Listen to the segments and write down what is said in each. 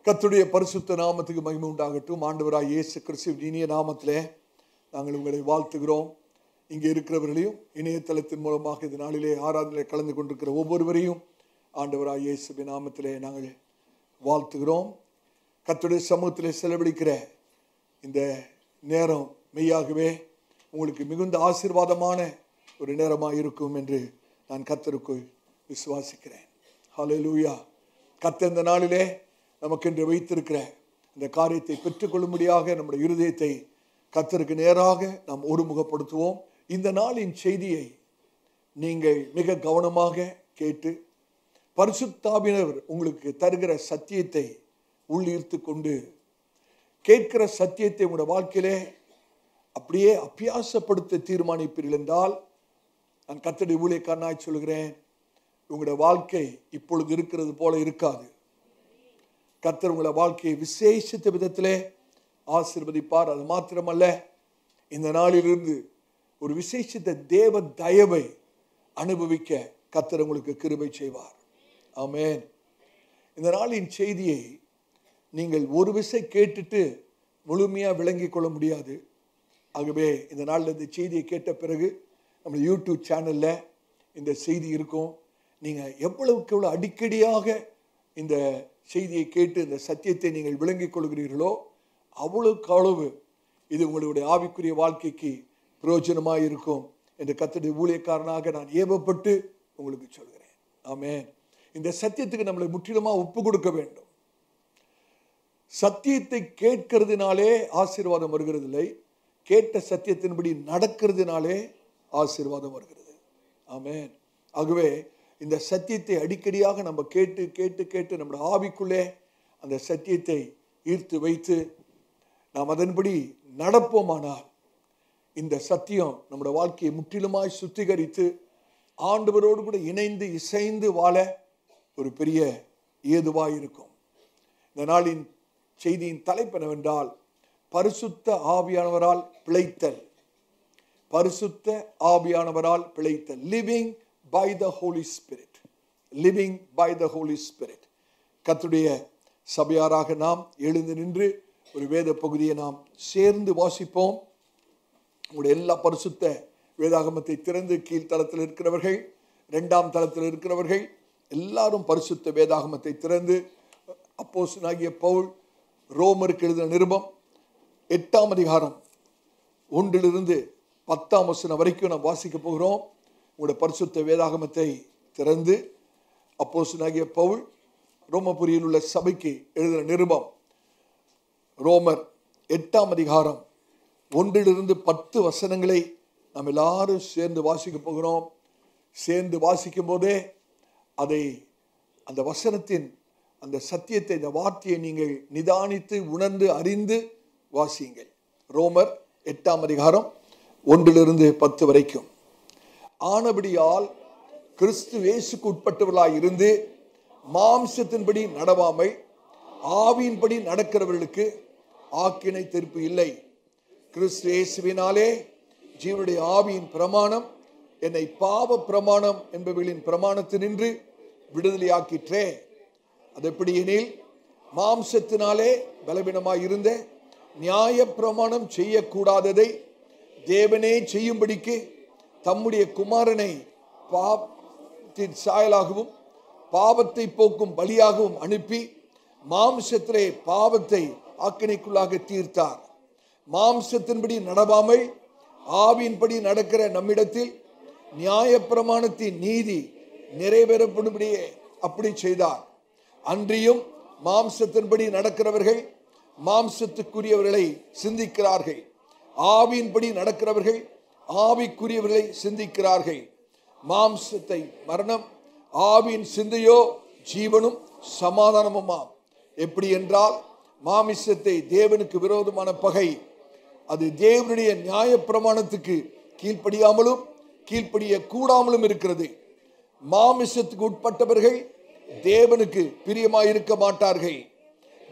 கர்த்தருடைய பரிசுத்த நாமத்துக்கு மகிமை உண்டாகட்டும். ஆண்டவராய் இயேசு கிறிஸ்துவின் இனிய நாமத்திலே நாங்கள் உங்களை வாழ்த்துகிறோம். இங்கே இருக்கிறவர்களையும் இணையதளத்தின் மூலமாக இந்த நாளிலே ஆராதனையில் கலந்து கொண்டிருக்கிற ஒவ்வொருவரையும் ஆண்டவராய் இயேசுவின் நாமத்திலே நாங்கள் வாழ்த்துகிறோம். கர்த்தருடைய சமூகத்திலே செலவழிக்கிற இந்த நேரம் மெய்யாகவே உங்களுக்கு மிகுந்த ஆசீர்வாதமான ஒரு நேரமாக இருக்கும் என்று நான் கர்த்தருக்குள் விசுவாசிக்கிறேன். ஹல்லேலூயா. கர்த்தர் இந்த நாளிலே நமக்கென்று வைத்திருக்கிற இந்த காரியத்தை பெற்றுக்கொள்ளும்படியாக நம்முடைய இருதயத்தை கர்த்தருக்கு நேராக நாம் ஒருமுகப்படுத்துவோம். இந்த நாளின் செய்தியை நீங்கள் மிக கவனமாக கேட்டு பரிசுத்த ஆவியானவர் உங்களுக்கு தருகிற சத்தியத்தை உள்ளீர்த்து கொண்டு கேட்கிற சத்தியத்தை உங்களுடைய வாழ்க்கையிலே அப்படியே அபியாசப்படுத்த தீர்மானிப்பீர்கள் என்றால், நான் கர்த்தருடைய ஊழியக்காரனாய் சொல்கிறேன், உங்களுடைய வாழ்க்கை இப்பொழுது இருக்கிறது போல இருக்காது. கர்த்தர் உங்களை வாழ்க்கையை விசேஷித்த விதத்திலே ஆசீர்வதிப்பார். அது மாத்திரமல்ல, இந்த நாளிலிருந்து ஒரு விசேஷித்த தேவ தயவை அனுபவிக்க கர்த்தர் உங்களுக்கு கிருபை செய்வார். ஆமென். இந்த நாளின் செய்தியை நீங்கள் ஒரு விசை கேட்டுட்டு முழுமையாக விளங்கி கொள்ள முடியாது. ஆகவே இந்த நாளில் இந்த செய்தியை கேட்ட பிறகு நம்ம யூடியூப் சேனலில் இந்த செய்தி இருக்கும். நீங்கள் எவ்வளவுக்கு எவ்வளோ அடிக்கடியாக இந்த செய்தியை கேட்டு இந்த சத்தியத்தை நீங்கள் விளங்கிக் கொள்கிறீர்களோ அவ்வளவுக்கு அளவு இது உங்களுடைய ஆவிக்குரிய வாழ்க்கைக்கு பிரயோஜனமாக இருக்கும் என்று கர்த்தருடைய ஊழியக்காரனாக நான் ஏவப்பட்டு உங்களுக்கு சொல்கிறேன். ஆமென். இந்த சத்தியத்துக்கு நம்மளை முற்றிலுமாக ஒப்பு கொடுக்க வேண்டும். சத்தியத்தை கேட்கிறதுனாலே ஆசீர்வாதம் வருகிறது இல்லை, கேட்ட சத்தியத்தின்படி நடக்கிறதுனாலே ஆசீர்வாதம் வருகிறது. ஆமென். ஆகவே இந்த சத்தியத்தை அடிக்கடியாக நம்ம கேட்டு கேட்டு கேட்டு நம்முடைய ஆவிக்குள்ளே அந்த சத்தியத்தை ஈர்த்து வைத்து நாம் அதன்படி நடப்போமானால் இந்த சத்தியம் நம்முடைய வாழ்க்கையை முற்றிலுமாய் சுத்திகரித்து ஆண்டவரோடு கூட இணைந்து இசைந்து வாழ ஒரு பெரிய ஏதுவாய் இருக்கும். இந்த நாளின் செய்தியின் தலைப்பு என்னவென்றால், பரிசுத்த ஆவியானவரால் பிழைத்தல். பரிசுத்த ஆவியானவரால் பிழைத்தல். Living by the Holy Spirit. Living by the Holy Spirit. கர்த்தருடைய சபையாராக நாம் எழுந்து நின்று ஒரு வேத பகுதியை நாம் சேர்ந்து வாசிப்போம். உங்களுடைய எல்லா பரிசுத்த வேதாகமத்தை திறந்து கீழ்த்தளத்தில் இருக்கிறவர்கள், 2ஆம் தளத்தில் இருக்கிறவர்கள் எல்லாரும் பரிசுத்த வேதாகமத்தை திறந்து அப்போஸ்தலனாகிய பவுல் ரோமருக்கு எழுதின நிருபம் 8ஆம் அதிகாரம் 1 to 10 வரைக்கும் நாம் வாசிக்க போகிறோம். உங்களுடைய பரிசுத்த வேதாகமத்தை திறந்து அப்போஸ்தலனாகிய பவுல் ரோமபுரியில் உள்ள சபைக்கு எழுதின நிருபம் ரோமர் 8ஆம் அதிகாரம் 1 to 10 நாம் எல்லாரும் சேர்ந்து வாசிக்க போகிறோம். சேர்ந்து வாசிக்கும் போதே அந்த வசனத்தின் அந்த சத்தியத்தை, இந்த வார்த்தையை நீங்கள் நிதானித்து உணர்ந்து அறிந்து வாசியுங்கள். ரோமர் 8ஆம் அதிகாரம் 1 to 10 வரைக்கும். ஆனபடியால் கிறிஸ்து இயேசுக்கு உட்பட்டவர்களாய் இருந்து மாம்சத்தின்படி நடவாமல் ஆவியின்படி நடக்கிறவர்களுக்கு ஆக்கினை தீர்ப்பு இல்லை. கிறிஸ்து இயேசுவினாலே ஜீவனுடைய ஆவியின் பிரமாணம் என்னை பாவ பிரமாணம் என்பவர்களின் பிரமாணத்தினின்று விடுதலையாக்கிற்றே. அது எப்படி எனில், மாம்சத்தினாலே பலவீனமாய் இருந்த நியாய பிரமாணம் செய்யக்கூடாததை தேவனே செய்யும்படிக்கு தம்முடைய குமாரனை பாவத்தின் சாயலாகவும் பாவத்தை போக்கும் பலியாகவும் அனுப்பி மாம்சத்திலே பாவத்தை ஆக்கினைக்குள்ளாக தீர்த்தார். மாம்சத்தின்படி நடவாமல் ஆவியின்படி நடக்கிற நம்மிடத்தில் நியாயப்பிரமாணத்தின் நீதி நிறைவேறப்படும்படியே அப்படி செய்தார். அன்றியும் மாம்சத்தின்படி நடக்கிறவர்கள் மாம்சத்துக்குரியவர்களை சிந்திக்கிறார்கள், ஆவியின்படி நடக்கிறவர்கள் ஆவிக்குரியவர்களை சிந்திக்கிறார்கள். மாம்சத்தை மரணம், ஆவியின் சிந்தையோ ஜீவனும் சமாதானமுமாம். எப்படி என்றால், மாமிசத்தை தேவனுக்கு விரோதமான பகை, அது தேவனுடைய நியாய பிரமாணத்துக்கு கீழ்ப்படியாமலும் கீழ்ப்படிய கூடாமலும் இருக்கிறது. மாமிசத்துக்கு உட்பட்டவர்கள் தேவனுக்கு பிரியமாயிருக்க மாட்டார்கள்.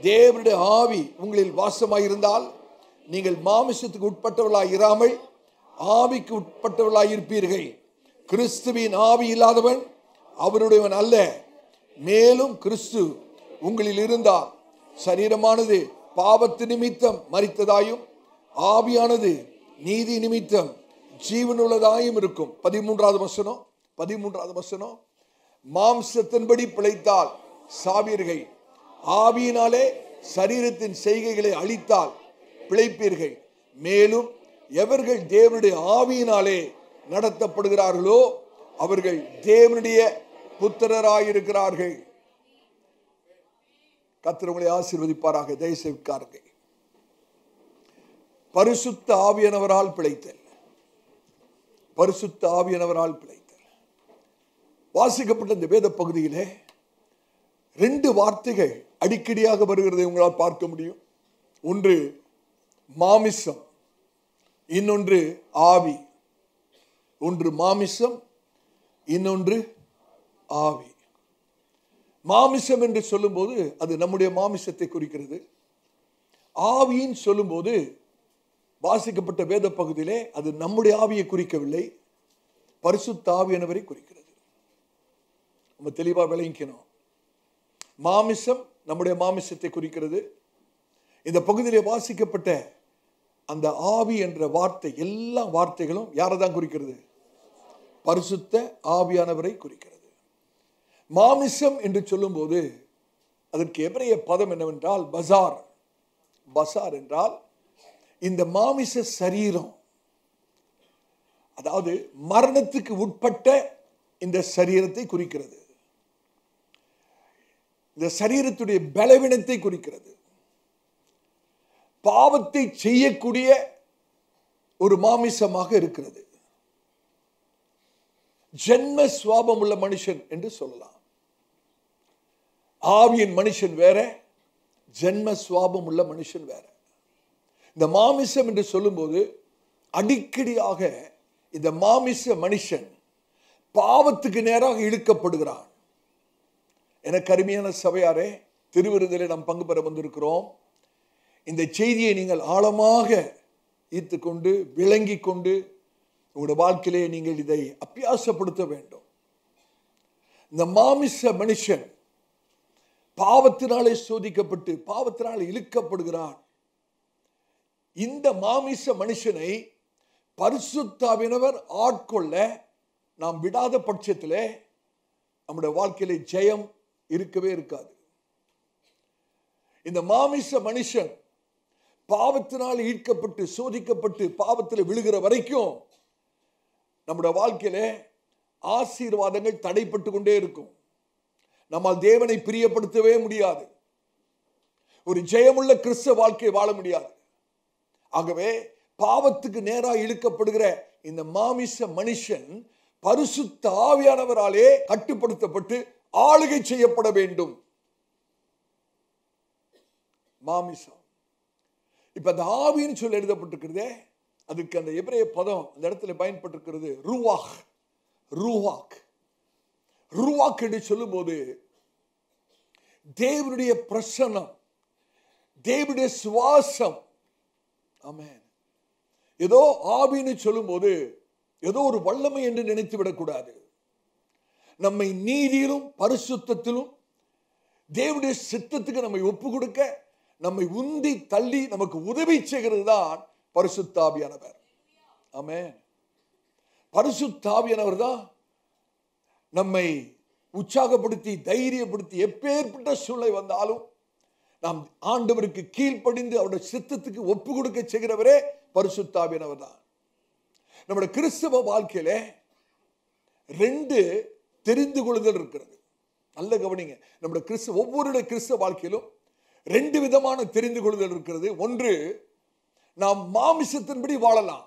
தேவனுடைய ஆவி உங்களில் வாசமாயிருந்தால் நீங்கள் மாமிசத்துக்கு உட்பட்டவர்களாய் இராமல் ஆவிக்கு உட்பட்டவர்களாய் இருப்பீர்கள். கிறிஸ்துவின் ஆவி இல்லாதவன் அவருடையவன் அல்ல. மேலும் கிறிஸ்து உங்களில் இருந்தால் சரீரமானது பாவத்து நிமித்தம் மரித்ததாயும் ஆவியானது நீதி நிமித்தம் ஜீவனுள்ளதாயும் இருக்கும். 13வது வசனம், மாம்சத்தின்படி பிழைத்தால் சாவீர்கள், ஆவியினாலே சரீரத்தின் செய்கைகளை அழித்தால் பிழைப்பீர்கள். மேலும் எவர்கள் தேவனுடைய ஆவியினாலே நடத்தப்படுகிறார்களோ அவர்கள் தேவனுடைய புத்திரராயிருக்கிறார்கள். கர்த்தர் உங்களை ஆசீர்வதிப்பாராக. தயவுசெய்து உட்காருங்கள். பரிசுத்த ஆவியானவரால் பிழைத்தல். பரிசுத்த ஆவியானவரால் பிழைத்தல். வாசிக்கப்பட்ட இந்த வேத பகுதியிலே 2 வார்த்தைகள் அடிக்கடியாக வருகிறதை உங்களால் பார்க்க முடியும். ஒன்று மாமிசம், இன்னொன்று ஆவி. ஒன்று மாமிசம், இன்னொன்று ஆவி. மாமிசம் என்று சொல்லும்போது அது நம்முடைய மாமிசத்தை குறிக்கிறது. ஆவின்னு சொல்லும்போது வாசிக்கப்பட்ட வேத பகுதியிலே அது நம்முடைய ஆவியை குறிக்கவில்லை, பரிசுத்த ஆவியானவரை குறிக்கிறது. நம்ம தெளிவாக விளங்கிக்கணும். மாமிசம் நம்முடைய மாமிசத்தை குறிக்கிறது. இந்த பகுதியிலே வாசிக்கப்பட்ட அந்த ஆவி என்ற வார்த்தை, எல்லா வார்த்தைகளும் யாரை தான் குறிக்கிறது? பரிசுத்த ஆவியானவரை குறிக்கிறது. மாமிசம் என்று சொல்லும்போது அதற்கு எபிரேய பதம் என்னவென்றால் பசார். பசார் என்றால் இந்த மாமிச சரீரம், அதாவது மரணத்துக்கு உட்பட்ட இந்த சரீரத்தை குறிக்கிறது. இந்த சரீரத்துடைய பலவீனத்தை குறிக்கிறது. பாவத்தை செய்யக்கூடிய ஒரு மாமிசமாக இருக்கிறது. ஜென்ம சுவாபம் உள்ள மனுஷன் என்று சொல்லலாம். ஆவியின் மனுஷன் வேற, ஜென்ம சுவாபம் உள்ள மனுஷன் வேற. இந்த மாமிசம் என்று சொல்லும்போது அடிக்கடியாக இந்த மாமிச மனுஷன் பாவத்துக்கு நேராக இழுக்கப்படுகிறான். எனக்கு அருமையான சபையாரே, திருவிருந்திலே நாம் பங்கு பெற வந்திருக்கிறோம். இந்த செய்தியை நீங்கள் ஆழமாக ஈர்த்துக்கொண்டு விளங்கி கொண்டு உங்களுடைய வாழ்க்கையிலே நீங்கள் இதை அபியாசப்படுத்த வேண்டும். இந்த மாமிச மனுஷன் பாவத்தினாலே சோதிக்கப்பட்டு பாவத்தினாலே இழுக்கப்படுகிறான். இந்த மாமிச மனுஷனை பரிசுத்தாவியானவர் ஆட்கொள்ள நாம் விடாத பட்சத்திலே நம்முடைய வாழ்க்கையிலே ஜெயம் இருக்கவே இருக்காது. இந்த மாமிச மனுஷன் பாவத்தினால் ஈர்க்கப்பட்டு சோதிக்கப்பட்டு பாவத்தில் விழுகிற வரைக்கும் நம்முடைய வாழ்க்கையிலே ஆசீர்வாதங்கள் தடைப்பட்டு கொண்டே இருக்கும். நம்மால் தேவனை பிரியப்படுத்தவே முடியாது. ஒரு ஜெயமுள்ள கிறிஸ்தவ வாழ்க்கையை வாழ முடியாது. ஆகவே பாவத்துக்கு நேராக இழுக்கப்படுகிற இந்த மாமிச மனுஷன் பரிசுத்த ஆவியானவராலே கட்டுப்படுத்தப்பட்டு ஆளுகை செய்யப்பட வேண்டும். மாமிசம். இப்ப அந்த ஆவின்னு சொல்லி எழுதப்பட்டிருக்கிறதே, அதுக்கு அந்த எபிரேய பதம் அந்த இடத்துல பயன்பட்டிருக்கிறது ரூவாக். ரூவாக் ரூவாக் என்று சொல்லும் போது தேவனுடைய பிரசன்னம், தேவனுடைய சுவாசம். ஆமென். ஏதோ ஆவின்னு சொல்லும் போது ஏதோ ஒரு வல்லமை என்று நினைத்து விடக்கூடாது. நம்மை நீதியிலும் பரிசுத்தத்திலும் தேவனுடைய சித்தத்துக்கு நம்மை ஒப்பு கொடுக்க, நம்மை உந்தி தள்ளி நமக்கு உதவி செய்கிறது தான் பரிசுத்த ஆவியானவர். ஆமென். பரிசுத்த ஆவியானவர் தான் நம்மை உற்சாகப்படுத்தி தைரியப்படுத்தி எப்பேற்பட்ட சூழ்நிலை வந்தாலும் நாம் ஆண்டவருக்கு கீழ்ப்படிந்து அவருடைய சித்தத்துக்கு ஒப்பு கொடுக்க செய்கிறவரே பரிசுத்த ஆவியானவர் தான். நம்முடைய கிறிஸ்தவ வாழ்க்கையில 2 தெரிந்து கொள்ளுதல் இருக்கிறது. நல்ல கவனிங்க. நம்முடைய ஒவ்வொருடைய கிறிஸ்தவ வாழ்க்கையிலும் 2 விதமான தெரிந்து கொள்ளுதல் இருக்கிறது. ஒன்று, நாம் மாமிசத்தின்படி வாழலாம்,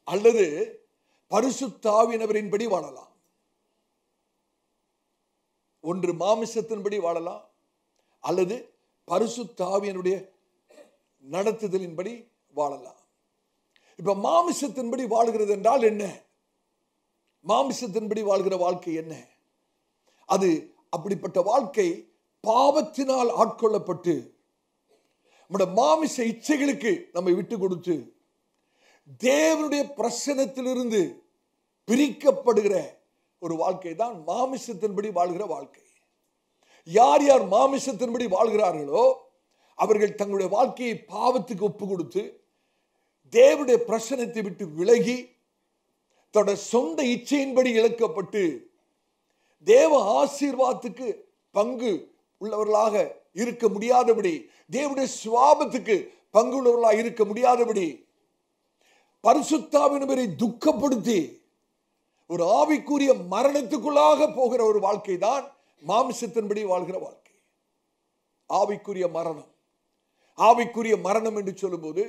அல்லது பரிசுத்த ஆவியானவரின்படி வாழலாம். ஒன்று மாமிசத்தின்படி வாழலாம், அல்லது பரிசுத்த ஆவியானுடைய நடத்துதலின்படி வாழலாம். இப்ப மாமிசத்தின்படி வாழ்கிறது என்றால் என்ன? மாமிசத்தின்படி வாழ்கிற வாழ்க்கை என்ன? அது அப்படிப்பட்ட வாழ்க்கை பாவத்தினால் ஆட்கொள்ளப்பட்டு நம்முடைய மாமிச இச்சைகளுக்கு நம்மை விட்டு கொடுத்து தேவனுடைய பிரசன்னத்திலிருந்து பிரிக்கப்படுகிற ஒரு வாழ்க்கை தான் மாமிசத்தின்படி வாழ்கிற வாழ்க்கை. யார் யார் மாமிசத்தின்படி வாழ்கிறார்களோ அவர்கள் தங்களுடைய வாழ்க்கையை பாவத்துக்கு ஒப்பு கொடுத்து தேவனுடைய பிரசன்னத்தை விட்டு விலகி தன்னுடைய சொந்த இச்சையின்படி இழக்கப்பட்டு தேவ ஆசீர்வாதத்துக்கு பங்கு உள்ளவர்களாக இருக்க முடியாதபடி, தேவனுடைய சுவாபத்துக்கு பங்கு உள்ளவர்களாக இருக்க முடியாதபடி பரிசுத்தாவினரை துக்கப்படுத்தி ஒரு ஆவிக்குரிய மரணத்துக்குள்ளாக போகிற ஒரு வாழ்க்கை தான் மாமிசத்தின்படி வாழ்கிற வாழ்க்கை. ஆவிக்குரிய மரணம். ஆவிக்குரிய மரணம் என்று சொல்லும்போது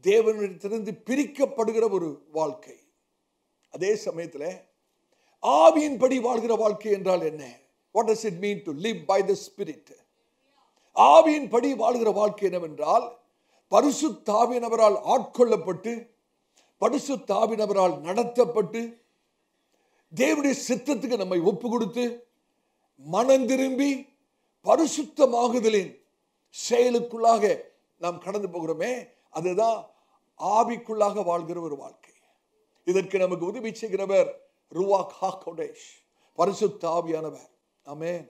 தேவனிடத்திலிருந்து பிரிக்கப்படுகிற ஒரு வாழ்க்கை. அதே சமயத்தில் ஆவியின்படி வாழ்கிற வாழ்க்கை என்றால் என்ன? What does it mean to live by the Spirit? ஆவியின்படி வாழ்கிற வாழ்க்கை என்னவென்றால், பரிசுத்த ஆவியானவரால் ஆட்கொள்ளப்பட்டு பரிசுத்த ஆவியானவரால் நடத்தப்பட்டு தேவனுடைய சித்தத்துக்கு நம்மை ஒப்பு கொடுத்து மனம் திரும்பி பரிசுத்தமாகுதலின் செயலுக்குள்ளாக நாம் கடந்து போகிறோமே, அதுதான் ஆவிக்குள்ளாக வாழ்கிற ஒரு வாழ்க்கை. இதற்கு நமக்கு உதவி செய்கிறவர் ரூவாக் ஹாகோடேஷ், பரிசுத்த ஆவியானவர். ஆமென்.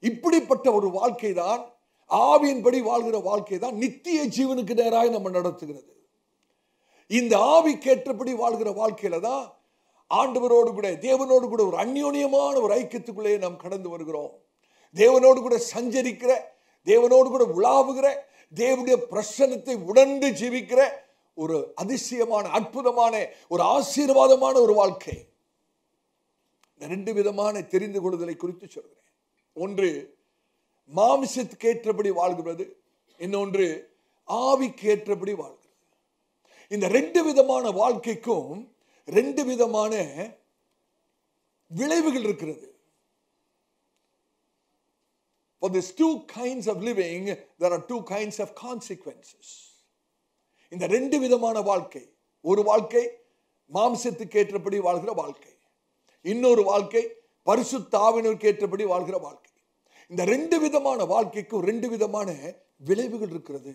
இப்படிப்பட்ட ஒரு வாழ்க்கை தான், ஆவியின்படி வாழ்கிற வாழ்க்கை தான் நித்திய ஜீவனுக்கு நேராக நம்ம நடத்துகிறது. இந்த ஆவிக்கேற்றபடி வாழ்கிற வாழ்க்கையில தான் ஆண்டவரோடு கூட தேவனோடு கூட ஒரு அந்யோன்யமான ஒரு ஐக்கியத்துக்குள்ளே நாம் கடந்து வருகிறோம். தேவனோடு கூட சஞ்சரிக்கிற, தேவனோடு கூட உலாவுகிற, தேவனுடைய பிரசன்னத்தை உணர்ந்து ஜீவிக்கிற ஒரு அதிசயமான அற்புதமான ஒரு ஆசீர்வாதமான ஒரு வாழ்க்கை. இந்த ரெண்டு விதமான தெரிந்து கொள்ளுதலை குறித்து சொல்கிறேன். ஒன்று மாமிசத்துக்கு ஏற்றபடி வாழ்கிறது, இன்னொன்று ஆவிக்கு ஏற்றபடி வாழ்கிறது. இந்த ரெண்டு விதமான வாழ்க்கைக்கும் ரெண்டு விதமான விளைவுகள் இருக்கிறது. For these two kinds of living, there are two kinds of consequences. இந்த ரெண்டு விதமான வாழ்க்கை, ஒரு வாழ்க்கை மாம்சத்துக்கு ஏற்றபடி வாழ்கிற வாழ்க்கை, இன்னொரு வாழ்க்கை பரிசுத்த ஆவியானவருக்கு ஏற்றபடி வாழ்கிற வாழ்க்கை. இந்த ரெண்டு விதமான வாழ்க்கைக்கும் ரெண்டு விதமான விளைவுகள் இருக்கிறது.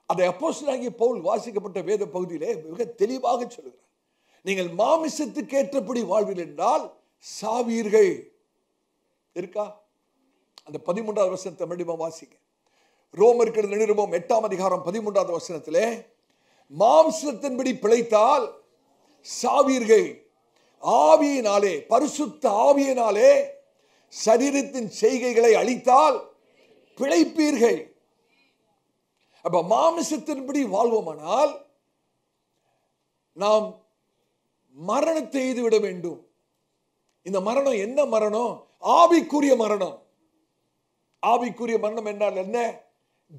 அதை அப்போஸ்தலனாகிய பவுல் வாசிக்கப்பட்ட வேத பகுதியிலே மிக தெளிவாக சொல்கிறார். நீங்கள் மாமிசத்துக்கு ஏற்றபடி வாழ்வீர்கள் என்றால் சாவீர்கள். இருக்கா? அந்த 13வது வசனத்தை மறுபடியும் வாசிங்க. ரோமருக்கு நிருபம் 8ஆம் அதிகாரம் 13வது வசனத்திலே, மாம்சத்தின்படி பிழைத்தால் சாவீர்கள், ஆவியினாலே பரிசுத்த ஆவியினாலே சரீரத்தின் செய்கைகளை அழித்தால் பிழைப்பீர்கள். அப்ப மாமிசத்தின்படி வாழ்வோமானால் நாம் மரணத்தை எய்துவிட வேண்டும். இந்த மரணம் என்ன மரணம்? ஆவிக்குரிய மரணம். ஆவிக்குரிய மரணம் என்றால் என்ன?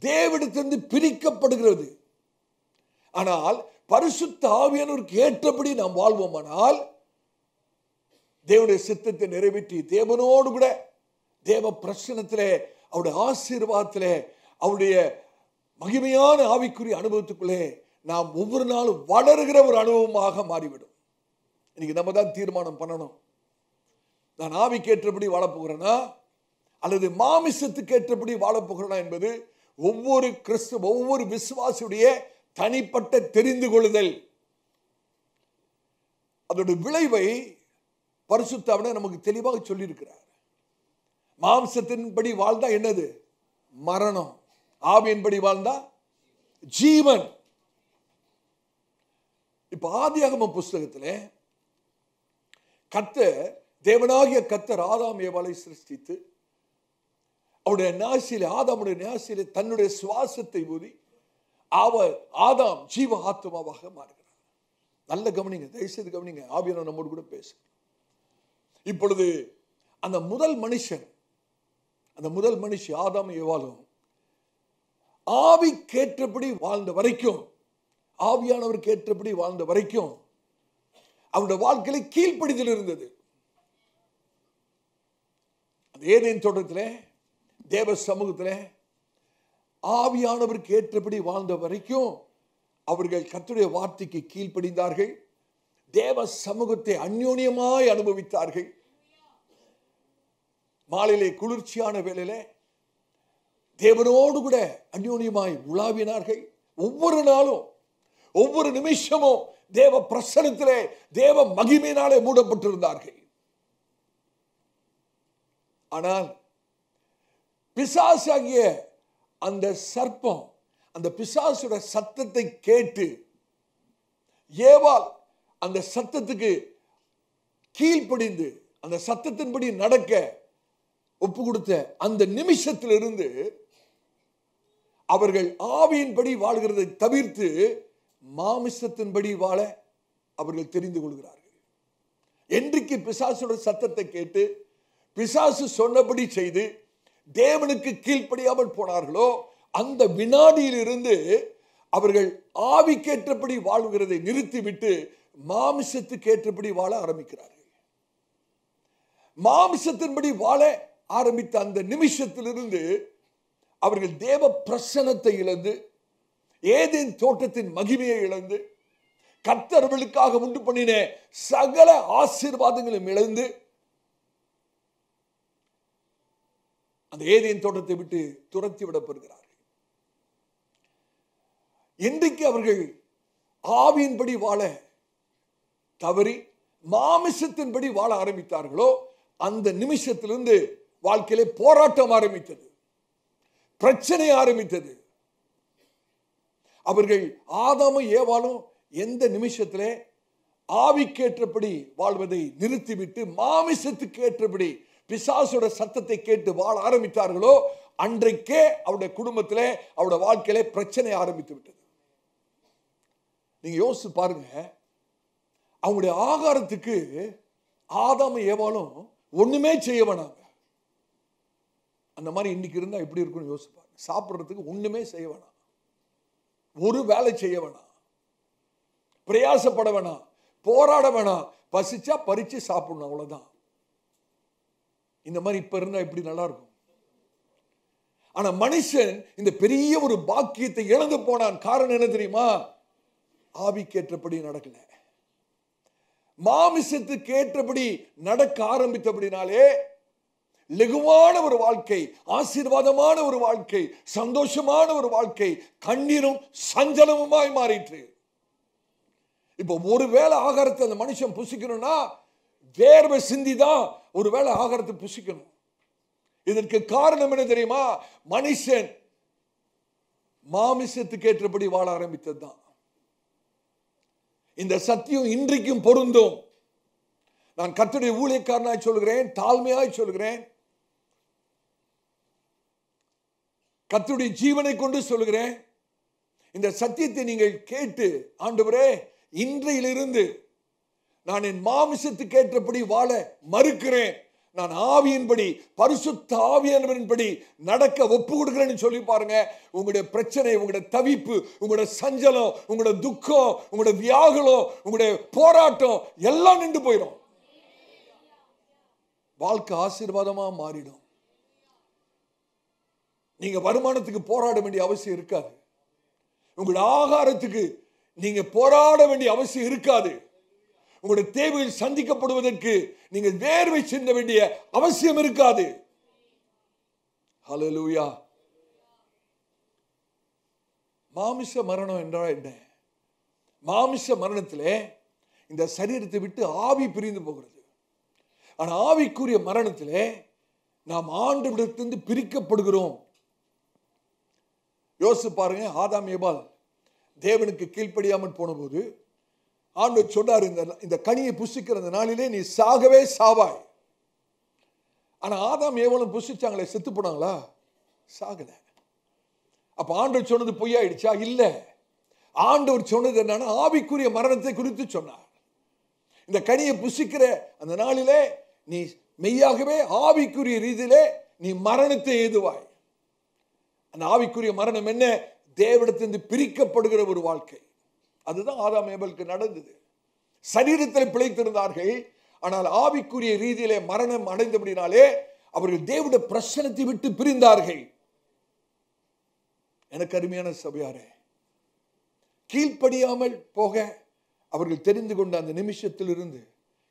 தேவனிடத்திலிருந்து பிரிக்கப்படுகிறது. ஆனால் பரிசுத்த ஆவியானவருக்கு ஏற்றபடி நாம் வாழ்வோமானால் தேவனுடைய சித்தத்தை நிறைவேற்றி தேவனோடு கூட தேவ பிரசன்னத்திலே, அவருடைய ஆசீர்வாதத்திலே, அவருடைய மகிமையான ஆவிக்குரிய அனுபவத்துக்குள்ளே நாம் ஒவ்வொரு நாளும் வளர்கிற ஒரு அனுபவமாக மாறிவிடும். இன்னைக்கு நம்ம தான் தீர்மானம் பண்ணணும். நான் ஆவிக்கு ஏற்றபடி வாழப்போகிறேனா அல்லது மாமிசத்துக்கு ஏற்றபடி வாழப்போகிறேனா என்பது ஒவ்வொரு கிறிஸ்துவ, ஒவ்வொரு விசுவாசியுடைய தனிப்பட்ட தெரிந்து கொள்ளுதல். அதோட விளைவை பரிசுத்த ஆவியானவர் நமக்கு தெளிவாக சொல்லி இருக்கிறார். மாம்சத்தின்படி வாழ்ந்தா என்னது? மரணம். ஆவியின்படி வாழ்ந்தா ஜீவன். இப்ப ஆதியாகமம் புஸ்தகத்திலே கர்த்தர், தேவனாகிய கர்த்தர் ஆதாம் ஏவாளை சிருஷ்டித்து அவருடைய நாசியிலே, ஆதாமுடைய நாசியிலே தன்னுடைய சுவாசத்தை ஊதி ஆதாம் ஜீவ ஆத்மாவாக மாறுகிறார். நல்ல கவனிங்க, தயவுசெய்து கவனிங்க. ஆவியானவர் நம்மோடு கூட பேச. இப்பொழுது அந்த முதல் மனுஷி ஆதாம் ஏவாளும் ஆவிக்கேற்றபடி வாழ்ந்த வரைக்கும், ஆவியானவருக்கு ஏற்றபடி வாழ்ந்த வரைக்கும் அவருடைய வாழ்க்கையில கீழ்ப்படிதல் இருந்தது. ஏதேன் தோட்டத்திலே தேவ சமூகத்திலே ஆவியானவருக்கு ஏற்றபடி வாழ்ந்த வரைக்கும் அவர்கள் கர்த்தருடைய வார்த்தைக்கு கீழ்ப்படிந்தார்கள். தேவ சமூகத்தை அந்யோன்யமாய் அனுபவித்தார்கள். மாலையிலே குளிர்ச்சியான வேளையிலே தேவனோடு கூட அந்யோன்யமாய் உலாவினார்கள். ஒவ்வொரு நாளும், ஒவ்வொரு நிமிஷமும் தேவ பிரசன்னத்திலே, தேவ மகிமையினாலே மூடப்பட்டிருந்தார்கள். ஆனால் பிசாசாகிய அந்த சர்ப்பம் அந்த பிசாசுடைய சத்தத்தை கேட்டு ஏவாள் அந்த சத்தத்துக்கு கீழ்ப்படிந்து அந்த சத்தத்தின்படி நடக்க ஒப்பு கொடுத்த அந்த நிமிஷத்திலிருந்து அவர்கள் ஆவியின்படி வாழ்கிறதை தவிர்த்து மாமிசத்தின்படி வாழ அவர்கள் தெரிந்து கொள்கிறார்கள். என்றைக்கு பிசாசுடைய சத்தத்தை கேட்டு பிசாசு சொன்னபடி செய்து தேவனுக்கு கீழ்ப்படியாமல் போனார்களோ அந்த வினாடியில் இருந்து அவர்கள் ஆவிக்கேற்றபடி வாழ்கிறதை நிறுத்திவிட்டு மாமிசத்துக்கு ஏற்றபடி வாழ ஆரம்பிக்கிறார்கள். மாமிசத்தின்படி வாழ ஆரம்பித்த அந்த நிமிஷத்திலிருந்து அவர்கள் தேவ பிரசன்னத்தை இழந்து ஏதேன் தோட்டத்தின் மகிமையை இழந்து கர்த்தர் அவர்களுக்காக உண்டு பண்ணின சகல ஆசீர்வாதங்களும் இழந்து அந்த ஏதேன் தோட்டத்தை விட்டு துரத்தி விடப்படுகிறார்கள். இன்றைக்கு அவர்கள் ஆவியின்படி வாழ தவறி மாமிசத்தின்படி வாழ ஆரம்பித்தார்களோ அந்த நிமிஷத்திலிருந்து வாழ்க்கையிலே போராட்டம் ஆரம்பித்தது, பிரச்சனை ஆரம்பித்தது. அவர்கள் ஆதாமும் ஏவாளும் எந்த நிமிஷத்திலே ஆவிக்கேற்றபடி வாழ்வதை நிறுத்திவிட்டு மாமிசத்துக்கு ஏற்றபடி பிசாசோட சத்தத்தை கேட்டு வாழ ஆரம்பித்தார்களோ அன்றைக்கே அவருடைய குடும்பத்திலே அவருடைய வாழ்க்கையிலே பிரச்சனை ஆரம்பித்து விட்டது. நீங்க யோசிச்சு பாருங்க, அவங்களுடைய ஆகாரத்துக்கு ஆதாமும் ஏவாளும் ஒண்ணுமே செய்ய வேணாங்க. அந்த மாதிரி இன்னைக்கு இருந்தா எப்படி இருக்கும்னு யோசிச்சு பாருங்க. சாப்பிட்றதுக்கு ஒண்ணுமே செய்ய வேணாம், ஒரு வேலை செய்ய வேணாம், பிரயாசப்பட வேணாம், போராட வேணாம், பசிச்சா பறிச்சு சாப்பிடணும், அவ்வளவுதான். இந்த மாதிரி இப்ப இருந்தா எப்படி நல்லா இருக்கும். ஆனா மனுஷன் இந்த பெரிய ஒரு பாக்கியத்தை இழந்து போனான். காரணம் என்ன தெரியுமா? ஆவிக்கேற்றபடி நடக்கல, மாமிசத்துக்கு ஏற்றபடி நடக்க ஆரம்பித்தபடினாலே லகுவான ஒரு வாழ்க்கை, ஆசீர்வாதமான ஒரு வாழ்க்கை, சந்தோஷமான ஒரு வாழ்க்கை கண்ணீரும் சஞ்சலமுமாய் மாறிற்று. இப்போ ஒருவேளை ஆகாரத்தை அந்த மனுஷன் புசிக்கணும்னா வேர்வை சிந்திதான் ஒருவேளை ஆகாரத்தை புசிக்கணும். இதற்கு காரணம் என்ன தெரியுமா? மனுஷன் மாமிசத்துக்கு ஏற்றபடி வாழ ஆரம்பித்ததுதான். இந்த சத்தியம் இன்றைக்கும் பொருந்தும். நான் கர்த்தருடைய ஊழியக்காரனாய் சொல்கிறேன், தாழ்மையாய் சொல்கிறேன், கர்த்தருடைய ஜீவனை கொண்டு சொல்கிறேன். இந்த சத்தியத்தை நீங்கள் கேட்டு, ஆண்டவரே இன்றையிலிருந்து நான் என் மாமிசத்துக்கு ஏற்றபடி வாழ மறுக்கிறேன், நான் ஆவியின்படி பரிசுத்த ஆவியானவரின்படி நடக்க ஒப்பு கொடுக்கிறேன்னு சொல்லி பாருங்க. உங்களுடைய பிரச்சனை, உங்களுடைய தவிப்பு, உங்களுடைய சஞ்சலம், உங்களுடைய துக்கம், உங்களுடைய வியாகுலம், உங்களுடைய போராட்டம் எல்லாம் நின்று போயிடும். வாழ்க்கை ஆசீர்வாதமா மாறிடும். நீங்க வருமானத்துக்கு போராட வேண்டிய அவசியம் இருக்காது. உங்களுடைய ஆகாரத்துக்கு நீங்க போராட வேண்டிய அவசியம் இருக்காது. உங்களுடைய தேவைகள் சந்திக்கப்படுவதற்கு நீங்கள் வேர்வை சிந்த வேண்டிய அவசியம் இருக்காது. ஹல்லேலூயா. மாமிச மரணம் என்றால் என்ன? மாமிச மரணத்திலே இந்த சரீரத்தை விட்டு ஆவி பிரிந்து போகிறது. ஆனா ஆவிக்குரிய மரணத்திலே நாம் ஆண்டவரிடத்திலிருந்து பிரிக்கப்படுகிறோம். யோசிச்சு பாருங்க, ஆதாம் ஏவாள் தேவனுக்கு கீழ்ப்படியாமல் போன போது ஆண்டவர் சொன்னார், இந்த கனியை புசிக்கிற நாளிலே நீ சாகவே சாவாய். ஆனா ஆதாம் ஏவாளும் புசிச்சாங்களே, செத்து போனாங்களா? சாகல. அப்ப ஆண்டவர் சொன்னது பொய்யாயிடுச்சா? இல்ல. ஆண்டவர் சொன்னது என்னன்னா ஆவிக்குரிய மரணத்தை குறித்து சொன்னார். இந்த கனியை புசிக்கிற அந்த நாளிலே நீ மெய்யாகவே ஆவிக்குரிய ரீதியிலே நீ மரணத்தை எய்துவாய். அந்த ஆவிக்குரிய மரணம் என்ன? தேவனிடத்திலிருந்து பிரிக்கப்படுகிற ஒரு வாழ்க்கை. அதுதான் ஆதாம் ஏவாளுக்கு நடந்தது. சரீரத்தில் பிழைத்திருந்தார்கள், ஆனால் ஆவிக்குரிய ரீதியிலே மரணம் அடைந்தபடினாலே அவர்கள் தேவனுடைய பிரசன்னத்தை விட்டு பிரிந்தார்கள். எனக்கு அருமையான சபையாரே, கீழ்ப்படியாமல் போக அவர்கள் தெரிந்து கொண்ட அந்த நிமிஷத்திலிருந்து,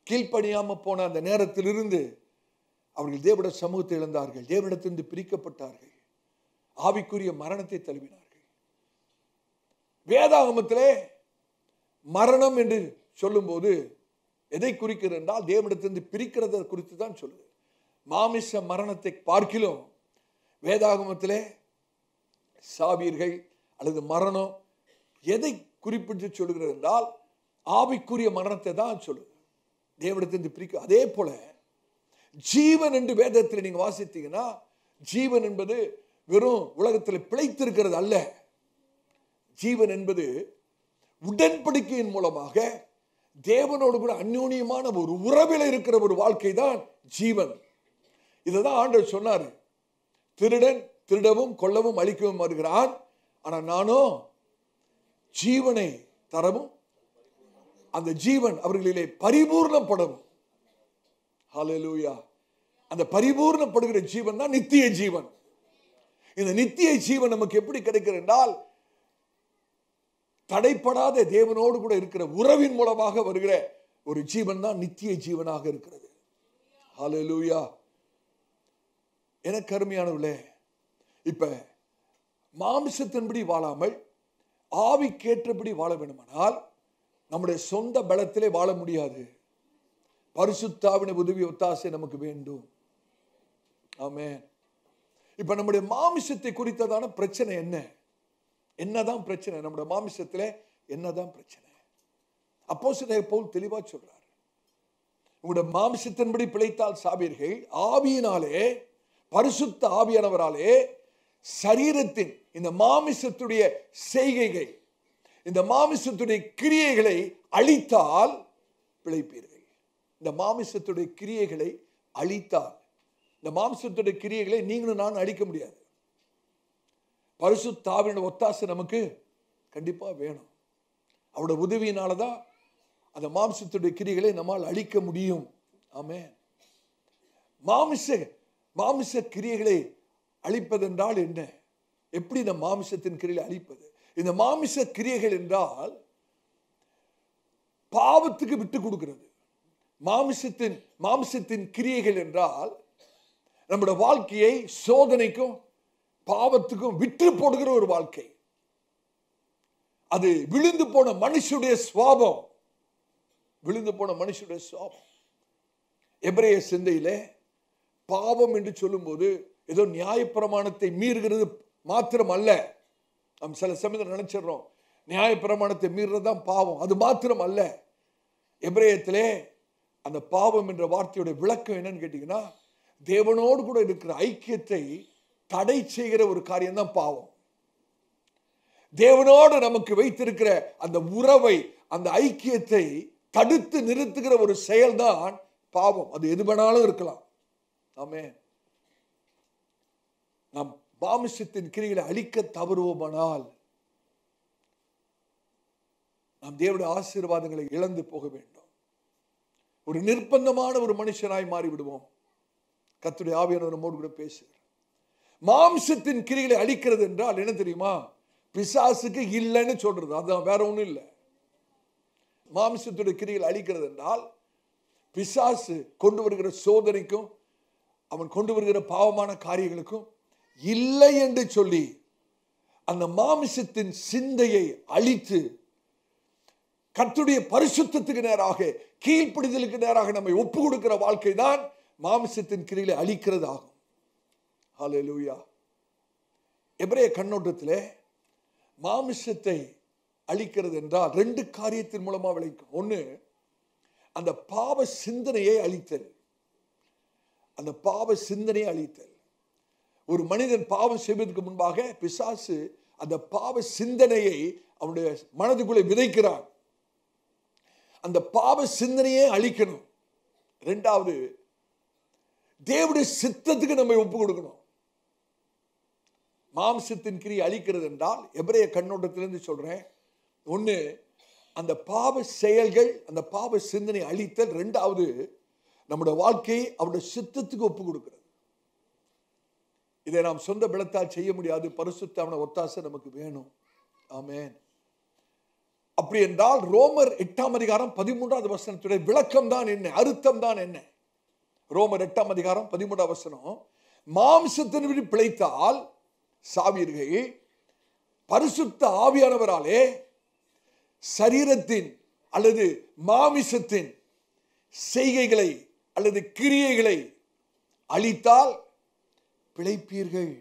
கீழ்ப்படியாமல் போன அந்த நேரத்திலிருந்து அவர்கள் தேவனுடைய சமூகத்தை இழந்தார்கள், தேவனிடத்திலிருந்து பிரிக்கப்பட்டார்கள், ஆவிக்குரிய மரணத்தை தழுவினார்கள். வேதாகமத்திலே மரணம் என்று சொல்லும் போது எதை குறிக்கிறது என்றால் தேவனிடத்திலிருந்து பிரிக்கிறத குறித்து தான் சொல்லுது. மாமிச மரணத்தை பார்க்கிலும் வேதாகமத்திலே சாவீர்கள் அல்லது மரணம் எதை குறிப்பிட்டு சொல்லுகிறது என்றால் ஆவிக்குரிய மரணத்தை தான் சொல்லுது. தேவனிடத்திலிருந்து பிரிக்கும். அதே போல ஜீவன் என்று வேதத்தில் நீங்க வாசித்தீங்கன்னா, ஜீவன் என்பது வெறும் உலகத்தில் பிழைத்திருக்கிறது அல்ல. ஜீவன் என்பது உடன்படிக்கையின் மூலமாக தேவனோடு கூட அந்யோன்யமான ஒரு உறவில் இருக்கிற ஒரு வாழ்க்கை தான் ஜீவன். இதைதான் ஆண்டவர் சொன்னாரு, திருடன் திருடவும் கொல்லவும் அழிக்கவும் வருகிறான், ஆனா நானோ ஜீவனை தரவும் அந்த ஜீவன் அவர்களிலே பரிபூர்ணப்படவும். ஹல்லேலூயா. அந்த பரிபூர்ணப்படுகிற ஜீவன் தான் நித்திய ஜீவன். இந்த நித்திய ஜீவன் நமக்கு எப்படி கிடைக்கிறது என்றால், தடைப்படாத தேவனோடு கூட இருக்கிற உறவின் மூலமாக வருகிற ஒரு ஜீவன் தான் நித்திய ஜீவனாக இருக்கிறது. ஹல்லேலூயா. எனக்கு அருமையானவர்களே, இப்ப மாம்சத்தின்படி வாழாமல் ஆவிக்கேற்றபடி வாழ வேண்டுமானால் நம்முடைய சொந்த பலத்திலே வாழ முடியாது. பரிசுத்தாவின் உதவி ஒத்தாசை நமக்கு வேண்டும். ஆமென். இப்ப நம்முடைய மாமிசத்தை குறித்ததான பிரச்சனை என்ன? என்னதான் பிரச்சனை? நம்முடைய மாமிசத்திலே என்னதான் பிரச்சனை? அப்போஸ்தலர் பவுல் தெளிவா சொல்றார், உங்களுடைய மாமிசத்தின்படி பிழைத்தால் சாவீர்கள், ஆவியினாலே பரிசுத்த ஆவியானவராலே சரீரத்தின் இந்த மாமிசத்துடைய செய்கைகள், இந்த மாமிசத்துடைய கிரியைகளை அழித்தால் பிழைப்பீர்கள். இந்த மாமிசத்துடைய கிரியைகளை அழித்தால், இந்த மாமிசத்துடைய கிரியைகளை நீங்களும் நான் அழிக்க முடியாது. பரிசுத்த ஆவியின் ஒத்தாசை நமக்கு கண்டிப்பா வேணும். அவருடைய உதவியினாலதான் அந்த மாம்சத்துடைய கிரியைகளை நம்மால் அழிக்க முடியும். ஆமென். மாமிச கிரியைகளை அழிப்பதென்றால் என்ன? எப்படி இந்த மாமிசத்தின் கிரியைகளை அழிப்பது? இந்த மாமிச கிரியைகள் என்றால் பாவத்துக்கு விட்டு கொடுக்கிறது. மாமிசத்தின் கிரியைகள் என்றால் நம்முடைய வாழ்க்கையை சோதனைக்கும் பாவத்துக்கும் விட்டு போடுகிற ஒரு வாழ்க்கை. அது விழுந்து போன மனுஷனுடைய சுவாபம். விழுந்து போன மனுஷனுடைய சுவாபம். எபிரேய சிந்தையிலே பாவம் என்று சொல்லும்போது ஏதோ நியாயப்பிரமாணத்தை மீறுகிறது மாத்திரம் அல்ல. நாம் சில சமயத்தில் நினைச்சிடறோம் நியாயப்பிரமாணத்தை மீறுறதுதான் பாவம். அது மாத்திரம் அல்ல. எபிரேயத்திலே அந்த பாவம் என்ற வார்த்தையோட விளக்கம் என்னன்னு கேட்டீங்கன்னா, தேவனோடு கூட இருக்கிற ஐக்கியத்தை தடை செய்கிற ஒரு காரியம் தான் பாவம். தேவனோடு நமக்கு வைத்திருக்கிற அந்த உறவை, அந்த ஐக்கியத்தை தடுத்து நிறுத்துகிற ஒரு செயல்தான் பாவம். அது எது வேணாலும் இருக்கலாம். ஆமென். நாம் மாமிசத்தின் கிரியைகளை அழிக்க தவறுவோமானால் நாம் தேவனுடைய ஆசீர்வாதங்களை இழந்து போக வேண்டும். ஒரு நிர்பந்தமான ஒரு மனுஷனாய் மாறிவிடுவோம். கர்த்தருடைய ஆவியானவர் நம்மோடு கூட பேசுகிறார். மாம்சத்தின் கிரியைகளை அழிக்கிறது என்றால் என்ன தெரியுமா? பிசாசுக்கு இல்லைன்னு சொல்றது. அதான், வேற ஒண்ணும் இல்லை. மாம்சத்துடைய கிரியைகளை அழிக்கிறது என்றால் பிசாசு கொண்டு வருகிற சோதனைக்கும் அவன் கொண்டு வருகிற பாவமான காரியங்களுக்கும் இல்லை என்று சொல்லி அந்த மாமிசத்தின் சிந்தையை அழித்து கர்த்தருடைய பரிசுத்தத்துக்கு நேராக, கீழ்ப்படிதலுக்கு நேராக நம்மை ஒப்பு கொடுக்கிற வாழ்க்கை தான் மாமிசத்தின் கிரியைகளை அழிக்கிறது ஆகும். ஹல்லேலூயா. எபிரேய கண்ணோட்டத்திலே மாமிசத்தை அழிக்கிறது என்றால் ரெண்டு காரியத்தின் மூலமா விளைக்கும். ஒன்று, அந்த பாவ சிந்தனையை அழித்தல். அந்த பாவ சிந்தனையை அழித்தல். ஒரு மனிதன் பாவம் செய்வதற்கு முன்பாக பிசாசு அந்த பாவ சிந்தனையை அவனுடைய மனதுக்குள்ளே விதைக்கிறான். அந்த பாவ சிந்தனையே அழிக்கணும். இரண்டாவது, தேவனுடைய சித்தத்துக்கு நம்ம ஒப்பு கொடுக்கணும். மாம்சத்தின் கிரியை அழிக்கிறது என்றால் எபிரேய கண்ணோட்டத்திலிருந்து சொல்றேன். ஒன்று, அந்த பாவ செயல்கள், அந்த பாவ சிந்தனை அழித்தல். இரண்டாவது, நம்முடைய வாழ்க்கையை அவருடைய சித்தத்துக்கு ஒப்பு கொடுக்கிறது. இதை நாம் சொந்த பலத்தால் செய்ய முடியாது. பரிசுத்தாவின் ஒத்தாசை நமக்கு வேணும். ஆமென். அப்படி என்றால் ரோமர் 8ஆம் அதிகாரம் 13வது வசனத்துடைய விளக்கம் தான் என்ன, அர்த்தம் தான் என்ன? ரோமர் 8ஆம் அதிகாரம் 13வது வசனம், மாம்சத்தின்படி பிழைத்தால் சாவீர்கள், பரிசுத்த ஆவியானவராலே சரீரத்தின் அல்லது மாமிசத்தின் செய்கைகளை அல்லது கிரியைகளை அழித்தால் பிழைப்பீர்கள்.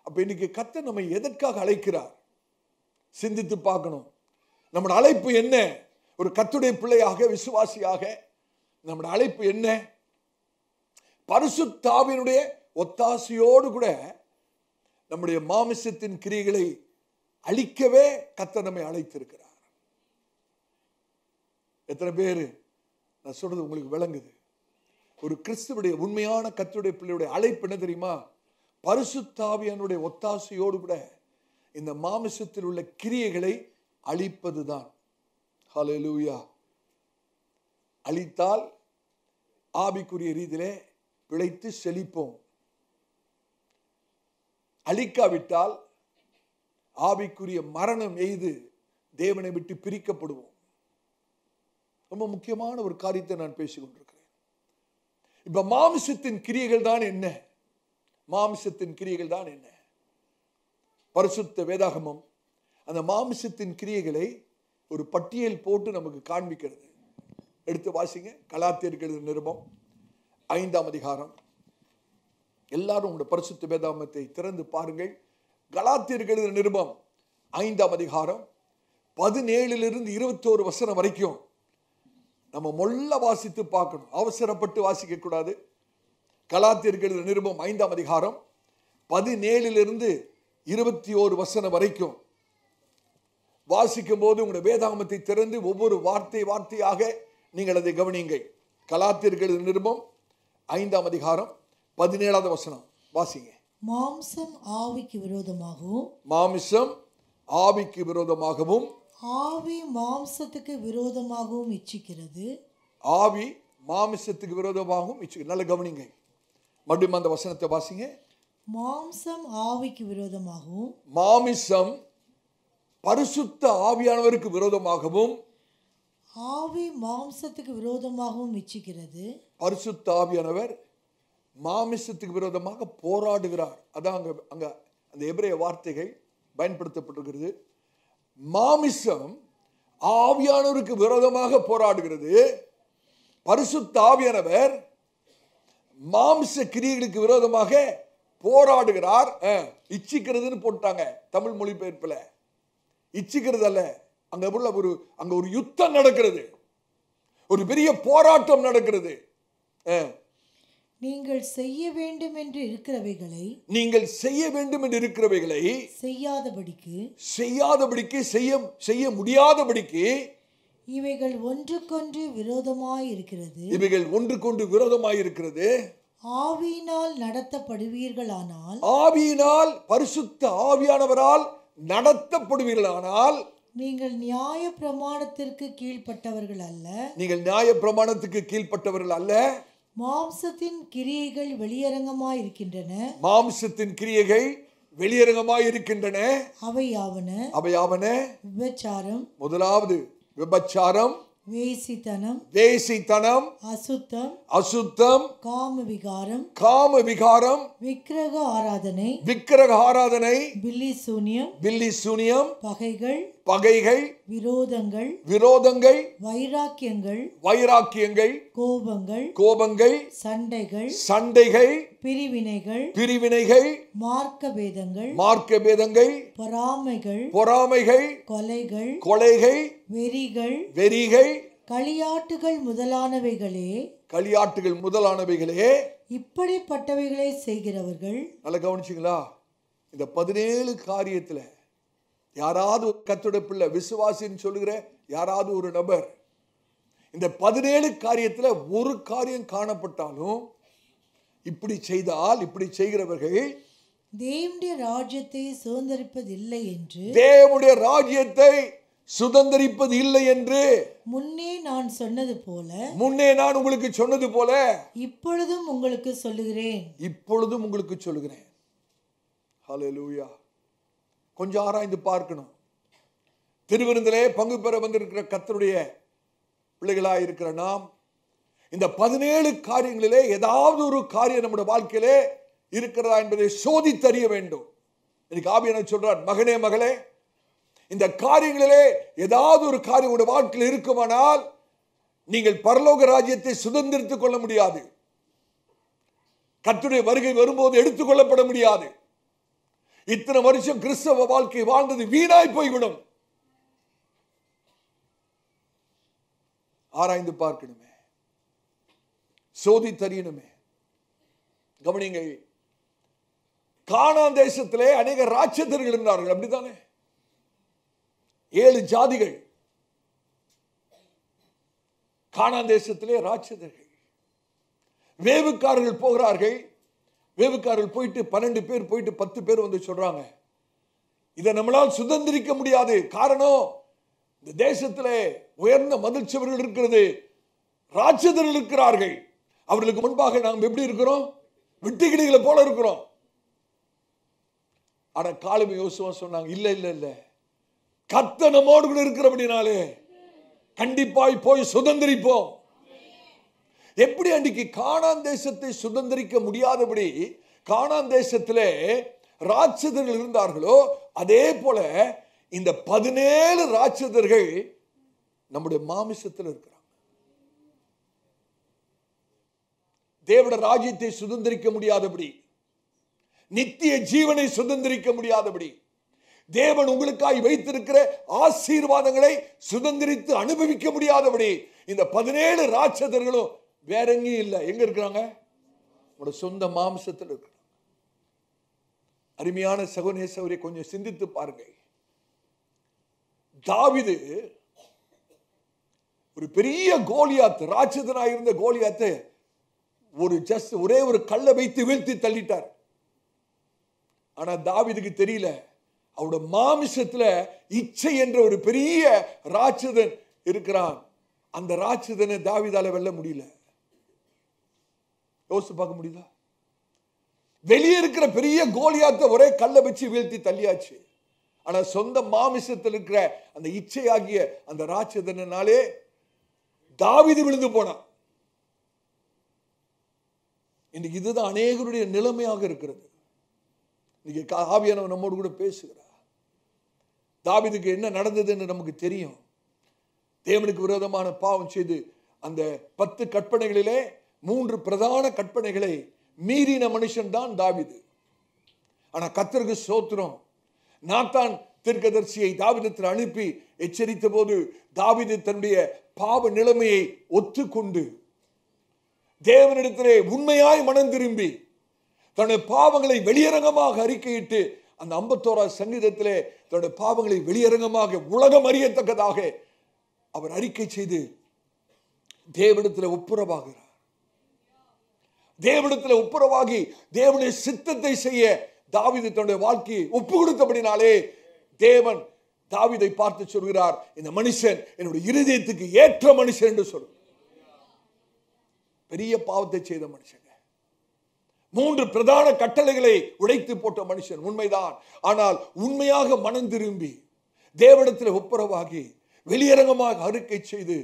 அப்ப இன்னைக்கு கர்த்தர் நம்மை எதற்காக அழைக்கிறார்? சிந்தித்து பார்க்கணும். நம்முடைய அழைப்பு என்ன? ஒரு கர்த்தருடைய பிள்ளையாக, விசுவாசியாக நம்முடைய அழைப்பு என்ன? பரிசுத்த ஆவியினுடைய ஒத்தாசையோடு கூட நம்முடைய மாமிசத்தின் கிரியைகளை அழிக்கவே கர்த்தர் நம்மை அழைத்திருக்கிறார். எத்தனை பேரு நான் சொல்றது உங்களுக்கு விளங்குது? ஒரு கிறிஸ்துவுடைய உண்மையான கர்த்தருடைய பிள்ளையுடைய அழைப்பு என்ன தெரியுமா? பரிசுத்த ஆவியானுடைய ஒத்தாசையோடு கூட இந்த மாமிசத்தில் உள்ள கிரியைகளை அழிப்பதுதான். ஹல்லேலூயா. அழித்தால் ஆவிக்குரிய ரீதியிலே பிழைத்து செழிப்போம். அழிக்காவிட்டால் ஆவிக்குரிய மரணம் எய்து தேவனை விட்டு பிரிக்கப்படுவோம். ரொம்ப முக்கியமான ஒரு காரியத்தை நான் பேசிக் கொண்டிருக்கிறேன். இப்ப மாமிசத்தின் கிரியைகள் தான் என்ன? மாமிசத்தின் கிரியைகள் தான் என்ன? பரிசுத்த வேதாகமம் அந்த மாமிசத்தின் கிரியைகளை ஒரு பட்டியல் போட்டு நமக்கு காண்பிக்கிறது. எடுத்து வாசிங்க. கலாத்தியருக்கு எழுதின நிருபம் 5ஆம் அதிகாரம். எல்லாரும் உங்களுடைய பரிசுத்த வேதாகமத்தை திறந்து பாருங்கள். கலாத்தியருக்கு எழுதின நிருபம் 5ஆம் அதிகாரம் 17 21 வசனம் வரைக்கும் நம்ம மொள்ள வாசித்து பார்க்கணும். அவசரப்பட்டு வாசிக்க கூடாது. கலாத்தியருக்கு எழுதின நிருபம் 5ஆம் அதிகாரம் 17 21 வசனம் வரைக்கும் வாசிக்கும் போது உங்களுடைய வேதாகமத்தை திறந்து ஒவ்வொரு வார்த்தையாக நீங்கள் அதை கவனியுங்கள். கலாத்தியருக்கு எழுதின நிருபம் 5ஆம் அதிகாரம் 17வது வசனம் வாசிங்க. மாம்சம் ஆவிக்கு விரோதமாகவும், மாம்சம் ஆவிக்கு விரோதமாகவும், ஆவி மாம்சத்துக்கு விரோதமாகவும் இச்சிக்கிறது. ஆவி மாமிசத்துக்கு விரோதமாகவும் இச்சிக்கிறது. நல்ல கவனிங்க. மறுபடியும் அந்த வசனத்தை வாசிங்க. மாம்சம் ஆவிக்கு விரோதமாகவும், மாமிசம் பரிசுத்த ஆவியானவருக்கு விரோதமாகவும், ஆவி மாம்சத்துக்கு விரோதமாகவும் இச்சிக்கிறது. பரிசுத்த ஆவியானவர் மாமிசத்துக்கு விரோதமாக போராடுகிறார். அதான் அங்க அந்த எபிரேய வார்த்தைகள் பயன்படுத்தப்பட்டிருக்கிறது. மாமிசம் ஆவியானவருக்கு விரோதமாக போராடுகிறது. பரிசுத்த ஆவியானவர் மாம்ச கிரியைகளுக்கு விரோதமாக போராடுகிறார். இச்சிக்கிறதுன்னு போட்டாங்க தமிழ் மொழிபெயர்ப்புல. இச்சிக்கிறது அல்ல, அங்க ஒரு யுத்தம் நடக்கிறது, ஒரு பெரிய போராட்டம் நடக்கிறது. நீங்கள் செய்ய வேண்டும் என்று இருக்கிறவைகளை செய்யாதபடிக்கு செய்ய முடியாதபடிக்கு இவைகள் ஒன்றுக்கொன்று விரோதமாய் இருக்கிறது. ஆவியினால் நடத்தப்படுவீர்களானால், ஆவியினால் பரிசுத்த ஆவியானவரால் நடத்தப்படுவீர்களானால் நீங்கள் நியாய பிரமாணத்திற்கு கீழ்ப்பட்டவர்கள் அல்ல. மாம்சத்தின் கிரியைகள் வெளியரங்கமாய் இருக்கின்றன. அவையாவன விபச்சாரம், முதலாவது விபச்சாரம், வேசித்தனம், அசுத்தம், காம விகாரம், விக்கிரக ஆராதனை, பில்லி சூனியம், பகைகள், விரோதங்கள், வைராக்கியங்கள், கோபங்கள், சண்டைகள், பிரிவினைகள், மார்க்க பேதங்கள், பொறாமைகள், கொலைகள், வெறிகள், களியாட்டுகள் முதலானவைகளே இப்படிப்பட்டவைகளை செய்கிறவர்கள். நல்லா கவனிச்சிங்களா? இந்த 17 காரியத்துல யாராவது கர்த்தருடைய பிள்ளை, விசுவாசின்னு சொல்லுகிற யாராவது ஒரு நபர் இந்த 17 காரியத்துல ஒரு காரியம் காணப்பட்டாலும், இப்படி செய்தால், இப்படி செய்கிறவர்கள் தேவனுடைய ராஜ்யத்தை சுதந்தரிப்பதில்லை என்று முன்னே நான் உங்களுக்கு சொன்னது போல இப்பொழுதும் உங்களுக்கு சொல்லுகிறேன். ஹல்லேலூயா. கொஞ்சம் ஆராய்ந்து பார்க்கணும். திருவிருந்திலே பங்கு பெற வந்திருக்கிற கர்த்தருடைய பிள்ளைகளாய் இருக்கிற நாம் இந்த 17 காரியங்களிலே ஏதாவது ஒரு காரியம் நம்முடைய வாழ்க்கையிலே இருக்கிறதா என்பதை சோதித்தறிய வேண்டும். இன்னைக்கு ஆவியானவர் சொல்றார், மகனே மகளே, இந்த காரியங்களிலே ஏதாவது ஒரு காரியம் உடைய வாழ்க்கையில் இருக்குமானால் நீங்கள் பரலோக ராஜ்யத்தை சுதந்திரித்துக் கொள்ள முடியாது. கர்த்தருடைய வருகை வரும்போது எடுத்துக்கொள்ளப்பட முடியாது. இத்தனை வருஷம் கிறிஸ்தவ வாழ்க்கை வாழ்ந்தது வீணாய் போய்விடும். ஆராய்ந்து பார்க்கணுமே, சோதி தெரியணுமே. கவனிங்க, கானான் தேசத்திலே அநேக ராட்சதர்கள் இருந்தார்கள், அப்படித்தானே? 7 ஜாதிகள் கானான் தேசத்திலே ராட்சதர்கள். வேவுக்காரர்கள் போகிறார்கள். வேவுக்காரர்கள் போயிட்டு 12 பேர் போயிட்டு 10 பேர் வந்து சொல்றாங்க, இதை நம்மளால் சுதந்திரிக்க முடியாது. காரணம், இந்த தேசத்திலே உயர்ந்த மதில் சுவர்கள் இருக்கிறது, ராட்சதர்கள் இருக்கிறார்கள். அவர்களுக்கு முன்பாக நாம் எப்படி இருக்கிறோம்? வெட்டுக்கிளிகளை போல இருக்கிறோம். ஆனா காலேபு யோசுவா சொன்னாங்க, இல்ல இல்ல இல்ல, கர்த்தர் நம்மோடு கூட இருக்கிறபடினாலே கண்டிப்பாய் போய் சுதந்திரிப்போம். எப்படி அன்றைக்கு கானான் தேசத்தை சுதந்திரிக்க முடியாதபடி கானான் தேசத்திலே ராட்சதர்கள் இருந்தார்களோ, அதே போல இந்த 17 ராட்சதர்கள் நம்முடைய மாமிசத்தில் இருக்கிறாங்க. தேவனுடைய ராஜ்யத்தை சுதந்திரிக்க முடியாதபடி, நித்திய ஜீவனை சுதந்திரிக்க முடியாதபடி, தேவன் உங்களுக்காய் வைத்திருக்கிற ஆசீர்வாதங்களை சுதந்திரித்து அனுபவிக்க முடியாதபடி இந்த 17 ராட்சதர்களும் வேற எங்கேயும் இல்லை. எங்க இருக்கிறாங்க? உங்களோட சொந்த மாம்சத்தில் இருக்கிறாங்க. அருமையான சகோதரரை கொஞ்சம் சிந்தித்து பாருங்க. தாவீது ஒரு பெரிய கோலியாத், ராட்சதனாக இருந்த கோலியாத்தை ஒரே ஒரு கல்லை வைத்து வீழ்த்தி தள்ளிட்டார். ஆனா தாவீதுக்கு தெரியல, அவருடைய மாமிசத்துல இச்சை என்ற ஒரு பெரிய ராட்சதன் இருக்கிறான். அந்த ராட்சதனை தாவீதால வெல்ல முடியல. யோசிச்சு பார்க்க முடியுதா? வெளியே இருக்கிற பெரிய கோலியாத்தை ஒரே கல்லை வச்சு வீழ்த்தி தள்ளியாச்சு. ஆனா சொந்த மாமிசத்தில் இருக்கிற அந்த இச்சையாகிய அந்த ராட்சதனாலே தாவீது விழுந்து போனான். இன்னைக்கு இதுதான் அநேகருடைய நிலைமையாக இருக்கிறது. இன்னைக்கு ஆவியானவர் நம்மோடு கூட பேசுகிறார். தாவீதுக்கு என்ன நடந்தது என்று நமக்கு தெரியும். தேவனுக்கு விரோதமான பாவம் செய்து அந்த 10 கற்பனைகளிலே 3 பிரதான கற்பனைகளை மீறின மனுஷன் தான் தாவீது. ஆனா கர்த்தருக்கு ஸ்தோத்திரம், நாத்தான் தீர்க்கதரிசியை தாவீதிற்கு அனுப்பி எச்சரித்த போது தாவீது தன்னுடைய பாவ நிலைமையை ஒத்துக்கொண்டு தேவனிடத்திலே உண்மையாய் மனம் திரும்பி தன்னுடைய பாவங்களை வெளியரங்கமாக அறிக்கையிட்டு அந்த 51 சங்கீதத்திலே தன்னுடைய பாவங்களை வெளியரங்கமாக உலகம் அறியத்தக்கதாக அவர் அறிக்கை செய்து தேவனிடத்தில் ஒப்புரவாகிறார். தேவனிடத்தில் ஒப்புரவாகி தேவனுடைய சித்தத்தை செய்ய தாவீது தன்னுடைய வாழ்க்கையை ஒப்பு கொடுத்தபடினாலே தேவன் தாவீதை பார்த்து சொல்கிறார், இந்த மனுஷன் என்னுடைய இருதயத்துக்கு ஏற்ற மனுஷன் என்று சொல்லுவார். பெரிய பாவத்தை செய்த மனுஷன், 3 பிரதான கட்டளைகளை உடைத்து போட்ட மனுஷன் உண்மைதான். ஆனால் உண்மையாக மனம் திரும்பி தேவனிடத்தில் ஒப்புரவாகி வெளியரங்கமாக அறிக்கை செய்து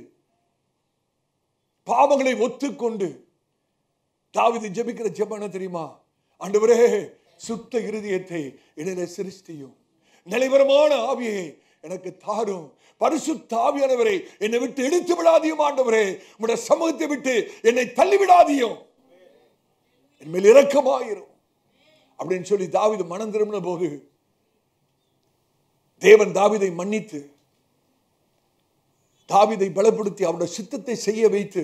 பாவங்களை ஒத்துக்கொண்டு தாவீது ஜெபிக்கிற ஜெபம் என்ன தெரியுமா? ஆண்டவரே, சுத்த இருதயத்தை என்னிலே சிருஷ்டியும், நிலைவரமான ஆவியை எனக்கு தாரும், பரிசுத்த ஆவியானவரை என்னை விட்டு எடுத்து விடாதியும், ஆண்டவரே உம்முடைய சமூகத்தை விட்டு என்னை தள்ளி விடாதியும், என் மேல் இரக்கமாயிரும் அப்படின்னு சொல்லி தாவீது மனம் திரும்பின போது தேவன் தாவீதை மன்னித்து தாவீதை பலப்படுத்தி அவருடைய சித்தத்தை செய்ய வைத்து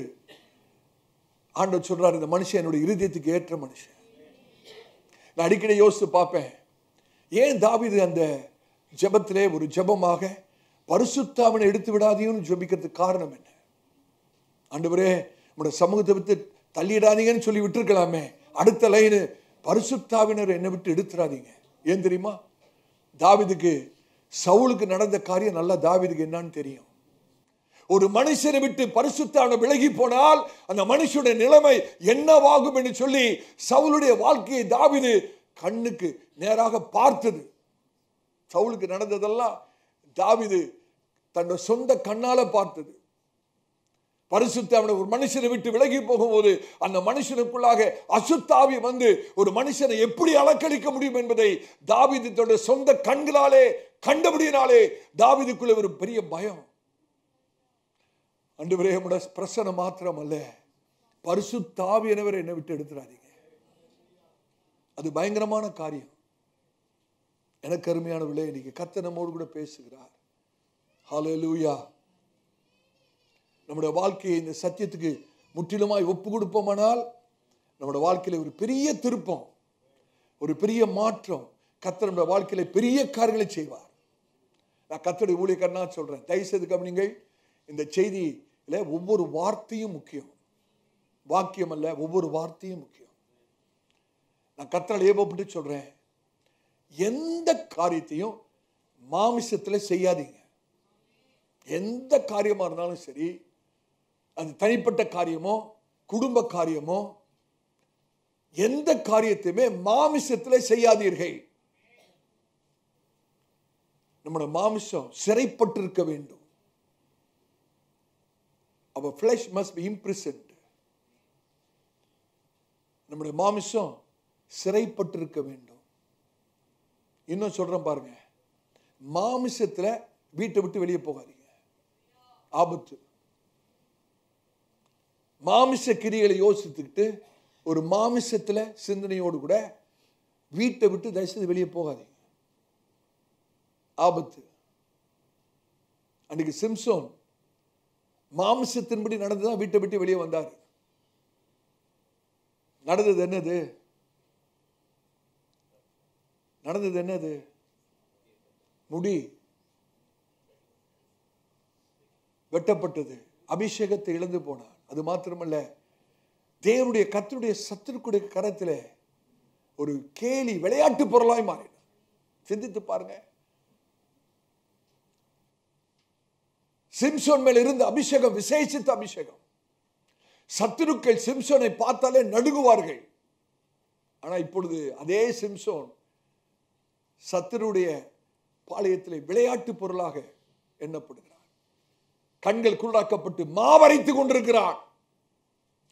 ஆண்டவர் சொல்றார், இந்த மனுஷன் என்னுடைய இருதயத்துக்கு ஏற்ற மனுஷன். நான் அடிக்கடி யோசித்து பார்ப்பேன், ஏன் தாவீது அந்த ஜெபத்திலே ஒரு ஜெபமாக பரிசுத்தாவினை எடுத்து விடாதீங்கன்னு ஜெபிக்கிறதுக்கு காரணம் என்ன? ஆண்டவரே உம்முடைய சமூகத்தை விட்டு தள்ளிடாதீங்கன்னு சொல்லி விட்டுருக்கலாமே. அடுத்த லைனு, பரிசுத்தாவினர் என்னை விட்டு எடுத்துடாதீங்க. ஏன் தெரியுமா? தாவீதுக்கு சவுலுக்கு நடந்த காரியம் நல்லா தாவீதுக்கு என்னன்னு தெரியும். ஒரு மனுஷனை விட்டு பரிசுத்தாவினர் விலகி போனால் அந்த மனுஷனுடைய நிலைமை என்னவாகும் என்று சொல்லி சவுலுடைய வாழ்க்கையை தாவீது கண்ணுக்கு நேராக பார்த்தது. சவுலுக்கு நடந்ததெல்லாம் தாவீது தன்னுடைய சொந்த கண்ணால பார்த்தது. பரிசுத்தாவினர் ஒரு மனுஷனை விட்டு விலகி போகும்போது அந்த மனுஷனுக்குள்ளாக அசுத்தாவி வந்து ஒரு மனுஷனை எப்படி அலக்களிக்க முடியும் என்பதை தாவீது தன்னுடைய சொந்த கண்களாலே கண்டபடியினாலே தாவீதுக்குள்ள ஒரு பெரிய பயம். ஆண்டவரே உம்முடைய பிரசன்னம் மாத்திரம் அல்ல, பரிசுத்த ஆவியானவரை என்னை விட்டு எடுத்துறாதீங்க. அது பயங்கரமான காரியம். எனக்கு அருமையானவர்களே, இன்னைக்கு கர்த்தர் நம்மோடு கூட பேசுகிறார். ஹல்லேலூயா. நம்முடைய வாழ்க்கையை இந்த சத்தியத்துக்கு முற்றிலுமாய் ஒப்பு கொடுப்போமானால் நம்முடைய வாழ்க்கையில ஒரு பெரிய திருப்பம், ஒரு பெரிய மாற்றம், கர்த்தர் நம்முடைய வாழ்க்கையில பெரிய காரியங்களை செய்வார். நான் கர்த்தருடைய ஊழியக்காரனா சொல்றேன், தயவு செய்து கவனிங்கள். இந்த செய்தியில ஒவ்வொரு வார்த்தையும் முக்கியம், வாக்கியம் அல்ல, ஒவ்வொரு வார்த்தையும் முக்கியம். நான் கர்த்தரால் ஏவப்பட்டு சொல்றேன், எந்த காரியத்தையும் மாமிசத்தில் செய்யாதீங்க. எந்த காரியமா இருந்தாலும் சரி, அது தனிப்பட்ட காரியமோ குடும்ப காரியமோ, எந்த காரியத்தையுமே மாமிசத்தில் செய்யாதீர்கள். நம்முடைய மாமிசம் சிறைப்பட்டிருக்க வேண்டும். Our flesh must be imprisoned. நம்முடைய மாமிசம் சிறைப்பட்டிருக்க வேண்டும். இன்னும் சொல்றேன் பாருங்க, மாமிசத்துல வீட்டை விட்டு வெளியே போகாதீங்க, ஆபத்து. மாமிச கிரிகளை யோசித்துக்கிட்டு ஒரு மாமிசத்துல சிந்தனையோடு கூட வீட்டை விட்டு தயவுசெய்து வெளியே போகாதீங்க, ஆபத்து. அன்னைக்கு சிம்சோன் மாமிசத்தின்படி நடந்துதான் வீட்டை விட்டு வெளியே வந்தார். நடந்தது என்னது? நடந்தது என்னது? முடி வெட்டப்பட்டது, அபிஷேகத்தை இழந்து போனார். அது மாத்திரமல்ல, தேவனுடைய கர்த்தருடைய சத்துருக்குடைய கரத்தில் ஒரு கேலி விளையாட்டு பொருளாய் மாறினார். சிந்தித்து பாருங்க. சிம்சோன் மேல் இருந்த அபிஷேகம் விசேஷித்த அபிஷேகம். சத்துருக்கள் சிம்சோனை பார்த்தாலே நடுங்குவார்கள். ஆனா இப்பொழுது அதே சிம்சோன் சத்துருடைய பாளையத்தில் விளையாட்டு பொருளாக எண்ணப்படுகிறார். கண்கள் குருடாக்கப்பட்டு மாவரைத்துக் கொண்டிருக்கிறார்.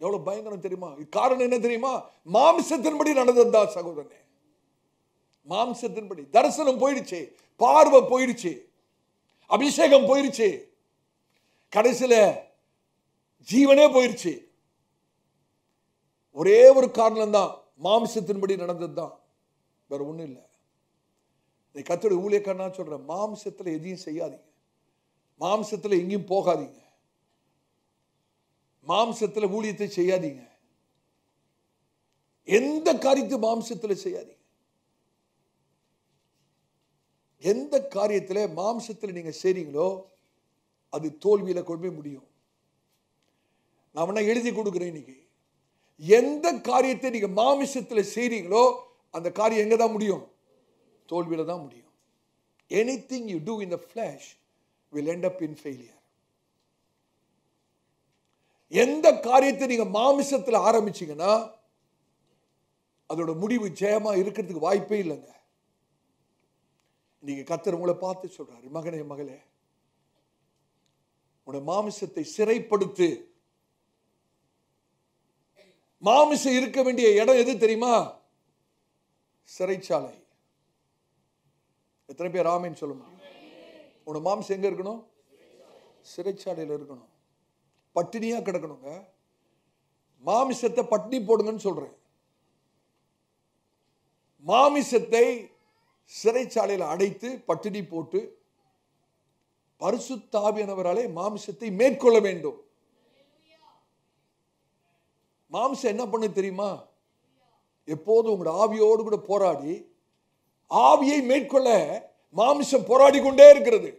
எவ்வளவு பயங்கரம் தெரியுமா? காரணம் என்ன தெரியுமா? மாம்சத்தின்படி நடந்ததுதான் சகோதரனே. மாம்சத்தின்படி தரிசனம் போயிடுச்சு, பார்வை போயிடுச்சு, அபிஷேகம் போயிடுச்சு, கடைசியில ஜீவனே போயிடுச்சு. ஒரே ஒரு காரணம் தான், மாம்சத்தின்படி நடந்ததுதான், வேற ஒண்ணும் இல்லை. கர்த்தருடைய ஊழியக்காரனா சொல்றேன், மாம்சத்துல எதையும் செய்யாதீங்க, மாம்சத்துல எங்கேயும் போகாதீங்க, மாம்சத்துல ஊழியத்தை செய்யாதீங்க, எந்த காரியத்தை மாம்சத்துல செய்யாதீங்க. எந்த காரியத்துல மாம்சத்துல நீங்க செய்றீங்களோ அது தோல்வியில கொண்டு போய் முடியும். நான் வேணா எழுதி கொடுக்கிறேன் இன்னைக்கு. எந்த காரியத்தை நீங்க மாமிசத்துல செய்றீங்களோ அந்த காரியம் எங்க தான் முடியும்? தோல்வியில தான் முடியும். Anything you do in the flesh will end up in failure. எந்த காரியத்தை நீங்க மாமிசத்துல ஆரம்பிச்சீங்கன்னா அதோட முடிவு ஜெயமா இருக்கிறதுக்கு வாய்ப்பே இல்லைங்க. நீங்க கர்த்தர் உங்களை பார்த்து சொல்றாரு, மகனே மகளே, உன மாமிசத்தை சிறைப்படுத்து. மாமிசம் இருக்க வேண்டிய இடம் எது தெரியுமா? சிறைச்சாலை. எத்தனை பேர் ஆமென் சொல்ல முடியும்? உன மாமிசம் எங்க இருக்கணும்? சிறைச்சாலையில் இருக்கணும். பட்டினியா கிடக்கணுங்க. மாமிசத்தை பட்டினி போடுங்கன்னு சொல்றேன். மாமிசத்தை சிறைச்சாலையில் அடைத்து பட்டினி போட்டு பரிசுத்த ஆவியானவராலே மாமிசத்தை மேற்கொள்ள வேண்டும். மாமிசம் என்ன பண்ணு தெரியுமா? எப்போதும் உங்களோட ஆவியோடு கூட போராடி ஆவியை மேற்கொள்ள மாமிசம் போராடி கொண்டே இருக்கிறது.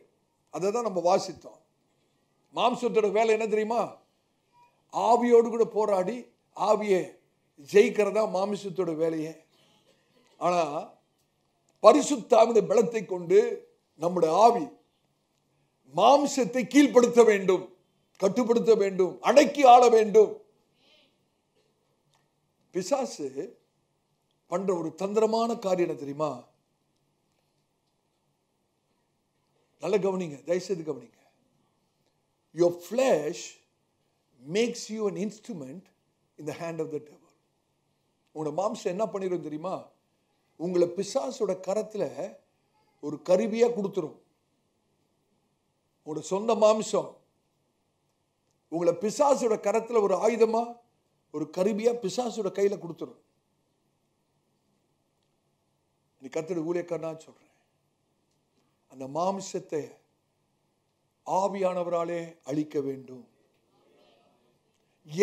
அதை தான் நம்ம வாசித்தோம். மாம்சத்தோட வேலை என்ன தெரியுமா? ஆவியோடு கூட போராடி ஆவியை ஜெயிக்கிறதா மாமிசத்தோட வேலையே. ஆனா பரிசுத்த ஆவியுடைய பலத்தை கொண்டு நம்முடைய ஆவி மாம்சத்தை கீழ்ப்படுத்த வேண்டும், கட்டுப்படுத்த வேண்டும், அடக்கி ஆள வேண்டும். பிசாசு பண்ற ஒரு தந்திரமான காரியம் என்ன தெரியுமா? நல்ல கவனிங்க, தயவுசெய்து கவனிங்க. Your flesh makes you an instrument in the hand of the devil. உங்களோட மாம்சம் என்ன பண்ணிடும் தெரியுமா? உங்களை பிசாசோட கரத்துல ஒரு கருவியா கொடுத்துரும். உங்களோட சொந்த மாம்சம் உங்களை பிசாசோட கரத்துல ஒரு ஆயுதமா, ஒரு கருவியா பிசாசோட கையில கொடுத்துரும். நீ கர்த்தருடைய ஊழியக்காரனா சொல்றேன், அந்த மாம்சத்தை ஆவியானவராலே அழிக்க வேண்டும்.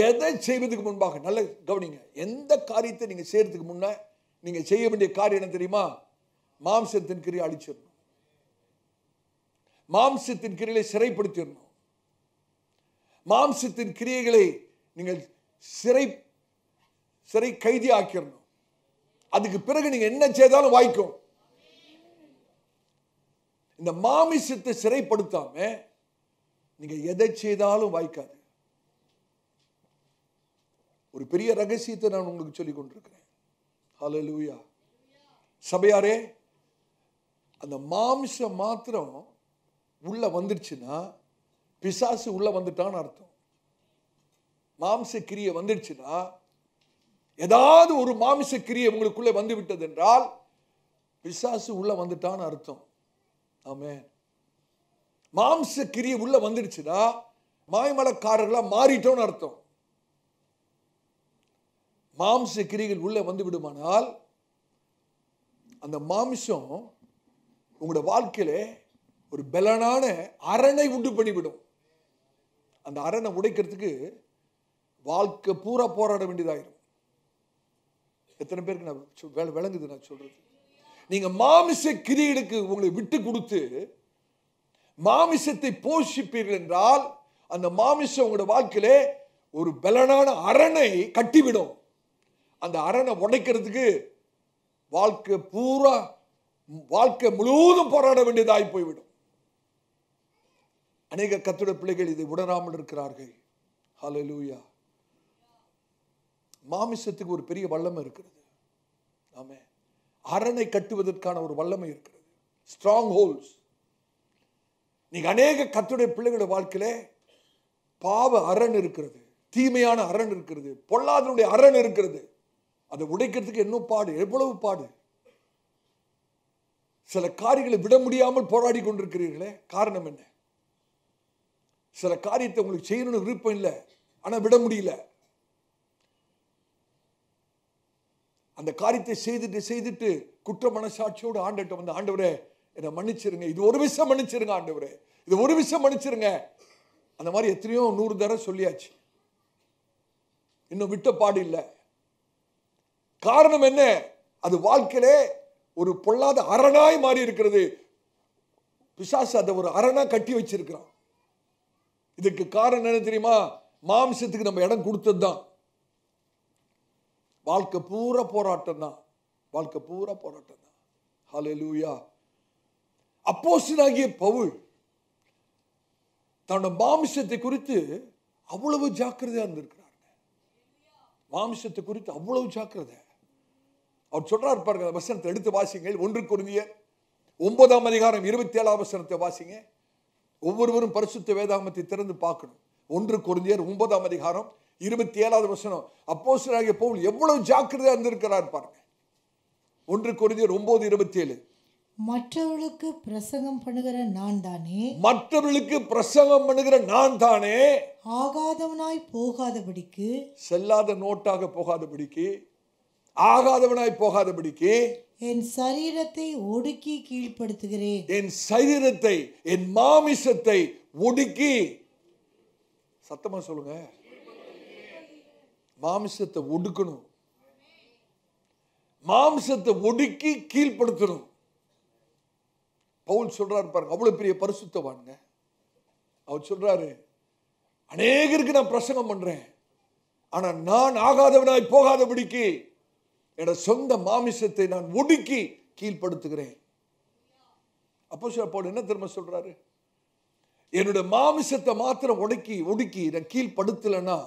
எதை செய்வதற்கு முன்பாக நல்ல கவனிங்க, எந்த காரியத்தை நீங்க செய்யறதுக்கு முன்ன நீங்க செய்ய வேண்டிய காரியம் என்ன தெரியுமா? மாம்சத்தின் கிரியை அழிச்சிடணும், மாம்சத்தின் கிரியைகளை சிறைப்படுத்திடணும், மாம்சத்தின் கிரியைகளை நீங்கள் சிறை கைதி ஆக்கிடணும். அதுக்கு பிறகு நீங்க என்ன செய்தாலும் வாய்க்கும். இந்த மாமிசத்தை சிறைப்படுத்தாம நீங்க எதை செய்தாலும் வாய்க்காது. ஒரு பெரிய ரகசியத்தை நான் உங்களுக்கு சொல்லிக் கொண்டிருக்கிறேன். ஹல்லேலூயா. சபையாரே, அந்த மாம்சம் மாத்திரம் உள்ள வந்துடுச்சுன்னா பிசாசு உள்ள வந்துட்டான்னு அர்த்தம். மாம்ச கிரியை வந்துடுச்சுன்னா, ஏதாவது ஒரு மாம்ச கிரியை உங்களுக்குள்ளே வந்து விட்டது என்றால் பிசாசு உள்ள வந்துட்டான்னு அர்த்தம். ஆமென். மாம்ச கிரியை உள்ள வந்துடுச்சுன்னா மாய்மலக்காரர்களா மாறிட்டோன்னு அர்த்தம். மாம்ச கிரிகள் உள்ள வந்து விடுமானால் அந்த மாம்சம் உங்களோட வாழ்க்கையில ஒரு பலனான அரணை உண்டு பண்ணிவிடும். அந்த அரணை உடைக்கிறதுக்கு வாழ்க்கை பூரா போராட வேண்டியதாயிரும். எத்தனை பேருக்கு நான் விளங்குது நான் சொல்றது? நீங்க மாமிச கிரியைகளுக்கு உங்களை விட்டு கொடுத்து மாமிசத்தை போஷிப்பீர்கள் என்றால் அந்த மாமிசம் உங்களோட வாழ்க்கையிலே ஒரு பலனான அரணை கட்டிவிடும். அந்த அரணை உடைக்கிறதுக்கு வாழ்க்கை முழுவதும் போராட வேண்டியதாய் போய்விடும். அநேக கர்த்தருடைய பிள்ளைகள் இதை உணராமல் இருக்கிறார்கள். ஹல்லேலூயா. மாமிசத்துக்கு ஒரு பெரிய வல்லமை இருக்கிறது. ஆமென். அரணை கட்டுவதற்கான ஒரு வல்லமை இருக்கிறது. Strong holes. நீங்க அநேக கர்த்தருடைய பிள்ளைகளுடைய வாழ்க்கையில பாவ அரண் இருக்கிறது, தீமையான அரண் இருக்கிறது, பொல்லாதனுடைய அரண் இருக்கிறது. அதை உடைக்கிறதுக்கு என்ன பாடு, எவ்வளவு பாடு. சில காரியங்களை விட முடியாமல் போராடி கொண்டிருக்கிறீர்களே, காரணம் என்ன? சில காரியத்தை உங்களுக்கு செய்யணும்னு விருப்பம் இல்லை, ஆனா விட முடியல. அந்த காரியத்தை செய்துட்டு குற்ற மனசாட்சியோடு ஆண்டவர்கிட்ட வந்து, ஆண்டவரே என்னை மன்னிச்சிருங்க, இது ஒரு விஷயம் மன்னிச்சிருங்க ஆண்டவரே, இது ஒரு விஷயம் மன்னிச்சிருங்க. அந்த மாதிரி எத்தனையோ 100 தடவை சொல்லியாச்சு, இன்னும் விட்ட பாடு இல்லை. காரணம் என்ன? அது வாழ்க்கையிலே ஒரு பொல்லாத அரணாய் மாறி இருக்கிறது. பிசாசு அதை ஒரு அரணா கட்டி வச்சிருக்கிறான். இதுக்கு காரணம் என்ன தெரியுமா? மாம்சத்துக்கு நம்ம இடம் கொடுத்தது தான். வாழ்க்கை பூரா போராட்டம் தான், வாழ்க்கை பூரா போராட்டம் தான். ஹல்லேலூயா. அப்போஸ்தலனாகிய பவுல் தன்னோட மாம்சத்தை குறித்து அவ்வளவு ஜாக்கிரதையா இருந்திருக்கிறார். மாம்சத்தை குறித்து அவ்வளவு ஜாக்கிரதை. அவர் சொல்றாரு பாருங்க, வசனத்தை எடுத்து வாசிங்க. 1 கொரிந்தியர் 9ஆம் அதிகாரம் 27ஆம் வசனத்தை வாசிங்க. ஒவ்வொருவரும் பரிசுத்த வேதாகமத்தை திறந்து பார்க்கணும். 1 கொரிந்தியர் 9ஆம் அதிகாரம் 27ஆவது வசனம். அப்போஸ்தலனாகிய பவுல் எவ்வளவு ஜாக்கிரதையா இருந்திருக்கிறார் பாருங்க. 1 கொரிந்தியர் 9:27. மற்றவர்களுக்கு பிரசங்கம் பண்ணுகிற நான் தானே, மற்றவர்களுக்கு பிரசங்கம் பண்ணுகிற நான் தானே, ஆகாதவனாய் போகாதபடிக்கு, செல்லாத நோட்டாக போகாதபடிக்கு, ஆகாதவனாய் போகாதபடிக்கு என் சரீரத்தை ஒடுக்கி கீழ்ப்படுத்துகிறேன். என் சரீரத்தை, என் மாமிசத்தை ஒடுக்கி, சத்தமா சொல்லுங்க, மாமிசத்தை ஒடுக்கணும், மாமிசத்தை ஒடுக்கி கீழ்ப்படுத்தணும். பவுல் சொல்றாரு பாருங்க, அவ்வளவு பெரிய பரிசுத்தவான்ங்க. அவர் சொல்றாரு, அநேகருக்கு நான் பிரசங்கம் பண்றேன், ஆனா நான் ஆகாதவனாய் போகாதபடிக்கு என்னோட சொந்த மாமிசத்தை நான் ஒடுக்கி கீழ்ப்படுத்துகிறேன். அப்போஸ்தலன் பவுல் என்ன தெரியுமா சொல்றாரு? என்னோட மாமிசத்தை மாத்திரம் ஒடுக்கி நான் கீழ்ப்படுத்தலைன்னா,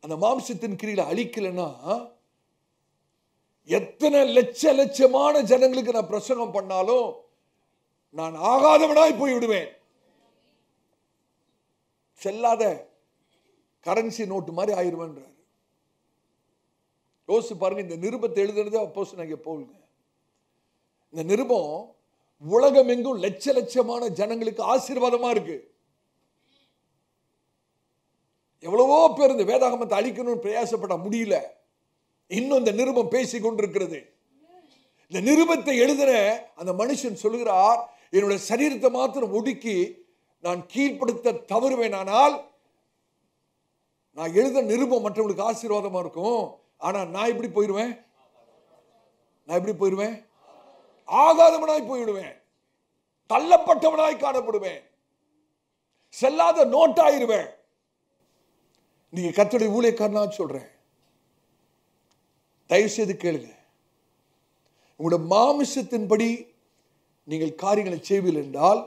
அந்த மாமிசத்தின் கிரியில அழிக்கலைன்னா, எத்தனை லட்சமான ஜனங்களுக்கு நான் பிரசங்கம் பண்ணாலும் நான் ஆகாதவனாய் போய் விடுவேன். செல்லாத கரன்சி நோட்டு மாதிரி ஆயிடுவேன்றார். யோசிச்சு பாருங்க, இந்த நிருபத்தை எழுதுனது அப்போஸ்தலனாகிய பவுல். இந்த நிருபம் உலகம் எங்கும் லட்சமான ஜனங்களுக்கு ஆசீர்வாதமா இருக்கு. எவ்வளவோ பேர் இந்த வேதாகமத்தை அழிக்கணும்னு பிரயாசப்பட முடியல. இன்னும் இந்த நிருபம் பேசிக் கொண்டிருக்கிறது. இந்த நிருபத்தை எழுதுற அந்த மனுஷன் சொல்லுகிறார், என்னுடைய சரீரத்தை மாத்திரம் ஒடுக்கி நான் கீழ்ப்படுத்த தவறுவேனானால் நான் எழுத நிருபம் மற்றவங்களுக்கு ஆசீர்வாதமா இருக்கும். ஆனா நான் எப்படி போயிடுவேன்? ஆகாதவனாய் போய்விடுவேன், தள்ளப்பட்டவனாய் காணப்படுவேன், செல்லாத நோட்டாயிருவேன். நீங்க கர்த்தருடைய ஊழியக்காரனா சொல்றேன், தயவு செய்து கேளுங்க. உங்களுடைய மாமிசத்தின்படி நீங்கள் காரியங்களை செய்வீர்கள் என்றால்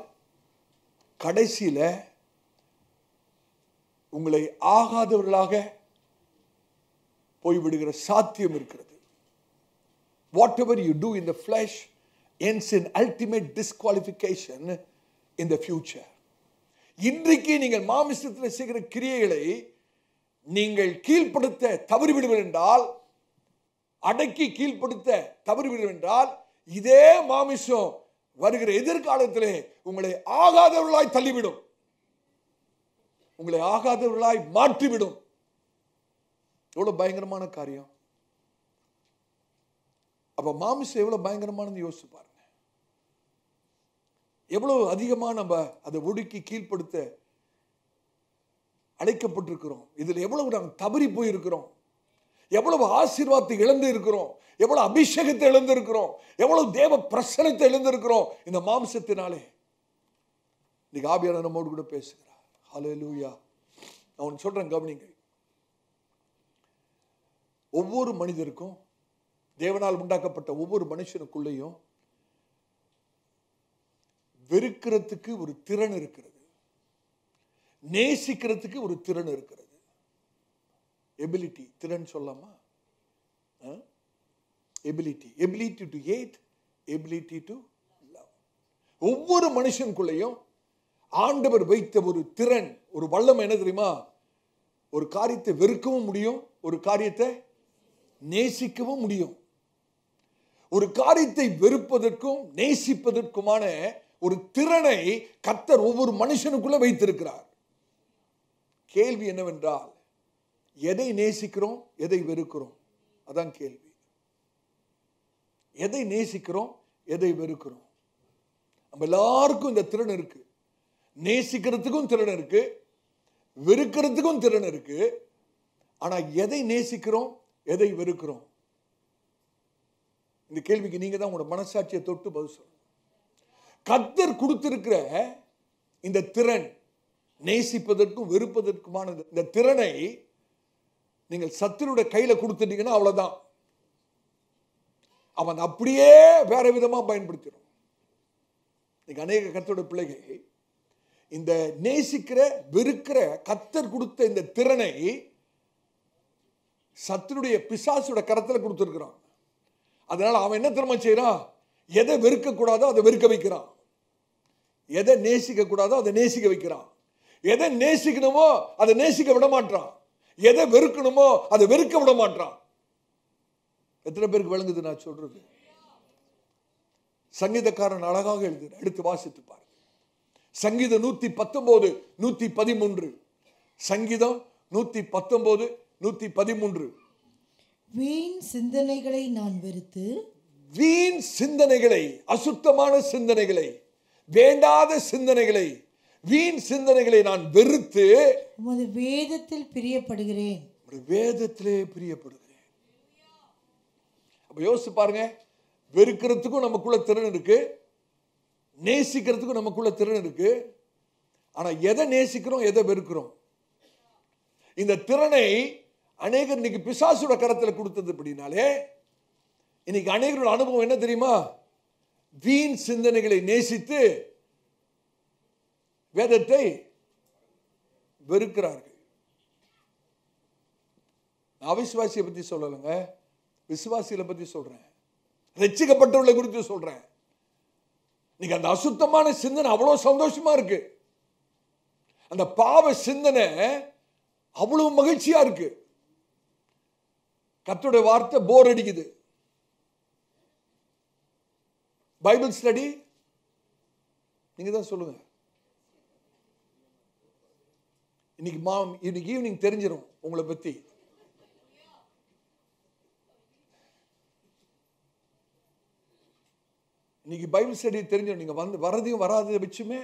கடைசியில உங்களை ஆகாதவர்களாக போய்விடுகிற சாத்தியம் இருக்கிறது. Whatever you do in the flesh ends in ultimate disqualification in the future. இன்றைக்கு நீங்கள் மாமிசத்தில் செய்கிற கிரியைகளை நீங்கள் கீழ்ப்படுத்த தவறிவிடுவீர்கள் என்றால், அடக்கி கீழ்ப்படுத்த தவறிவிடுவீர்கள் என்றால், இதே மாமிசம் வருகிற எதிர்காலத்திலே உங்களை ஆகாதவர்களாய் தள்ளிவிடும், உங்களை ஆகாதவர்களாய் மாற்றிவிடும். எவ்வளவு பயங்கரமான காரியம்! அப்ப மாமிசம் எவ்வளவு பயங்கரமானது யோசிச்சு பாருங்க. எவ்வளவு அதிகமா நம்ம அதை ஒடுக்கி கீழ்ப்படுத்த அழைக்கப்பட்டிருக்கிறோம். இதுல எவ்வளவு நாம் தவறி போயிருக்கிறோம், எவ்வளவு ஆசீர்வாதத்தை இழந்து இருக்கிறோம், எவ்வளவு அபிஷேகத்தை இழந்து இருக்கிறோம், எவ்வளவு தேவ பிரசன்னத்தை இழந்து இருக்கிறோம் இந்த மாம்சத்தினாலே. இன்னைக்கு ஆவியானவர் நம்மோடு கூட பேசுகிறார். ஹல்லேலூயா. நான் சொல்றேன், கவனிங்க. ஒவ்வொரு மனிதருக்கும், தேவனால் உண்டாக்கப்பட்ட ஒவ்வொரு மனுஷனுக்குள்ளேயும் வெறுக்கிறதுக்கு ஒரு திறன் இருக்கிறது, நேசிக்கிறதுக்கு ஒரு திறன் இருக்கிறது. எபிலிட்டி, திறன் சொல்லலாமா? Ability to hate, ability to love. ஒவ்வொரு மனுஷனுக்குள்ளேயும் ஆண்டவர் வைத்த ஒரு திறன், ஒரு வல்லமை என்ன தெரியுமா? ஒரு காரியத்தை வெறுக்கவும் முடியும், ஒரு காரியத்தை நேசிக்கவும் முடியும். ஒரு காரியத்தை வெறுப்பதற்கும் நேசிப்பதற்குமான ஒரு திறனை கர்த்தர் ஒவ்வொரு மனுஷனுக்குள்ள வைத்திருக்கிறார். கேள்வி என்னவென்றால், எதை நேசிக்கிறோம், எதை வெறுக்கிறோம்? அதான் கேள்வி. எதை நேசிக்கிறோம், எதை வெறுக்கிறோம்? நம்ம எல்லாருக்கும் இந்த திறன் இருக்கு. நேசிக்கிறதுக்கும் திறன் இருக்கு, வெறுக்கிறதுக்கும் திறன் இருக்கு. ஆனா எதை நேசிக்கிறோம், எதை வெறுக்கிறோம்? இந்த கேள்விக்கு நீங்க தான் உங்களோட மனசாட்சியை தொட்டு பதில் சொல்லணும். கர்த்தர் கொடுத்திருக்கிற இந்த திறன், நேசிப்பதற்கும் வெறுப்பதற்குமான இந்த திறனை நீங்கள் சத்துருடைய கையில கொடுத்துட்டீங்கன்னா அவ்வளவுதான். அவன் அப்படியே வேற விதமா பயன்படுத்திடும். நீங்க அநேக கர்த்தருடைய பிள்ளைகள் இந்த நேசிக்கிற வெறுக்கிற கர்த்தர் கொடுத்த இந்த திறனை சத்துருடைய பிசாசுட கரத்துல கொடுத்திருக்கிறான். அதனால அவன் என்ன திறமை செய்யறான்? எதை வெறுக்க கூடாதோ அதை வெறுக்க வைக்கிறான், எதை நேசிக்க கூடாதோ அதை நேசிக்க வைக்கிறான், எதை நேசிக்கணுமோ அதை நேசிக்க விட மாட்டான், எதை வெறுக்கணுமோ அதை வெறுக்க விட மாட்டான். எத்தனை பேருக்கு விளங்குது நான் சொல்றது? சங்கீதக்காரன் அழகாக எழுதுற, எடுத்து வாசித்து பாருங்க. சங்கீதம் 119, 113. சங்கீதம் 119, 113. வீண் சிந்தனைகளை நான் வெறுத்து, வீண் சிந்தனைகளை, அசுத்தமான சிந்தனைகளை, வேண்டாத சிந்தனைகளை, வீண் சிந்தனைகளை நான் வெறுத்து உமது வேதத்தில் பிரியப்படுகிறேன். வேதத்திலே பிரியப்படுகிறேன். அப்ப யோசிச்சு பாருங்க, வெறுக்கிறதுக்கும் நமக்குள்ள திறன் இருக்கு, நேசிக்கிறதுக்கும் நமக்குள்ள திறன் இருக்கு. ஆனா எதை நேசிக்கிறோம், எதை வெறுக்கிறோம்? இந்த திறனை அநேகர் இன்னைக்கு பிசாசுட கரத்தில் கொடுத்தது. அப்படின்னாலே இன்னைக்கு அநேகரோட அனுபவம் என்ன தெரியுமா? வீண் சிந்தனைகளை நேசித்து வேதத்தை வெறுக்கிறார்கள். அவிசுவாசியை பத்தி சொல்லலைங்க, விசுவாசிகளை பத்தி சொல்றேன், ரட்சிக்கப்பட்டவர்களை குறித்து சொல்றேன். நீங்க அந்த அசுத்தமான சிந்தனை அவ்வளவு சந்தோஷமா இருக்கு, அந்த பாவ சிந்தனை அவ்வளவு மகிழ்ச்சியா இருக்கு. கர்த்தருடைய வார்த்தை போர் அடிக்குது. பைபிள் ஸ்டடி நீங்க தான் சொல்லுங்க. இன்னைக்கு ஈவினிங் தெரிஞ்சிடும் உங்களை பத்தி. இன்னைக்கு பைபிள் ஸ்டடி தெரிஞ்சோம், நீங்க வரதையும் வராததை வச்சுமே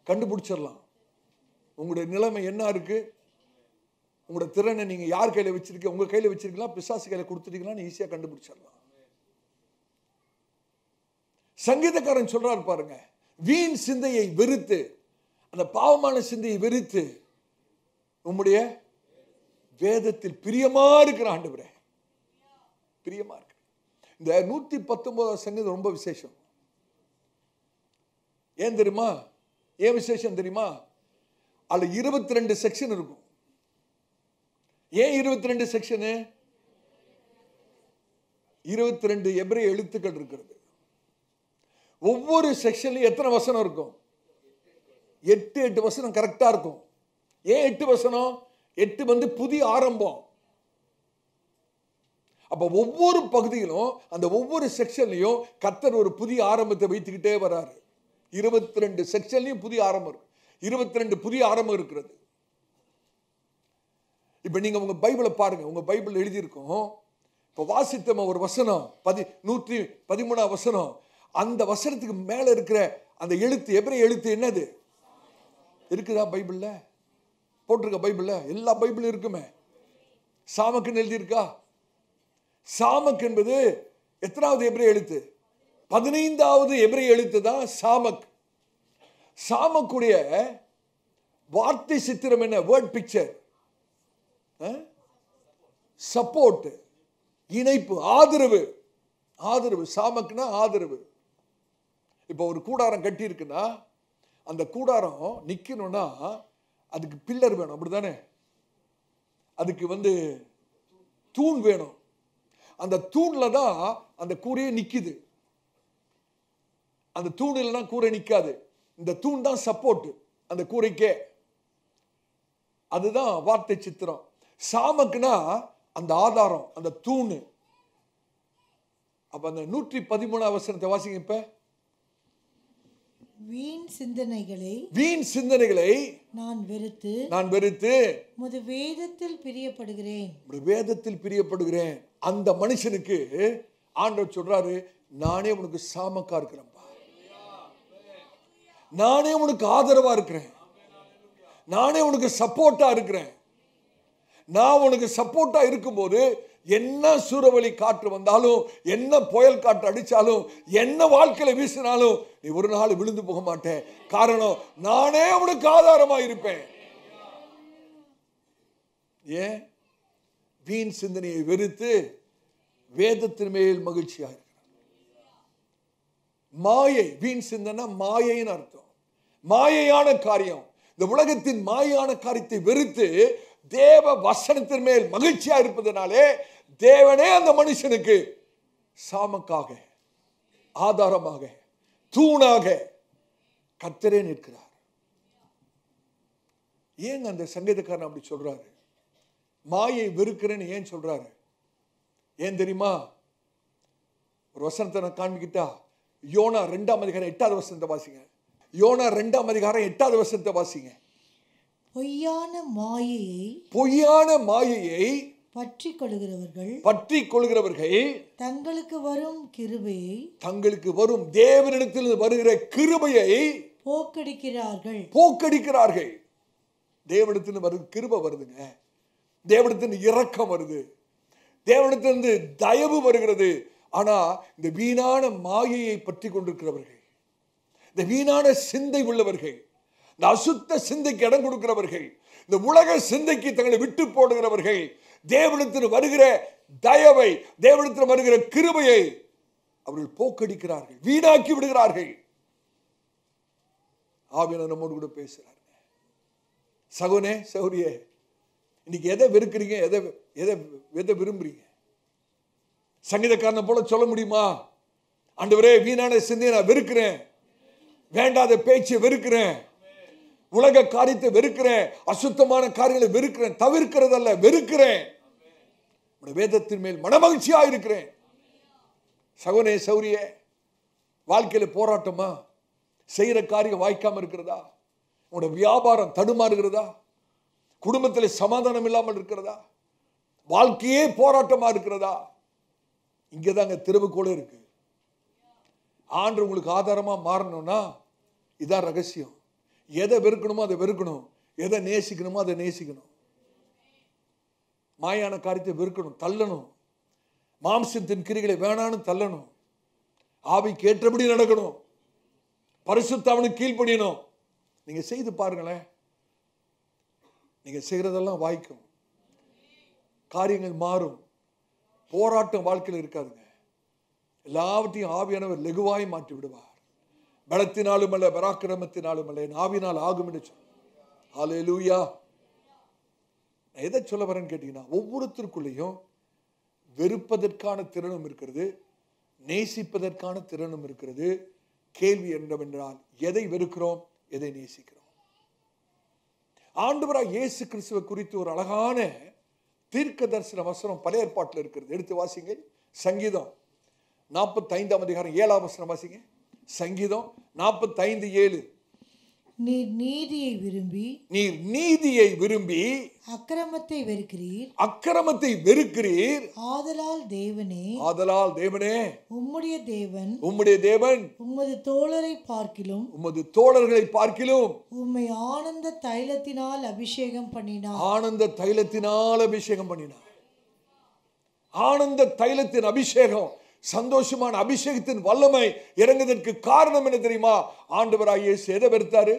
கண்டுபிடிச்சிடலாம். உங்களுடைய நிலைமை என்ன இருக்கு, உங்களோட திறனை நீங்க யார் கையில வச்சிருக்கீங்க, உங்க கையில வச்சிருக்கலாம், பிசாசு கையில கொடுத்துட்டீங்களான்னு ஈஸியா கண்டுபிடிச்சிடலாம். சங்கீதக்காரன் சொல்றாரு பாருங்க, வீண் சிந்தையை வெறுத்து, அந்த பாவமான சிந்தையை வெறுத்து உம்முடைய வேதத்தில் பிரியமா இருக்கிற ஆண்டவரே, பிரியமா இருக்கு. இந்த 119 சங்கீதம் ரொம்ப விசேஷம். ஏன் தெரியுமா? ஏன் விசேஷம் தெரியுமா? அதுல 22 செக்ஷன் இருக்கும். ஏன் 22 செக்ஷனு? 22 எபிரேய எழுத்துக்கள் இருக்கிறது. ஒவ்வொரு செக்ஷன்லயும் எத்தனை வசனம் இருக்கும்? 8 வசனம் கரெக்டா இருக்கும். ஏன் 8 வசனம்? 8 புதிய ஆரம்பம். அப்ப ஒவ்வொரு பகுதியிலும், அந்த ஒவ்வொரு செக்ஷன்லயும் கர்த்தர் ஒரு புதிய ஆரம்பத்தை வைத்துக்கிட்டே வராரு. 22 செக்ஷன்லயும் புதிய ஆரம்பம் இருக்கு. 22 புதிய ஆரம்பம் இருக்கிறது. இப்ப நீங்க உங்க பைபிளை பாருங்க, உங்க பைபிள் எழுதியிருக்கும். இப்ப வாசித்தம ஒரு வசனம் 113 வசனம், அந்த வசனத்துக்கு மேல இருக்கிற அந்த எழுத்து, எபிரேய எழுத்து என்னது இருக்குதா பைபிள்ல? போட்டிருக்க பைபிள்ல, எல்லா பைபிளும் இருக்குமே. சாமக்குன்னு எழுதியிருக்கா? சாமக் என்பது எத்தனாவது எபிரேய எழுத்து? 15வது எபிரேய எழுத்து தான் சாமக். சாமக்குடைய வார்த்தை சித்திரம் என்ன? வேர்ட் பிக்சர், சப்போர்ட், இணைப்பு, ஆதரவு. ஆதரவு, சாமக்னா ஆதரவு. இப்போ ஒரு கூடாரம் கட்டி இருக்குன்னா, அந்த கூடாரம் நிக்கணும்னா அதுக்கு பில்லர் வேணும், அப்படிதானே? அதுக்கு தூண் வேணும். அந்த தூண்ல தான் அந்த கூரையே நிக்குது. அந்த தூண் இல்லைன்னா கூரை நிக்காது. இந்த தூண் தான் சப்போர்ட் அந்த கூரைக்கே. அதுதான் வார்த்தை சித்திரம். சாமக்குனா அந்த ஆதாரம், அந்த தூண். அப்ப அந்த 113 வசனத்தை வாசிங்க. இப்ப வீண் சிந்தனைகளை நான் வெறுத்து உமது வேதத்தில் பிரியப்படுகிறேன். அந்த மனுஷனுக்கு ஆண்டவர் சொல்றாரு, நானே உனக்கு சாமக்கா இருக்கிறேன்பா, நானே உனக்கு ஆதரவா இருக்கிறேன், நானே உனக்கு சப்போர்ட்டா இருக்கிறேன். நான் உனக்கு சப்போர்ட்டா இருக்கும்போது என்ன சூறாவளி காற்று வந்தாலும், என்ன புயல் காற்று அடிச்சாலும், என்ன வாழ்க்கையில வீசினாலும் நீ ஒரு நாள் விழுந்து போக மாட்டே. காரணம், நானே உனக்கு ஆதாரமா இருப்பேன். ஏன்? வீண் சிந்தனையை வெறுத்து வேதத்தின் மேல் மகிழ்ச்சியா இருக்கிறார். மாயை, வீண் சிந்தனை மாயைன்னு அர்த்தம். மாயையான காரியம், இந்த உலகத்தின் மாயான காரியத்தை வெறுத்து தேவ வசனத்தின் மேல் மகிழ்ச்சியா இருப்பதனாலே தேவனே அந்த மனுஷனுக்கு சாமக்காக, ஆதாரமாக, தூணாக கர்த்தரே நிற்கிறார். ஏங்க அந்த சங்கீதக்காரன் அப்படி சொல்றாரு? மாயை வெறுக்கிறேன்னு ஏன் சொல்றாரு? ஏன் தெரியுமா? ஒரு வசனத்தை நான் காண்பிக்கிட்டா, யோனா 2ஆம் அதிகாரம் 8வது வசனத்தை வாசிங்க. யோனா 2ஆம் அதிகாரம் 8வது வசனத்தை வாசிங்க. பொய்யான மாயையை பற்றிக் கொள்கிறவர்கள் தங்களுக்கு வரும் தேவனிடத்தில் வருகிற கிருபையை போக்கடிக்கிறார்கள். தேவனிடத்தில் வருகிற கிருபை வருதுங்க, தேவனிடத்தில் இரக்கம் வருது, தேவனிடத்திலிருந்து தயவு வருகிறது. ஆனா இந்த வீணான மாயையை பற்றி கொண்டிருக்கிறவர்கள், இந்த வீணான சிந்தை உள்ளவர்கள், இந்த அசுத்த சிந்தைக்கு இடம் கொடுக்கிறவர்கள், இந்த உலக சிந்தைக்கு தங்களை விட்டு போடுகிறவர்கள், தேவனிடத்தில் வருகிற தயவை, தேவனிடத்தில் வருகிற கிருபையை அவர்கள் போக்கடிக்கிறார்கள், வீணாக்கி விடுகிறார்கள். ஆவியானவர் நம்மோடு கூட பேசுறார். சகோனே, சகோரியே, இன்னைக்கு எதை வெறுக்கிறீங்க? எதை விரும்புறீங்க? சங்கீதக்காரனை போல சொல்ல முடியுமா? ஆண்டவரே, வீணான சிந்தையை நான் வெறுக்கிறேன், வேண்டாத பேச்சை வெறுக்கிறேன், உலக காரியத்தை வெறுக்கிறேன், அசுத்தமான காரியங்களை வெறுக்கிறேன், தவிர்க்கிறதல்ல, வெறுக்கிறேன், வேதத்தின் மேல் மனமகிழ்ச்சியா இருக்கிறேன். சகோனே, சௌரியே, வாழ்க்கையில போராட்டமா? செய்யற காரியம் வாய்க்காம இருக்கிறதா? உங்களோட வியாபாரம் தடுமாறுகிறதா? குடும்பத்தில் சமாதானம் இல்லாமல் இருக்கிறதா? வாழ்க்கையே போராட்டமா இருக்கிறதா? இங்கதாங்க திறவுகோல் இருக்கு. ஆண்டு உங்களுக்கு ஆதாரமா மாறணும்னா இதான் ரகசியம். எதை வெறுக்கணுமோ அதை வெறுக்கணும், எதை நேசிக்கணுமோ அதை நேசிக்கணும். மாயான காரியத்தை வெறுக்கணும், தள்ளணும். மாம்சத்தின் கிரிகளை வேணான்னு தள்ளணும். ஆவிக்கு ஏற்றபடி நடக்கணும். பரிசுத்தவனுக்கு கீழ்ப்படியணும். நீங்க செய்து பாருங்களேன், நீங்க செய்யறதெல்லாம் வாய்க்கும், காரியங்கள் மாறும். போராட்டம் வாழ்க்கையில் இருக்காதுங்க. எல்லாவற்றையும் ஆவியானவர் லெகுவாய் மாற்றி விடுவார். பலத்தினாலும் அல்ல, பராக்கிரமத்தினாலும் அல்ல, என் ஆவியினால் ஆகும் என்று சொன்னார். ஹல்லேலூயா. நான் எதை சொல்ல வரேன்னு கேட்டீங்கன்னா, ஒவ்வொருத்தருக்குள்ளேயும் வெறுப்பதற்கான திறனும் இருக்கிறது, நேசிப்பதற்கான திறனும் இருக்கிறது. கேள்வி என்னவென்றால், எதை வெறுக்கிறோம், எதை நேசிக்கிறோம்? ஆண்டவராகிய இயேசு கிறிஸ்துவை குறித்து ஒரு அழகான தீர்க்க தரிசன வசனம் பழைய ஏற்பாட்டில் இருக்கிறது. எடுத்து வாசிங்க. சங்கீதம் 45 வசனம் வாசிங்க. சங்கீதம் 45:7. நீர் நீதியை விரும்பி அக்கிரமத்தை வெறுக்கிறீர். ஆதலால் தேவனே உம்முடைய தேவன் உமது தோழர்களை பார்க்கிலும் உம்மை ஆனந்த தைலத்தினால் அபிஷேகம் பண்ணினார். ஆனந்த தைலத்தின் அபிஷேகம், சந்தோஷமான அபிஷேகத்தின் வல்லமை இறங்குவதற்கு காரணம் என்ன தெரியுமா? ஆண்டவராகிய இயேசு எதை வெறுத்தாரு?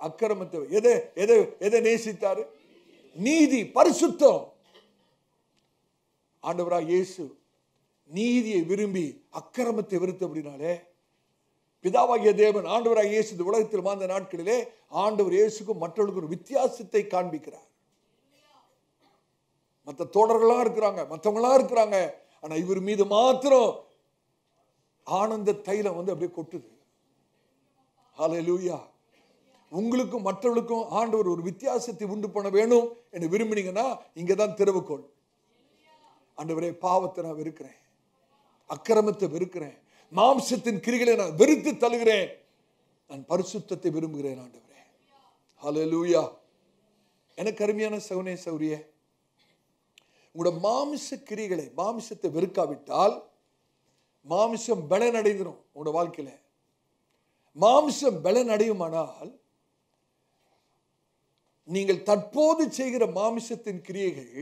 அக்கிரமத்தை. எதை நேசித்தாரு? நீதி, பரிசுத்தம். ஆண்டவராகிய இயேசு நீதியை விரும்பி அக்கிரமத்தை வெறுத்து. அப்படினாலே பிதாவாகிய தேவன் ஆண்டவராகிய இயேசு இந்த உலகத்தில் வாழ்ந்த நாட்களிலே ஆண்டவர் இயேசுக்கும் மற்றவர்களுக்கு ஒரு வித்தியாசத்தை காண்பிக்கிறார். மற்ற தோழர்களா இருக்கிறாங்க, மற்றவங்களா இருக்கிறாங்க, ஆனா இவர் மீது மாத்திரம் ஆனந்த தைலம் அப்படியே கொட்டுது. ஹல்லேலூயா. உங்களுக்கும் மற்றவர்களுக்கும் ஆண்டவர் ஒரு வித்தியாசத்தை உண்டு பண்ண வேணும் என்று விரும்பினீங்கன்னா இங்கதான் திறவுகோள். ஆண்டவரே, பாவத்தை நான் வெறுக்கிறேன், அக்கிரமத்தை வெறுக்கிறேன், மாம்சத்தின் கிரிகளை நான் வெறுத்து தள்ளுகிறேன், நான் பரிசுத்தத்தை விரும்புகிறேன் ஆண்டவரே. ஹல்லேலூயா. எனக்கு அருமையான சகோதரனே, சகோதரியே, உங்களோட மாமிச கிரிகளை, மாமிசத்தை வெறுக்காவிட்டால் மாமிசம் பலன் அடைந்துடும். உங்களோட வாழ்க்கையில மாமிசம் பலன் அடையுமானால் நீங்கள் தற்போது செய்கிற மாமிசத்தின் கிரியைகள்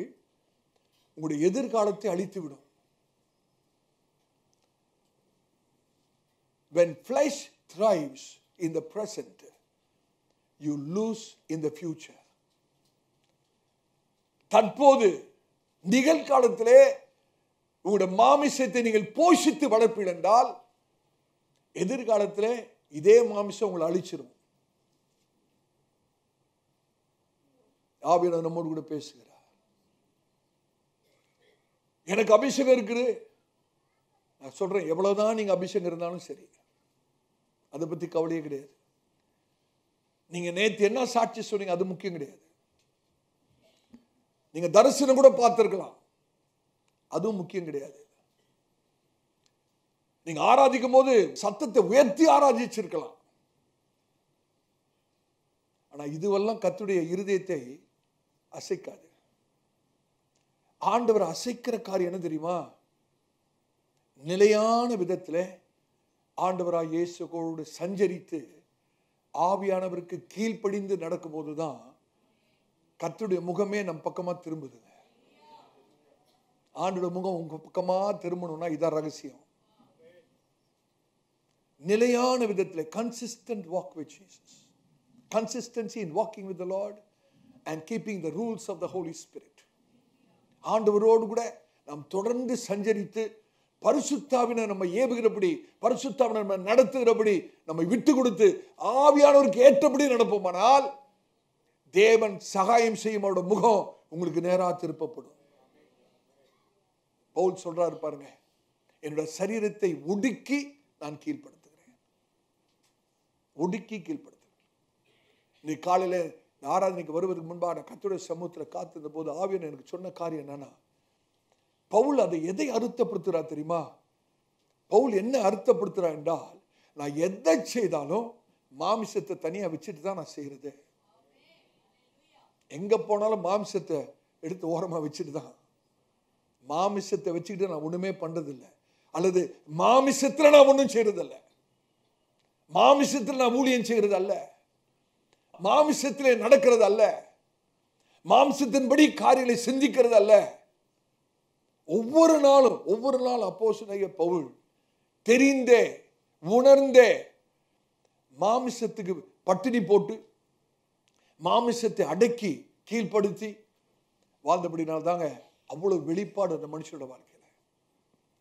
உங்களுடைய எதிர்காலத்தை அழித்துவிடும். When flesh thrives in the present, you lose in the future. தற்போது நிகழ்காலத்திலே உங்களுடைய மாமிசத்தை நீங்கள் போஷித்து வளர்ப்பீர்கள் என்றால் எதிர்காலத்திலே இதே மாமிசம் உங்களை அழிச்சிடும். ஆவியானவர் நம்மோடு கூட பேசுகிறார். எனக்கு அபிஷேகம் இருக்குது, நான் சொல்றேன், எவ்வளவுதான் நீங்க அபிஷேகம் இருந்தாலும் சரி, அதை பத்தி கவலையே கிடையாது. நீங்க நேத்து என்ன சாட்சி சொன்னீங்க அது முக்கியம் கிடையாது. நீங்க தரிசனம் கூட பார்த்திருக்கலாம், அதுவும் முக்கியம் கிடையாது. நீங்க ஆராதிக்கும் போது சத்தத்தை உயர்த்தி ஆராதிச்சிருக்கலாம், ஆனா இதுவெல்லாம் கர்த்தருடைய இருதயத்தை அசைக்காது. ஆண்டவர் அசைக்கிற காரியம் என்ன தெரியுமா? நிலையான விதத்தில் ஆண்டவராய் இயேசுவோடு சஞ்சரித்து ஆவியானவருக்கு கீழ்ப்படிந்து நடக்கும் போதுதான் கர்த்தருடைய முகமே நம் பக்கமா திரும்புதுங்க. ஆண்டோட முகம் உங்க பக்கமா திரும்பணும்னா இதான் ரகசியம். நிலையான விதத்தில் consistent walk with Jesus, consistency in walking with the Lord and keeping the rules of the Holy Spirit. ஆண்டவரோடு கூட நாம் தொடர்ந்து சஞ்சரித்து பரிசுத்தாவினை நம்ம ஏவுகிறபடி, பரிசுத்தாவினை நம்ம நடத்துகிறபடி நம்ம விட்டு கொடுத்து ஆவியானவருக்கு ஏற்றபடி நடப்போமானால் தேவன் சகாயம் செய்யும் அவருடைய முகம் உங்களுக்கு நேரா திருப்பப்படும். பவுல் சொல்றாரு பாருங்க, என்னுடைய சரீரத்தை ஒடுக்கி நான் கீழ்ப்படுத்துகிறேன், ஒடுக்கி கீழ்ப்படுத்துகிறேன். இன்னைக்கு காலையில ஆராதனைக்கு வருவதற்கு முன்பாக கர்த்தருடைய சமூகத்தில் காத்திருந்த போது ஆவியானவர் எனக்கு சொன்ன காரியம் என்னன்னா, பவுல் அதை எதை அர்த்தப்படுத்துறா தெரியுமா? பவுல் என்ன அர்த்தப்படுத்துறா என்றால், நான் எதை செய்தாலும் மாமிசத்தை தனியா வச்சுட்டு தான் நான் செய்யறது. எங்க போனாலும் மாமிசத்தை எடுத்து ஓரமா வச்சுட்டு தான், மாமிசத்தை வச்சுக்கிட்டு நான் ஒண்ணுமே பண்றது இல்லை. அல்லது மாமிசத்தில் நான் ஒன்றும் செய்யறதல்ல, மாமிசத்தில் நான் ஊழியம் செய்யறது அல்ல, மாமிசத்திலே நடக்கிறது அல்ல, மாம்சத்தின்படி காரியங்களை சிந்திக்கிறது அல்ல. ஒவ்வொரு நாளும் அப்போஸ்தலனாகிய பவுல் தெரிந்தே உணர்ந்தே மாமிசத்துக்கு பட்டினி போட்டு மாமிசத்தை அடக்கி கீழ்ப்படுத்தி வாழ்ந்தபடினால் தாங்க அவ்வளவு வெளிப்பாடு அந்த மனுஷனோட வாழ்க்கையில,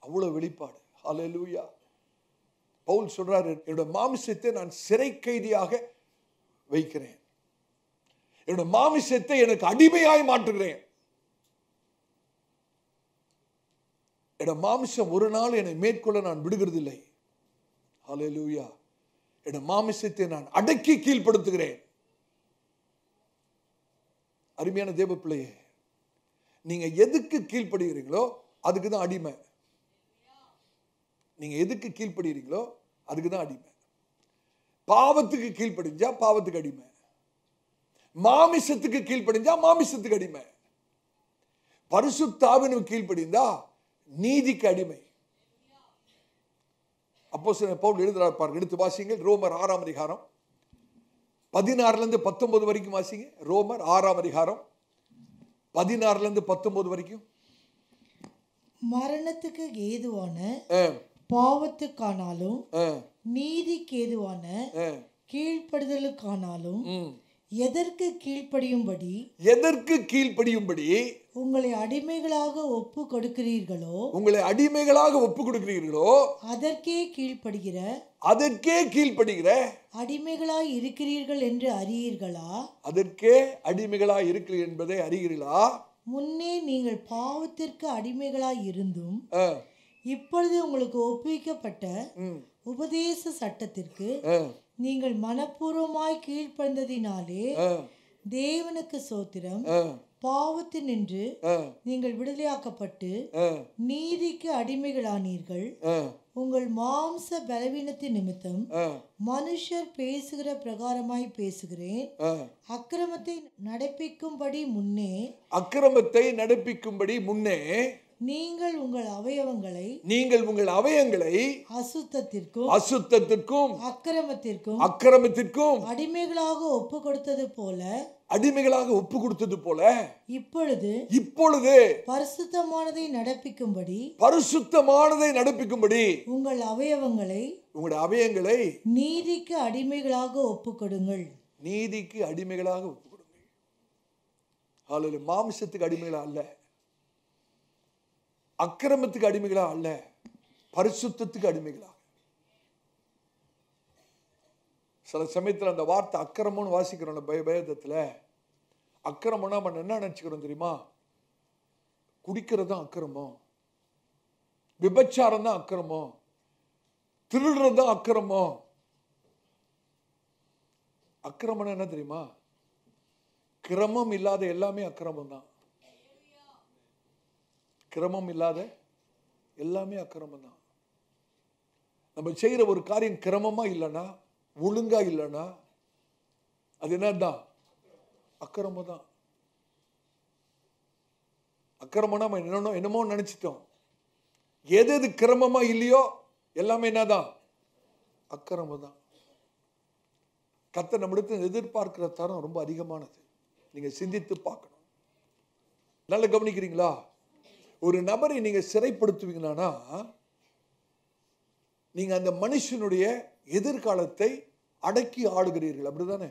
அவ்வளவு வெளிப்பாடு. ஹல்லேலூயா. பவுல் சொல்றாரு, என்னோட மாமிசத்தை நான் சிறை கைதியாக வைக்கிறேன், என்னோட மாமிசத்தை எனக்கு அடிமையாய் மாற்றுகிறேன். என்னோட மாமிசம் ஒரு நாள் என்னை மேற்கொள்ள நான் விடுகிறது இல்லை. ஹல்லேலூயா. என்னோட மாமிசத்தை நான் அடக்கி கீழ்ப்படுத்துகிறேன். அருமையான தேவ பிள்ளையே, நீங்க எதுக்கு கீழ்ப்படுகிறீங்களோ அதுக்கு தான் அடிமை. நீங்க எதுக்கு கீழ்ப்படுகிறீங்களோ அதுக்கு தான் அடிமை. பாவத்துக்கு கீழ்ப்படிஞ்சா பாவத்துக்கு அடிமை, மாமிசத்துக்கு கீழ்ப்படிஞ்சா மாமிசத்துக்கு அடிமை, பரிசுத்தாவினுக்கு கீழ்ப்படிந்தா நீதிக்கு அடிமை. அப்போஸ்தலன் பவுல் எழுதுறார் பாருங்க, எடுத்து வாசிங்க. ரோமர் 6ஆம் அதிகாரம் 16 வரைக்கும் வாசிங்க. ரோமர் 6ஆம் அதிகாரம் 16 வரைக்கும். மரணத்துக்கு ஏதுவான பாவத்துக்கானாலும் நீதிக்கு ஏதுவான கீழ்ப்படுதலுக்கானாலும் எதற்கு கீழ்ப்படியும்படி உங்களை அடிமைகளாக ஒப்பு கொடுக்கிறீர்களோ அதற்கே கீழ்ப்படுகிற அடிமைகளாய் இருக்கிறீர்கள் என்று அறியீர்களா? அதற்கே அடிமைகளாய் இருக்கிறீர்கள் என்பதை அறியீர்களா? முன்னே நீங்கள் பாவத்திற்கு அடிமைகளாய் இருந்தும் இப்பொழுது உங்களுக்கு ஒப்புவிக்கப்பட்ட உபதேச சட்டத்திற்கு நீங்கள் மனப்பூர்வமாய் கீழ்ப்படிந்ததினாலே தேவனுக்கு ஸ்தோத்திரம். பாவத்தினின்று நீங்கள் விடுதலையாக்கப்பட்டு நீதிக்கு அடிமைகளானீர்கள். உங்கள் மாம்ச பலவீனத்தின் நிமித்தம் மனுஷர் பேசுகிற பிரகாரமாய் பேசுகிறேன். அக்கிரமத்தை நடப்பிக்கும்படி முன்னே நீங்கள் உங்கள் அவயவங்களை அசுத்தத்திற்கும் அக்கிரமத்திற்கும் அடிமைகளாக ஒப்பு கொடுத்தது போல இப்பொழுது பரிசுத்தமானதை நடப்பிக்கும்படி உங்கள் அவயவங்களை நீதிக்கு அடிமைகளாக ஒப்புக்கொடுங்கள். மாம்சத்துக்கு அடிமைகளா அல்ல, அக்கிரமத்துக்கு அடிமைகளா அல்ல, பரிசுத்தத்துக்கு அடிமைகளா. சில சமயத்தில் அந்த வார்த்தை அக்கிரமம்னு வாசிக்கிறோம் வேதத்துல. அக்கிரமம்னா நம்ம என்ன நினைச்சுக்கிறோம் தெரியுமா? குடிக்கிறது தான் அக்கிரமம், விபச்சாரம் தான் அக்கிரமம், திருடுறது தான் அக்கிரமம். அக்கிரமம் என்ன தெரியுமா? கிரமம் இல்லாத எல்லாமே அக்கிரமம் தான். கிரமம் இல்லாத எல்லாமே அக்கிரமம் தான். நம்ம செய்யற ஒரு காரியம் கிரமமா இல்லைன்னா, ஒழுங்கா இல்லைன்னா அது என்னதான்? அக்கிரமம் தான். அக்கிரமம்னா என்னமோ நினைச்சிட்டோம். எது கிரமமா இல்லையோ எல்லாமே என்னதான்? அக்கிரமம் தான். கர்த்தர் நம்மிடத்தில் எதிர்பார்க்கிற தரம் ரொம்ப அதிகமானது. நீங்க சிந்தித்து பார்க்கணும். நல்லா கவனிக்கிறீங்களா? ஒரு நபரை நீங்க சிறைப்படுத்துவீங்கன்னா நீங்க அந்த மனுஷனுடைய எதிர்காலத்தை அடக்கி ஆளுகிறீர்கள், அப்படிதானே?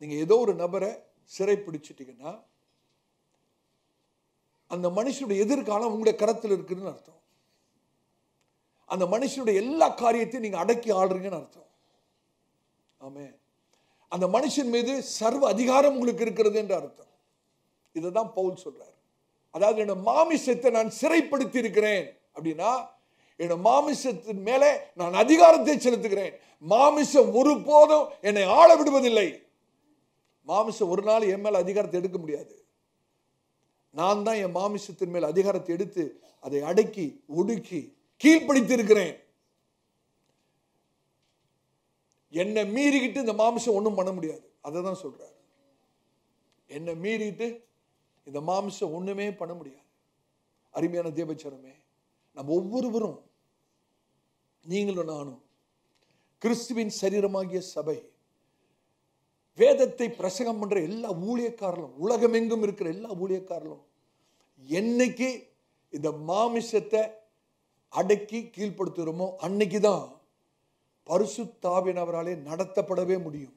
நீங்க ஏதோ ஒரு நபரை சிறைப்பிடிச்சிட்டீங்கன்னா அந்த மனுஷனுடைய எதிர்காலம் உங்களுடைய கரத்தில் இருக்குதுன்னு அர்த்தம். அந்த மனுஷனுடைய எல்லா காரியத்தையும் நீங்க அடக்கி ஆளுறீங்கன்னு அர்த்தம். ஆமே. அந்த மனுஷன் மீது சர்வ அதிகாரம் உங்களுக்கு இருக்கிறது என்று அர்த்தம். இதுதான் பவுல் சொல்றார். அதாவது என்னோட மாமிசத்தை நான் சிறைப்படுத்தி இருக்கிறேன் அப்படின்னா என்னோட மாமிசத்தின் மேலே நான் அதிகாரத்தை செலுத்துகிறேன். மாமிசம் ஒருபோதும் என்னை ஆள விடுவதில்லை. மாமிசம் ஒரு நாள் என் மேல அதிகாரத்தை எடுக்க முடியாது. நான் தான் என் மாமிசத்தின் மேல் அதிகாரத்தை எடுத்து அதை அடக்கி ஒடுக்கி கீழ்ப்படுத்தி இருக்கிறேன். என்னை மீறிக்கிட்டு இந்த மாமிசம் ஒன்றும் பண்ண முடியாது. அதை தான் சொல்றாரு. என்னை மீறிட்டு இந்த மாமிசம் ஒண்ணுமே பண்ண முடியாது. அருமையான தேவச்சனமே, நம்ம ஒவ்வொருவரும், நீங்களும் நானும், கிறிஸ்துவின் சரீரமாகிய சபை, வேதத்தை பிரசங்கம் பண்ற எல்லா ஊழியக்காரர்களும், உலகமெங்கும் இருக்கிற எல்லா ஊழியக்காரர்களும் என்னைக்கு இந்த மாமிசத்தை அடக்கி கீழ்ப்படுத்துகிறோமோ அன்னைக்குதான் பரிசுத்தாவியானவராலே நடத்தப்படவே முடியும்.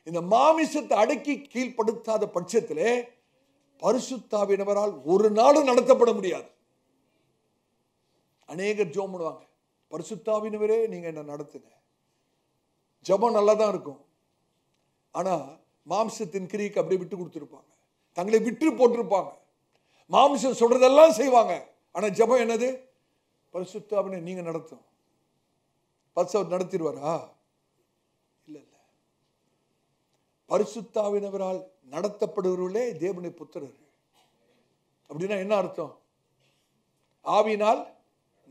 இந்த மாமிசத்தை அடக்கி கீழ்ப்படுத்தாத பட்சத்திலே பரிசுத்தாவியானவரால் ஒரு நாளும் நடத்தப்பட முடியாது. அநேகர் ஜெபம் பண்ணுவாங்க, பரிசுத்தாவியானவரே நீங்க என்ன நடத்துங்க. ஜெபம் நல்லா தான் இருக்கும், ஆனா மாம்சத்தின் கிரியைக்கு அப்படியே விட்டு கொடுத்துருப்பாங்க, தங்களை விட்டு போட்டிருப்பாங்க, மாம்சம் சொல்றதெல்லாம் செய்வாங்க. ஆனா ஜெபம் என்னது? பரிசுத்தாவினை நீங்க நடத்தும். பரிசுத்தர் நடத்திடுவாரா? இல்ல இல்ல. பரிசுத்தாவினவரால் நடத்தப்படுவர்களே தேவனுடைய புத்திரர். அப்படின்னா என்ன அர்த்தம்? ஆவியினால்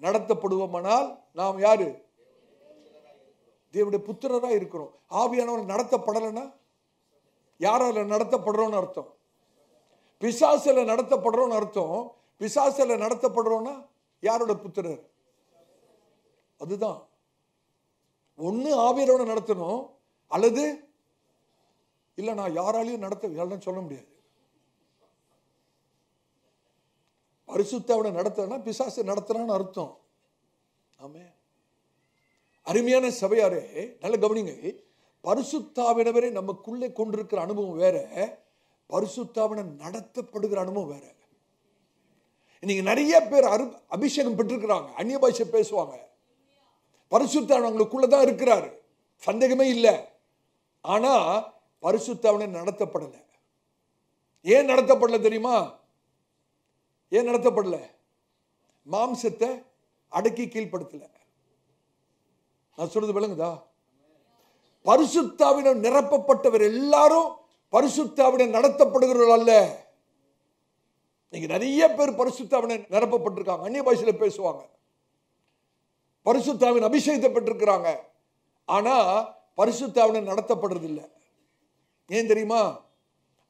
நடத்தப்படுவோமானால் நாம் யாரு? தேவனுடைய புத்திரரா இருக்கிறோம். ஆவியானவர் நடத்தப்படலைன்னா யாரால நடத்தப்படுறோம்னு அர்த்தம்? பிசாசுல நடத்தப்படுறோம்னு அர்த்தம். பிசாசுல நடத்தப்படுறோம்னா யாரோட புத்திரர்? அதுதான். ஒண்ணு ஆவியானவரை நடத்தணும், அல்லது இல்ல நான் யாராலையும் நடத்த சொல்ல முடியாது. பரிசுத்தாவினை நடத்தனா பிசாசு நடத்துறான்னு அர்த்தம். ஆமென். அருமையான சபையாரே, நல்ல கவனிங்க. பரிசுத்தாவினவரை நமக்குள்ளே கொண்டிருக்கிற அனுபவம் வேற, பரிசுத்தாவினை நடத்தப்படுகிற அனுபவம் வேற. இன்னைக்கு நிறைய பேர் அபிஷேகம் பெற்றிருக்கிறாங்க, அந்நிய பாஷை பேசுவாங்க, பரிசுத்தாவின் அவங்களுக்குள்ளதான் இருக்கிறாரு, சந்தேகமே இல்லை. ஆனா பரிசுத்தாவினை நடத்தப்படலை. ஏன் நடத்தப்படல தெரியுமா? ஏன் நடத்தப்படல? மாம்சத்தை அடக்கி கீழ்ப்படுத்தல. நான் சொல்றது விளங்குதா? பரிசுத்தாவினால் நிரப்பப்பட்டவர் எல்லாரும் பரிசுத்தாவினால் நடத்தப்படுகிறவர்கள் அல்ல. நீங்க நிறைய பேர் பரிசுத்தாவினால் நிரப்பப்பட்டிருக்காங்க, அந்நிய பாஷையில பேசுவாங்க, பரிசுத்தாவின் அபிஷேகத்தை பெற்றிருக்கிறாங்க, ஆனா பரிசுத்தாவினால் நடத்தப்படுறது இல்லை. ஏன் தெரியுமா?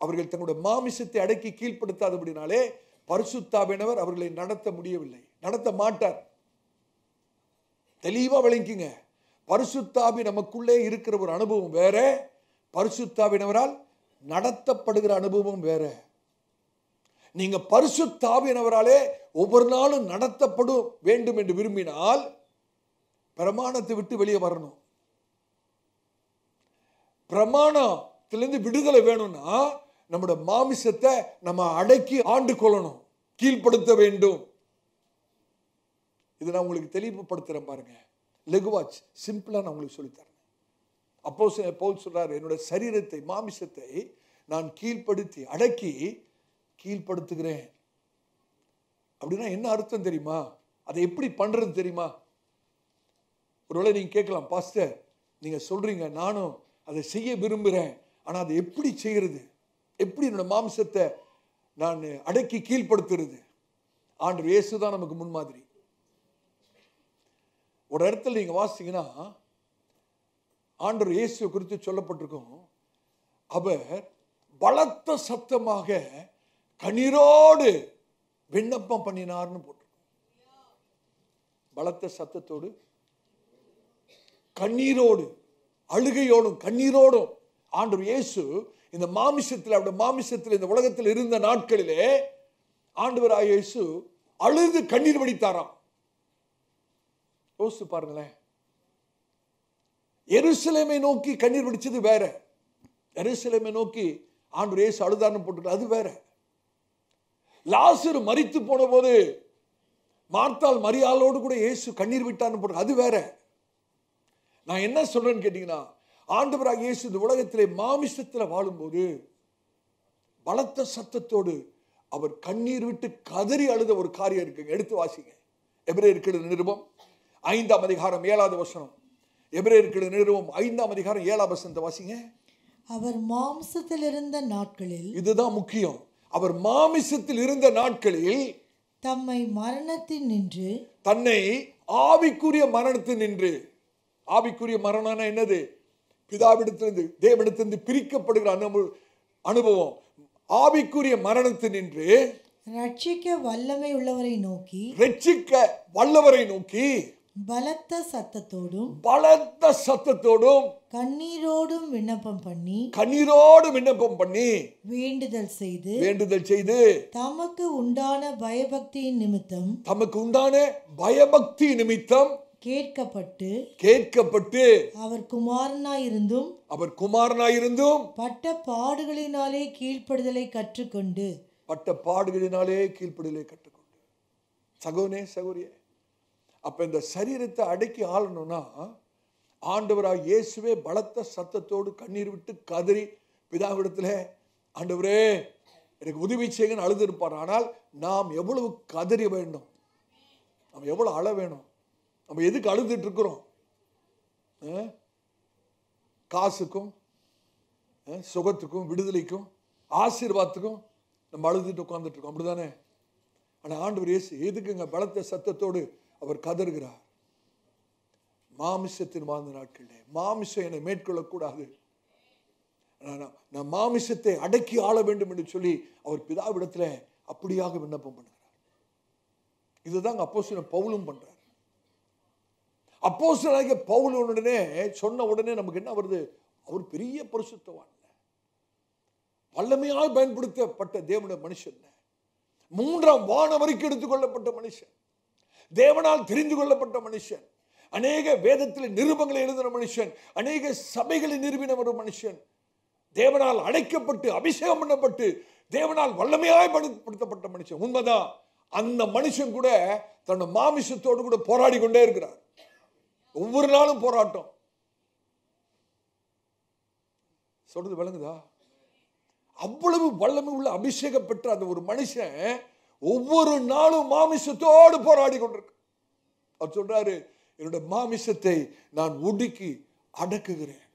அவர்கள் தங்களுடைய மாமிசத்தை அடக்கி கீழ்ப்படுத்தாதபடினாலே பரிசுத்தாவினவர் அவர்களை நடத்த முடியவில்லை, நடத்த மாட்டார். தெளிவா விளங்கிங்க. பரிசுத்தாவி நமக்குள்ளே இருக்கிற ஒரு அனுபவம் வேற, பரிசுத்தாவினவரால் நடத்தப்படுகிற அனுபவம் வேற. நீங்க பரிசுத்தாவினவராலே ஒவ்வொரு நாளும் நடத்தப்படும் வேண்டும் என்று விரும்பினால் பிரமாணத்தை விட்டு வெளியே வரணும். பிரமாணத்திலிருந்து விடுதலை வேணும்னா நம்முடைய மாமிசத்தை நம்ம அடக்கி ஆண்டு கொள்ளணும், கீழ்ப்படுத்த வேண்டும். இதை நான் உங்களுக்கு தெளிவுபடுத்துறேன் பாருங்க, லெகுவாச் சிம்பிளா நான் உங்களுக்கு சொல்லித்தரேன். அப்போஸ்தலன் பவுல் சொல்றாரு, என்னுடைய சரீரத்தை மாமிசத்தை நான் கீழ்ப்படுத்தி அடக்கி கீழ்ப்படுத்துகிறேன். அப்படின்னா என்ன அர்த்தம் தெரியுமா? அதை எப்படி பண்றது தெரியுமா? ஒருவேளை நீங்க கேட்கலாம், பாஸ்டர் நீங்க சொல்றீங்க, நானும் அதை செய்ய விரும்புகிறேன், ஆனா அதை எப்படி செய்யறது? எப்படி என்னோட மாம்சத்தை நான் அடக்கி கீழ்ப்படுத்துறது? ஆண்டவர் இயேசு தான் நமக்கு முன்மாதிரி. ஒரு இடத்துல நீங்க வாசிங்கன்னா ஆண்டவர் இயேசு குறித்து சொல்லப்பட்டிருக்கும், அவர் பலத்த சத்தமாக கண்ணீரோடு விண்ணப்பம் பண்ணினார்னு போட்டிருக்கும். பலத்த சத்தத்தோடு, கண்ணீரோடு, அழுகையோடும் கண்ணீரோடும் ஆண்டவர் இயேசு இந்த மாமிசத்தில், அவருடைய மாமிசத்தில் இந்த உலகத்தில் இருந்த நாட்களிலே ஆண்டவராகிய இயேசு அழுது கண்ணீர் வடித்தாராம். யோசிச்சு பாருங்களேன். எருசலேமை நோக்கி கண்ணீர் வடிச்சது வேற, எருசலேமை நோக்கி ஆண்டவர் இயேசு அழுதார்னு போட்டு அது வேற. லாசரு மரித்து போன போது மார்த்தாள் மரியாளோடு கூட இயேசு கண்ணீர் விட்டார்னு போட்டு அது வேற. நான் என்ன சொல்றேன்னு கேட்டீங்கன்னா, ஆண்டவராக இயேசு இந்த உலகத்திலே மாமிசத்தில் வாழும்போது பலத்த சத்தத்தோடு அவர் கண்ணீர் விட்டு கதறி அழுத ஒரு காரியம் இருக்குங்க. எடுத்து வாசிங்க. எபிரேயருக்கு நிருபம் 5ஆம் அதிகாரம் 7வது வசனம். எபிரேயருக்கு நிருபம் 5ஆம் அதிகாரம் 7ஆம் வசனத்தை வாசிங்க. அவர் மாம்சத்தில் இருந்த நாட்களில், இதுதான் முக்கியம், அவர் மாமிசத்தில் இருந்த நாட்களில் தம்மை மரணத்தில் நின்று, தன்னை ஆவிக்குரிய மரணத்தில் நின்று, ஆவிக்குரிய மரணம்னா என்னது? பிதாவிடத்திலிருந்து தேவனிடத்திலிருந்து பிரிக்கப்படுகிற அனுபவம். ஆவிக்குரிய மரணத்தில் நின்று ரட்சிக்க வல்லமை உள்ளவரை நோக்கி ரட்சிக்க வல்லவரை நோக்கி பலத்த சத்தத்தோடும் கண்ணீரோடும் விண்ணப்பம் பண்ணி வேண்டுதல் செய்து தமக்கு உண்டான பயபக்தியின் நிமித்தம் கேட்கப்பட்டு அவர் குமாரனாயிருந்தும் பட்ட பாடுகளினாலே கீழ்ப்படுதலை கற்றுக்கொண்டு சகோனே சகோரியே, அப்ப இந்த சரீரத்தை அடக்கி ஆளணும்னா ஆண்டவராக இயேசுவே பலத்த சத்தத்தோடு கண்ணீர் விட்டு கதறி பிதாவிடத்துல ஆண்டவரே எனக்கு உதவி செய்யுங்கன்னு அழுது இருப்பார். ஆனால் நாம் எவ்வளவு கதறி வேண்டும், நம்ம எவ்வளவு அழ வேணும், நம்ம எதுக்கு அழுதுட்டு இருக்கிறோம்? காசுக்கும் சுகத்துக்கும் விடுதலைக்கும் ஆசீர்வாதத்துக்கும் நம்ம அழுதுட்டு உட்கார்ந்துட்டு இருக்கோம், அப்படிதானே? ஆனால் ஆண்டவர் இயேசு எதுக்குங்க பலத்த சத்தத்தோடு அவர் கதறுகிறார்? மாமிசத்தின் வாழ்ந்த நாட்களே மாமிசம் என்னை மேற்கொள்ளக்கூடாது, நான் மாமிசத்தை அடக்கி ஆள வேண்டும் என்று சொல்லி அவர் பிதாவிடத்துல அப்படியாக விண்ணப்பம் பண்ணுகிறார். இதுதாங்க அப்போஸ்தலன் பவுலும் பண்றார். அப்போஸ்தலனாகிய பவுல் உடனே சொன்ன உடனே நமக்கு என்ன வருது? அவர் பெரிய பரிசுத்தவான், வல்லமையாய் பயன்படுத்தப்பட்ட தேவனுடைய மனுஷன், 3ஆம் வானம் வரைக்கும் எடுத்துக்கொள்ளப்பட்ட மனுஷன், தேவனால் தெரிந்து கொள்ளப்பட்ட மனுஷன், அநேக வேதத்தில் நிருபங்களை எழுதின மனுஷன், அநேக சபைகளை நிறுவின ஒரு மனுஷன், தேவனால் அழைக்கப்பட்டு அபிஷேகம் பண்ணப்பட்டு தேவனால் வல்லமையாய் பயன்படுத்தப்பட்ட மனுஷன். உண்மைதான், அந்த மனுஷன் கூட தன்னோட மாமிசத்தோடு கூட போராடி கொண்டே இருக்கிறார். ஒவ்வொரு நாளும் போராட்டம். சொல்றது விளங்குதா? அவ்வளவு வல்லமை உள்ள அபிஷேகம் பெற்ற அந்த ஒரு மனுஷன் ஒவ்வொரு நாளும் மாமிசத்தோடு போராடி கொண்டிருக்கு. அவர் சொல்றாரு, என்னோட மாமிசத்தை நான் ஒடுக்கி அடக்குகிறேன்,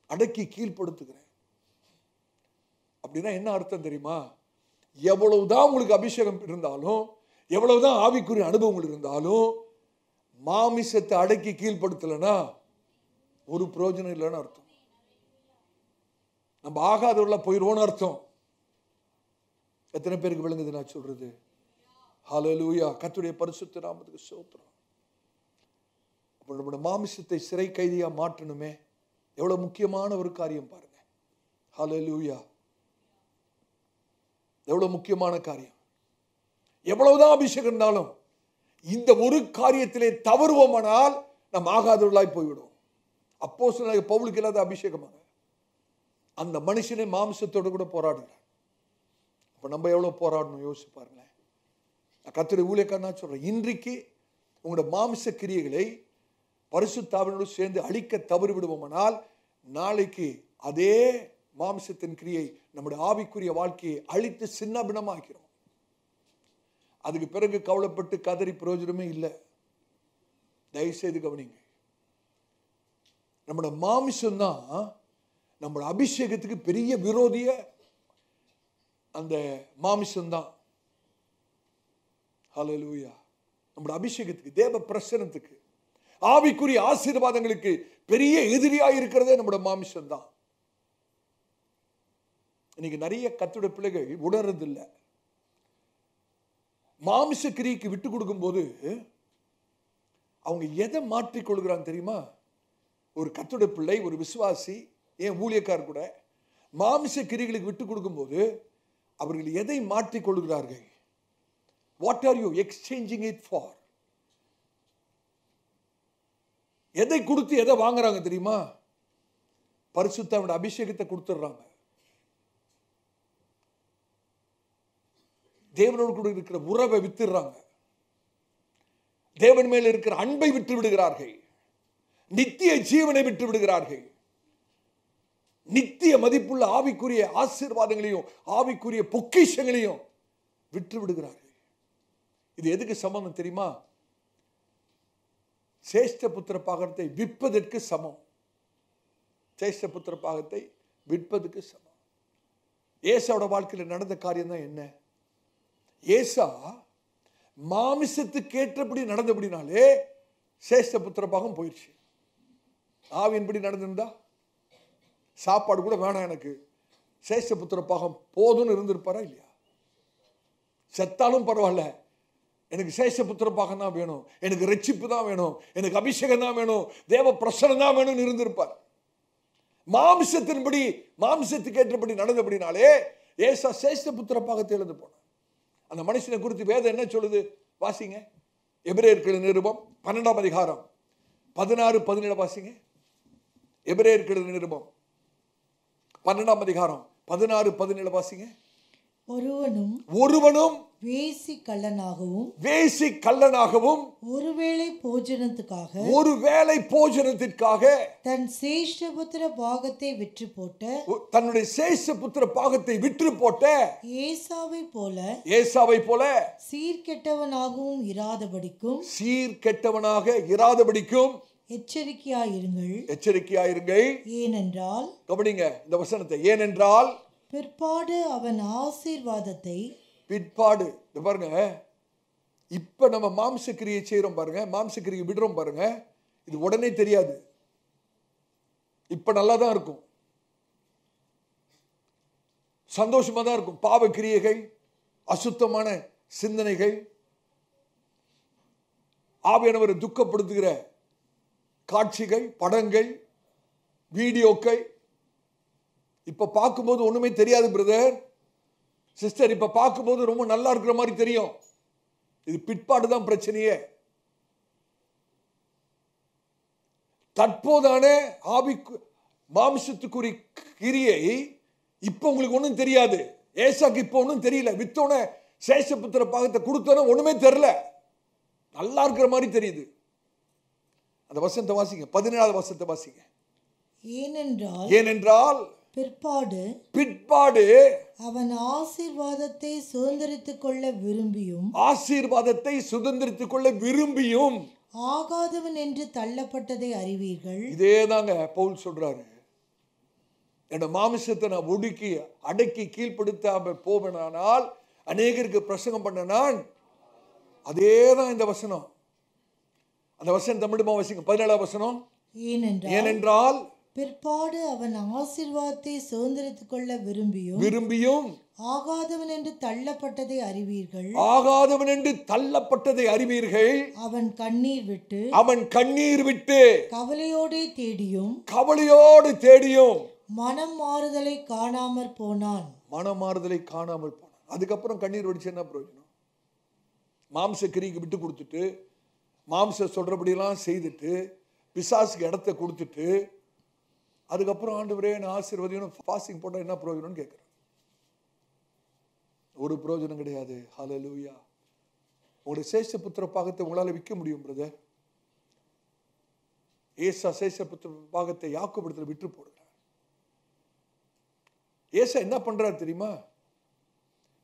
அடக்கி கீழ்ப்படுத்துகிறேன். அப்படின்னா என்ன அர்த்தம் தெரியுமா? எவ்வளவுதான் உங்களுக்கு அபிஷேகம் இருந்தாலும், எவ்வளவுதான் ஆவிக்குரிய அனுபவங்கள் இருந்தாலும், மாமிசத்தை அடக்கி கீழ்ப்படுத்தலைன்னா ஒரு பிரயோஜனம் இல்லைன்னு அர்த்தம். நம்ம ஆகாதவர்கள போயிடுவோன்னு அர்த்தம். எத்தனை பேருக்கு விளங்குது நான் சொல்றது? ஹல்லேலூயா, கர்த்தருடைய பரிசுத்த நாமத்துக்கு ஸ்தோத்திரம். அப்ப நம்முடைய மாமிசத்தை சிறை கைதியா மாற்றணுமே, எவ்வளவு முக்கியமான ஒரு காரியம் பாருங்க. ஹல்லேலூயா, எவ்வளவு முக்கியமான காரியம். எவ்வளவுதான் அபிஷேகம் இருந்தாலும் இந்த ஒரு காரியத்திலே தவறுவோமானால் நாம் ஆகாதவர்களாய் போய்விடுவோம். அப்போஸ்தலனாகிய பவுலுக்கு இல்லாத அபிஷேகமாக அந்த மனுஷனை மாமிசத்தோடு கூட போராடுகிறார். அப்ப நம்ம எவ்வளவு போராடணும் யோசிச்சு பாருங்களேன். கர்த்தருடைய ஊழியக்காரனா சொல்றேன், இன்றைக்கு உங்களோட மாமிச கிரியைகளை பரிசுத்த ஆவியோடு சேர்ந்து அழிக்க தவறு விடுவோமானால் நாளைக்கு அதே மாமிசத்தின் கிரியை நம்முடைய ஆவிக்குரிய வாழ்க்கையை அழித்து சின்ன பின்னமாக்கிறோம். அதுக்கு பிறகு கவலைப்பட்டு கதறி பிரயோஜனமே இல்லை. தயவு செய்து கவனிங்க, நம்மளோட மாமிசம் தான் நம்மளோட அபிஷேகத்துக்கு பெரிய விரோதிய. அந்த மாமிசம் தான் ஹல்லேலூயா நம்மளோட அபிஷேகத்துக்கு, தேவ பிரசன்னத்துக்கு, ஆவிக்குரிய ஆசீர்வாதங்களுக்கு பெரிய எதிரியாக இருக்கிறதே நம்மளோட மாமிசம் தான். இன்னைக்கு நிறைய கர்த்தருடைய பிள்ளைகள் உணர்றது இல்லை. மாமிச கிரியைக்கு விட்டு கொடுக்கும் போது அவங்க எதை மாற்றிக்கொள்கிறாங்க தெரியுமா? ஒரு கர்த்தருடைய பிள்ளை, ஒரு விசுவாசி, ஏன் ஊழியக்காரர் கூட மாமிச கிரியைகளுக்கு விட்டு கொடுக்கும் போது அவர்கள் எதை மாற்றிக்கொள்கிறார்கள்? What are you exchanging it for? எதை கொடுத்து எதை வாங்குறாங்க தெரியுமா? பரிசுத்தவோட அபிஷேகத்தை கொடுத்துடுறாங்க. தேவனோடு கூட இருக்கிற உறவை வித்துடுறாங்க. தேவன் மேல் இருக்கிற அன்பை விட்டு விடுகிறார்கள். நித்திய ஜீவனை விட்டு விடுகிறார்கள். நித்திய மதிப்புள்ள ஆவிக்குரிய ஆசீர்வாதங்களையும் ஆவிக்குரிய பொக்கிஷங்களையும் விட்டு விடுகிறார்கள். இது எதுக்கு சமம் தெரியுமா? சேஷ்ட புத்திர பாகத்தை விற்பதற்கு சமம். சேஷ்ட புத்திர பாகத்தை விற்பதற்கு சமம். ஏசாவோட வாழ்க்கையில் நடந்த காரியம் தான் என்ன? ஏசா மாமிசத்துக்கு ஏற்றபடி நடந்தபடினாலே சேஷ்ட புத்திர பாகம் போயிடுச்சு. ஆவியின்படி நடந்திருந்தா சாப்பாடு கூட வேணாம் எனக்கு, சேஷ்ட புத்திர பாகம் போதும்னு இருந்திருப்பாரா இல்லையா? செத்தாலும் பரவாயில்ல, எனக்கு சேஷபுத்திர பாகம் தான் வேணும், எனக்கு ரட்சிப்பு தான் வேணும், எனக்கு அபிஷேகம் தான் வேணும், தேவ பிரசனம் தான் வேணும்னு இருந்திருப்பார். மாம்சத்தின்படி மாம்சத்துக்கு ஏற்றபடி நடந்தபடினாலே ஏசா சேஷபுத்திர பாகத்தை இழந்து போனார். அந்த மனுஷனை குறித்து வேதம் என்ன சொல்லுது வாசிங்க. எபிரேயர்களின் நிருபம் 12ஆம் அதிகாரம் 16-17 வாசிங்க. எபிரேயர்களின் நிருபம் 12ஆம் அதிகாரம் 16-17 வாசிங்க. ஒருவனும் வேசி கள்ளனாகவும் ஒருவேளை போஜனத்திற்காக தன் சேஷபுத்திர பாகத்தை விற்று போட்ட தன்னுடைய சேஷபுத்திர பாகத்தை விற்று போட்ட ஏசாவை போல சீர்கெட்டவனாகவும் இராதபடிக்கும் எச்சரிக்கையாயிருங்கள். ஏனென்றால் கவனிங்க இந்த வசனத்தை, ஏனென்றால் பிற்பாடு அவன் ஆசீர்வாதத்தை பிற்பாடு பாருங்க. இப்ப நம்ம மாம்சக்கிரியை செய்யறோம் பாருங்க, மாம்சக்கிரியை விடுறோம் பாருங்க, இது உடனே தெரியாது. இப்ப நல்லா தான் இருக்கும், சந்தோஷமா தான் இருக்கும். பாவ கிரியைகள், அசுத்தமான சிந்தனைகள், ஆவியானவரை துக்கப்படுத்துகிற காட்சிகள், படங்கள், வீடியோக்கள் இப்ப பார்க்கும்போது ஒண்ணுமே தெரியாது பிரதர் சிஸ்டர். இப்ப பார்க்கும்போது ரொம்ப நல்லா இருக்கிற மாதிரி தெரியும். இது பிற்பாடுதான் பிரச்சனையே. தற்போதான மாம்சத்துக்குரிய கிரியை இப்ப உங்களுக்கு ஒண்ணும் தெரியாது. ஏசாக்கு இப்ப ஒண்ணும் தெரியல. வித்தோன சேஷபுத்திர பாகத்தை கொடுத்தோன்னு ஒண்ணுமே தெரியல, நல்லா இருக்கிற மாதிரி தெரியுது. அந்த வசனத்தை வாசிங்க, 17வது வசனத்தை வாசிங்க. ஏனென்றால் பிற்பாடு அவன் ஆசீர்வாதத்தை சுதந்தரித்துக் கொள்ள விரும்பியும் ஆகாதவன் என்று தள்ளப்பட்டதை அறிவீர்கள். இதேதாங்க பவுல் சொல்றாரு. என் மாமிசத்தை நான் ஒடுக்கி அடக்கி கீழ்ப்படுத்தாம போவேனானால், அநேகருக்கு பிரசங்கம் பண்ண நான், அதேதான் இந்த வசனம். அந்த வசனம் தமிழுமா வாசிங்க, 17வது வசனம். ஏனென்றால் பிற்பாடு அவன் ஆசீர்வாதத்தை சுதந்தரித்துக் கொள்ள விரும்பியும் ஆகாதவன் என்று தள்ளப்பட்டதை அறிவீர்கள். அவன் கண்ணீர் விட்டு கவலையோடு தேடியும் மனம் மாறுதலை காணாமற் போனான். அதுக்கப்புறம் கண்ணீர் வடிச்சு என்ன பிரயோஜனம்? மாம்ச கிரிக்கு விட்டு கொடுத்துட்டு, மாம்ச சொல்றபடியெல்லாம் செய்துட்டு, பிசாசுக்கு இடத்தை கொடுத்துட்டு, அதுக்கப்புறம் ஆண்டவரே நான் ஆசீர்வதியும் ஃபாஸ்டிங் போட்டா என்ன பிரயோஜனம்னு கேட்கிறேன். ஒரு பிரயோஜனம் கிடையாது. ஹல்லேலூயா. உங்களுடைய சேஷபுத்திர பாகத்தை உங்களால விற்க முடியும் பிரதர். ஏசா சேஷபுத்திர பாகத்தை யாக்கோபிடத்தில் விற்று போடுறார். ஏசா என்ன பண்றாரு தெரியுமா?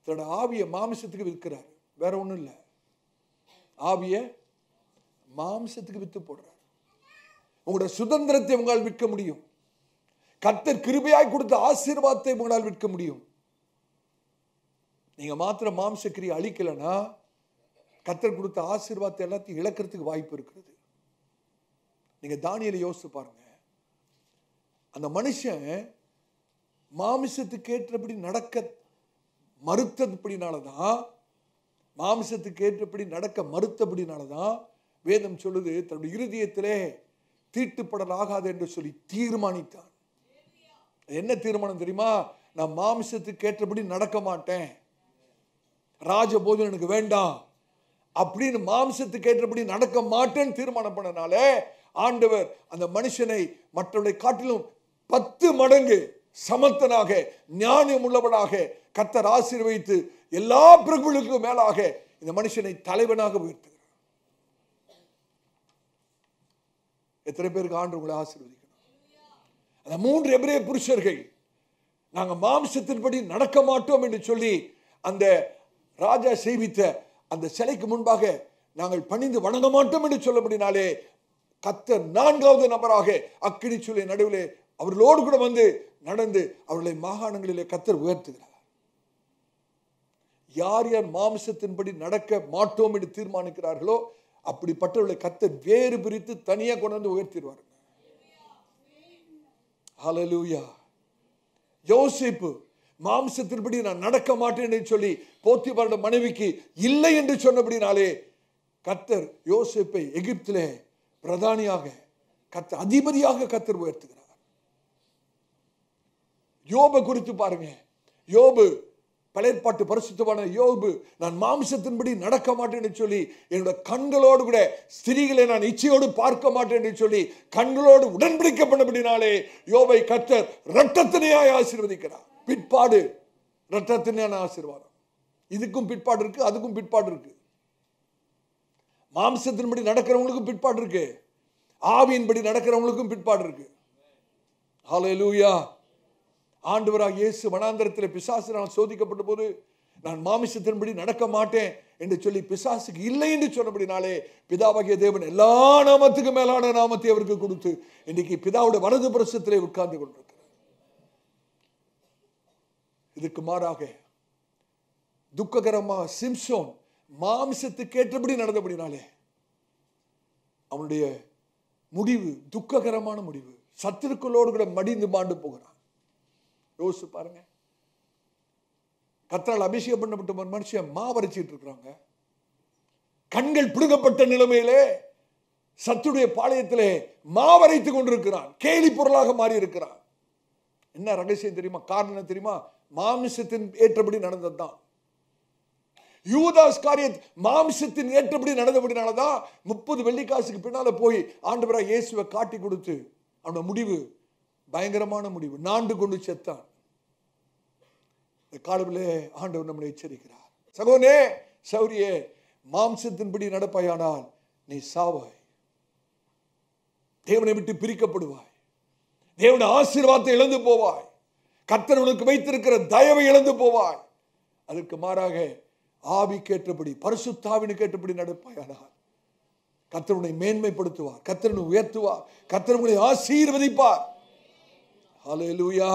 தன்னோட ஆவிய மாம்சத்துக்கு விற்கிறார், வேற ஒண்ணும் இல்லை. ஆவிய மாம்சத்துக்கு வித்து போடுறார். உங்களுடைய சுதந்திரத்தை உங்களால் விற்க முடியும். கர்த்தர் கிருபையாய் கொடுத்த ஆசீர்வாதத்தை உங்களால் விற்க முடியும். நீங்க மாத்திரம் மாம்சக்கிரியை அழிக்கலன்னா கர்த்தர் கொடுத்த ஆசீர்வாதத்தை எல்லாத்தையும் இழக்கிறதுக்கு வாய்ப்பு இருக்கிறது. நீங்க தானியேலை யோசிச்சு பாருங்க. அந்த மனுஷன் மாமிசத்துக்கு ஏற்றபடி நடக்க மறுத்தபடினாலதான் வேதம் சொல்லுது, தன்னுடைய இருதயத்திலே தீட்டுப்படல் ஆகாது என்று சொல்லி தீர்மானித்தான். என்ன தீர்மானம் தெரியுமா? நான் மாமிசத்துக்கு ஏற்றபடி நடக்க மாட்டேன், ராஜபோஜனம் எனக்கு வேண்டாம் அப்படின்னு மாம்சத்துக்கு ஏற்றபடி நடக்க மாட்டேன்னு தீர்மானம் பண்ணனால ஆண்டவர் அந்த மனுஷனை மற்றவர்களை காட்டிலும் 10 மடங்கு சமத்தனாக ஞானம் உள்ளவனாக கர்த்தர் ஆசீர்வதித்து எல்லா பிரபுகளுக்கும் மேலாக இந்த மனுஷனை தலைவனாக உயர்த்துகிறார். எத்தனை பேருக்கு ஆண்டு உங்களை ஆசீர்வதிக்கணும்? அந்த 3 எபிரேய புருஷர்கள் நாங்க மாம்சத்தின்படி நடக்க மாட்டோம் என்று சொல்லி அந்த ராஜா செய்வித்த அந்த சிலைக்கு முன்பாக நாங்கள் பணிந்து வணங்க மாட்டோம் என்று சொல்லப்படினாலே கர்த்தர் 4வது நபராக அக்கினி சூளை நடுவிலே அவர்களோடு கூட வந்து நடந்து அவர்களை மாகாணங்களிலே கர்த்தர் உயர்த்துகிறார். யார் யார் மாம்சத்தின்படி நடக்க மாட்டோம் என்று தீர்மானிக்கிறார்களோ அப்படிப்பட்டவர்களை கர்த்தர் வேறு பிரித்து தனியா கொண்டு வந்து உயர்த்திடுவார். ஹல்லேலூயா. யோசேப்பு மாம்சத்தின்படி நான் நடக்க மாட்டேன் என்று சொல்லி போத்திபாரோட மனைவிக்கு இல்லை என்று சொன்னபடினாலே கர்த்தர் யோசேப்பை எகிப்திலே பிரதானியாக கர்த்தர் அதிபதியாக கர்த்தர் உயர்த்துகிறார். யோபு குறித்து பாருங்க. யோபு பழையற்பாட்டு பரிசுத்தமான யோபு, நான் மாம்சத்தின்படி நடக்க மாட்டேன் என்று சொல்லி என்னோட கண்களோடு கூட ஸ்திரீகளை நான் இச்சையோடு பார்க்க மாட்டேன் என்று சொல்லி கண்களோடு உடன்படிக்கை பண்ணபடினாலே யோபை கர்த்தர் இரட்டத்தினையாய் ஆசீர்வதிக்கிறார். பிற்பாடு இரட்டத்தினையான ஆசீர்வாதம். இதுக்கும் பிற்பாடு இருக்கு, அதுக்கும் பிற்பாடு இருக்கு. மாம்சத்தின்படி நடக்கிறவங்களுக்கும் பிற்பாடு இருக்கு, ஆவியின்படி நடக்கிறவங்களுக்கும் பிற்பாடு இருக்கு. ஹல்லேலூயா. ஆண்டவராகிய இயேசு வனாந்தரத்தில் பிசாசினால் சோதிக்கப்பட்ட போது நான் மாமிசத்தின்படி நடக்க மாட்டேன் என்று சொல்லி பிசாசுக்கு இல்லை என்று சொன்னபடினாலே பிதாவாகிய தேவன் எல்லா நாமத்துக்கும் மேலான நாமத்தை அவருக்கு கொடுத்து இன்னைக்கு பிதாவுடைய வலது பிரசத்திலே உட்கார்ந்து கொண்டிருக்கிறார். இதுக்கு மாறாக துக்ககரமா சிம்சோன் மாமிசத்துக்கு ஏற்றபடி நடந்தபடினாலே அவனுடைய முடிவு துக்ககரமான முடிவு. சத்துருக்களோடு கூட மடிந்து மாண்டு போகிறான். யோசிச்சு பாருங்க. கர்த்தரால் அபிஷேகம் பண்ணப்பட்ட ஒரு மனுஷன் மாவரைச்சிட்டு இருக்கிறாங்க. கண்கள் பிடுங்கப்பட்ட நிலைமையிலே சத்துடைய பாளையத்திலே மாவரைத்து கொண்டிருக்கிறான். கேலி பொருளாக மாறி இருக்கிறான். என்ன ரகசியம் தெரியுமா? காரணம் தெரியுமா? மாமிசத்தின் ஏற்றபடி நடந்ததுதான். யூதாஸ் காரியத் மாம்சத்தின் ஏற்றபடி நடந்தபடினாலதான் 30 வெள்ளிக்காசுக்கு பின்னால போய் ஆண்டவராகிய இயேசுவை காட்டி கொடுத்து அவனோட முடிவு பயங்கரமான முடிவு. நாண்டு கொண்டு செத்தான். இந்த காலத்திலே ஆண்டவர் நம்மளை எச்சரிக்கிறார். சகோதரனே, சௌரியே, மாம்சத்தின்படி நடப்பாயானால் நீ சாவாய், தேவனை விட்டு பிரிக்கப்படுவாய், தேவனுடைய ஆசீர்வாதத்தை இழந்து போவாய், கர்த்தர் உனக்கு வைத்திருக்கிற தயவை இழந்து போவாய். அதற்கு மாறாக ஆவிக்கேற்றபடி பரிசுத்தாவினுக்கு ஏற்றபடி நடப்பாயானால் கர்த்தர் உன்னை மேன்மைப்படுத்துவார், கர்த்தர் உன்னை உயர்த்துவார், கர்த்தர் உன்னை ஆசீர்வதிப்பார். ஹல்லேலூயா.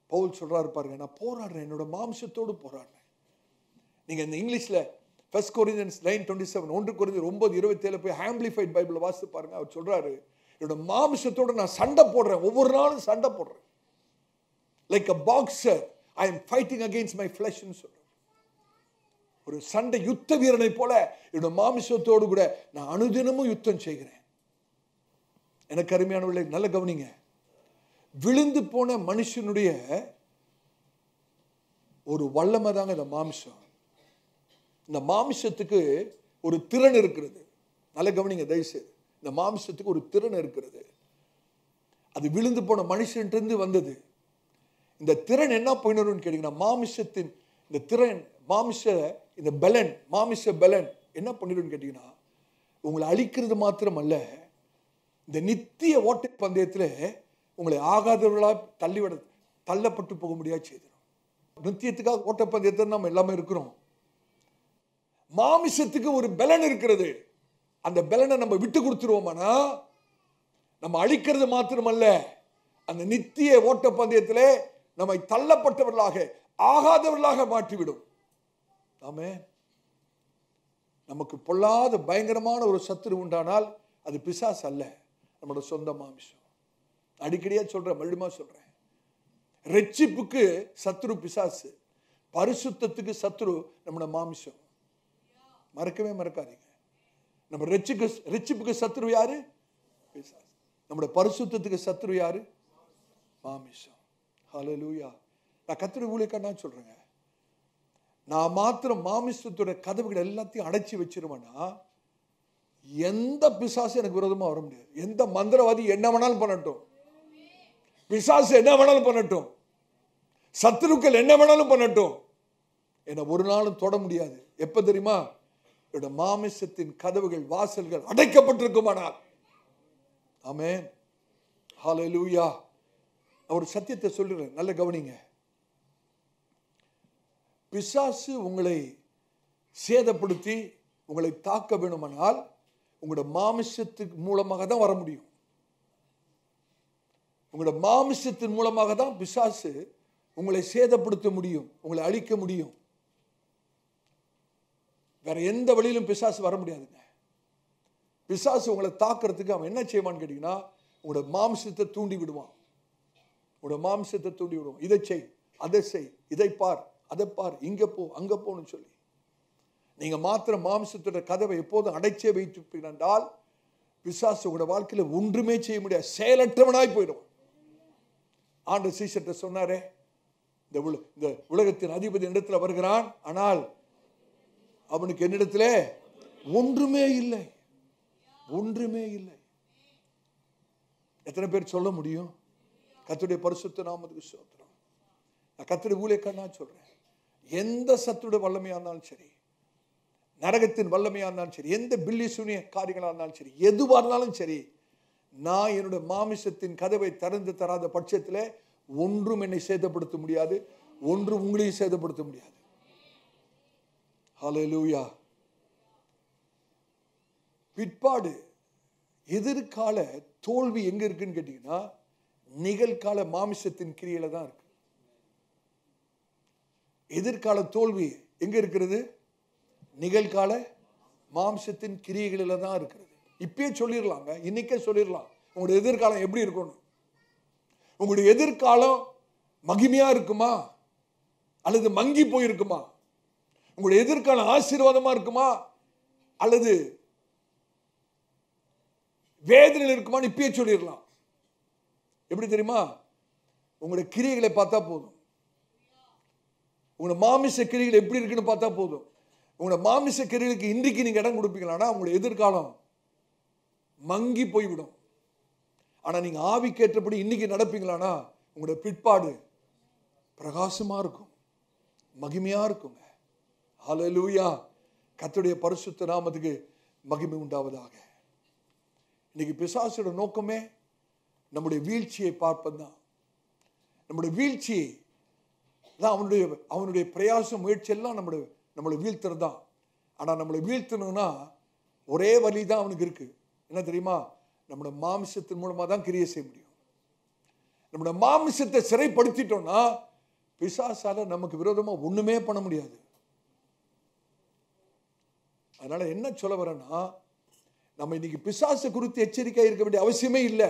பவுல் சொல்றாரு பாருங்க, நான் போராடுறேன், என்னோட மாம்சத்தோடு போராடுறேன். நீங்க இந்த இங்கிலீஷ்ல 1 Corinthians 9:27 1 Corinthians 9:27 போய் ஆம்பிளிஃபைட் பைபிள் வாசித்து பாருங்க. அவர் சொல்றாரு, என்னோட மாம்சத்தோடு நான் சண்டை போடுறேன், ஒவ்வொரு நாளும் சண்டை போடுறேன். Like a boxer I am fighting against my flesh ன்னு சொல்றாரு. ஒரு சண்டை யுத்த வீரனை போல என்னோட மாம்சத்தோடு கூட நான் அனுதினமும் யுத்தம் செய்கிறேன். எனக்கு அருமையானவர்களே, நல்ல கவனிங்க. விழுந்து போன மனுஷனுடைய ஒரு வல்லமை தாங்க இந்த மாம்சம். இந்த மாம்சத்துக்கு ஒரு திறன் இருக்கிறது. நல்ல கவனிங்க தயவுசெய்து. இந்த மாம்சத்துக்கு ஒரு திறன் இருக்கிறது. அது விழுந்து போன மனுஷன்ட்டு வந்தது. இந்த திறன் என்ன போயினருன்னு கேட்டீங்கன்னா, மாமிசத்தின் இந்த திறன், இந்த பலன், மாமிச பலன் என்ன பண்ணிடுன்னு கேட்டீங்கன்னா, உங்களை அழிக்கிறது மாத்திரம் அல்ல, இந்த நித்திய ஓட்ட பந்தயத்தில் உங்களை ஆகாதவர்களாக தள்ளப்பட்டு போக முடியாது செய்திடும். நித்தியத்துக்காக ஓட்டப்பந்தயத்தில் நம்ம எல்லாமே இருக்கிறோம். மாமிசத்துக்கு ஒரு பலன் இருக்கிறது. அந்த பலனை நம்ம விட்டு கொடுத்துருவோமானா நம்ம அழிக்கிறது மாத்திரமல்ல, அந்த நித்திய ஓட்டப்பந்தயத்திலே நம்மை தள்ளப்பட்டவர்களாக ஆகாதவர்களாக மாற்றிவிடும். ஆமென். நமக்கு பொல்லாத பயங்கரமான ஒரு சத்துரு உண்டானால் அது பிசாசு அல்ல, நம்மளோட சொந்த மாமிசம். அடிக்கடியா சொல்றேன், மறுபடியும் சொல்றேன். ரட்சிப்புக்கு சத்துரு பிசாசு, பரிசுத்தத்துக்கு சத்துரு நம்மளோட மாமிசம். மறக்கவே மறக்காதீங்க. நம்ம ரட்சிப்புக்கு சத்துரு யாரு? பிசாசு. நம்மளோட பரிசுத்தத்துக்கு சத்துரு யாரு? மாமிசம். ஹல்லேலூயா. நான் கர்த்தருடைய ஊழியக்காரனா சொல்றேங்க. நான் மாத்திரம் மாமிசத்தோட கதவுகள் எல்லாத்தையும் அடைச்சி வச்சிருவேன்னா எந்த பிசாசு எனக்கு விரோதமா வர முடியாது. எந்த மந்திரவாதி என்ன வேணாலும் பண்ணட்டும், பிசாசு என்ன வேணாலும் பண்ணட்டும், சத்துருக்கள் என்ன வேணாலும் பண்ணட்டும், என்னை ஒரு நாளும் தொட முடியாது. எப்ப தெரியுமா? என்னோட மாமிசத்தின் கதவுகள் வாசல்கள் அடைக்கப்பட்டிருக்குமானால். ஆமென். ஹல்லேலூயா. ஒரு சத்தியத்தை சொல்றேன், நல்ல கவனிங்க. பிசாசு உங்களை சேதப்படுத்தி உங்களை தாக்க வேணுமானால் உங்களோட மாமிசத்துக்கு மூலமாக தான் வர முடியும். உங்களோட மாமிசத்தின் மூலமாக தான் பிசாசு உங்களை சேதப்படுத்த முடியும், உங்களை அழிக்க முடியும். வேற எந்த வழியிலும் பிசாசு வர முடியாதுங்க. பிசாசு உங்களை தாக்குறதுக்கு அவன் என்ன செய்வான்னு கேட்டீங்கன்னா, உங்களோட மாம்சத்தை தூண்டி விடுவான். உங்களோட மாம்சத்தை தூண்டி விடுவான். இதை செய், அதை செய், இதை பார், அதை பார், இங்க போ, அங்க போன்னு சொல்லி நீங்க மாத்திரம் மாம்சத்தோட கதவை எப்போதும் அடைச்சே வைத்திருப்பீர்கள் என்றால் பிசாசு உங்களோட வாழ்க்கையில ஒன்றுமே செய்ய முடியாது, செயலற்றவனாய் போயிடும். ஆண்டவர் சீஷர்கிட்ட சொன்னாரே, இந்த உலகத்தின் அதிபதி இடத்துல வருகிறான், ஆனால் அவனுக்கு என்னிடத்திலே ஒன்றுமே இல்லை, ஒன்றுமே இல்லை. எத்தனை பேர் சொல்ல முடியும்? கர்த்தருடைய பரிசுத்த நாமத்துக்கு ஸ்தோத்திரம். நான் கர்த்தருடைய ஊழியக்காரனா சொல்றேன், எந்த சத்துடைய வல்லமையா இருந்தாலும் சரி, நரகத்தின் வல்லமையா இருந்தாலும் சரி, எந்த பில்லி சூனிய காரியங்களா இருந்தாலும் சரி, எதுவாக இருந்தாலும் சரி, நான் என்னுடைய மாமிசத்தின் கதவை திறந்து தராத பட்சத்தில் ஒன்றும் என்னை சேதப்படுத்த முடியாது, ஒன்றும் உங்களையும் சேதப்படுத்த முடியாது. ஹல்லேலூயா. பிற்பாடு எதிர்கால தோல்வி எங்க இருக்குன்னு கேட்டீங்கன்னா, நிகழ்கால மாமிசத்தின் கிரியையில தான் இருக்கு. எதிர்கால தோல்வி எங்க இருக்கிறது? நிகழ்கால மாம்சத்தின் கிரியைகளில தான் இருக்கிறது. இப்பயே சொல்லிடலாங்க, இன்னைக்கே சொல்லிடலாம் உங்களுடைய எதிர்காலம் எப்படி இருக்கணும். உங்களுடைய எதிர்காலம் மகிமையா இருக்குமா அல்லது மங்கி போயிருக்குமா? உங்களுடைய எதிர்காலம் ஆசீர்வாதமா இருக்குமா அல்லது வேதனையில் இருக்குமான்னு இப்பயே சொல்லிடலாம். எப்படி தெரியுமா? உங்களுடைய கிரியைகளை பார்த்தா போதும். உங்களுடைய மாமிச கிரியைகள் எப்படி இருக்குன்னு பார்த்தா போதும். உங்களுடைய மாமிச கிரியைகளுக்கு இன்றைக்கு நீங்க இடம் கொடுப்பீங்களான்னா உங்களுடைய எதிர்காலம் மங்கி போய்விடும். ஆனா நீங்க ஆவிக்கேற்றபடி இன்னைக்கு நடப்பீங்களான்னா உங்களுடைய பிற்பாடு பிரகாசமா இருக்கும், மகிமையா இருக்குங்க. ஹல்லேலூயா. கர்த்தருடைய பரிசுத்த நாமத்துக்கு மகிமை உண்டாவதாக. இன்னைக்கு பிசாசோட நோக்கமே நம்முடைய வீழ்ச்சியை பார்ப்பதுதான். நம்முடைய வீழ்ச்சி தான் அவனுடைய பிரயாசம், முயற்சி எல்லாம் நம்மளை வீழ்த்துறது தான். ஆனால் நம்மளை வீழ்த்தணும்னா ஒரே வழி தான் அவனுக்கு இருக்கு. என்ன தெரியுமா? நம்முடைய மாமிசத்தின் மூலமாக தான் கிரியை செய்ய முடியும். நம்முடைய மாமிசத்தை சிறைப்படுத்திட்டோம்னா பிசாசால நமக்கு விரோதமாக ஒண்ணுமே பண்ண முடியாது. அதனால என்ன சொல்ல வரேன்னா, நம்ம இன்னைக்கு பிசாசை குறித்து எச்சரிக்கையா இருக்க வேண்டிய அவசியமே இல்லை.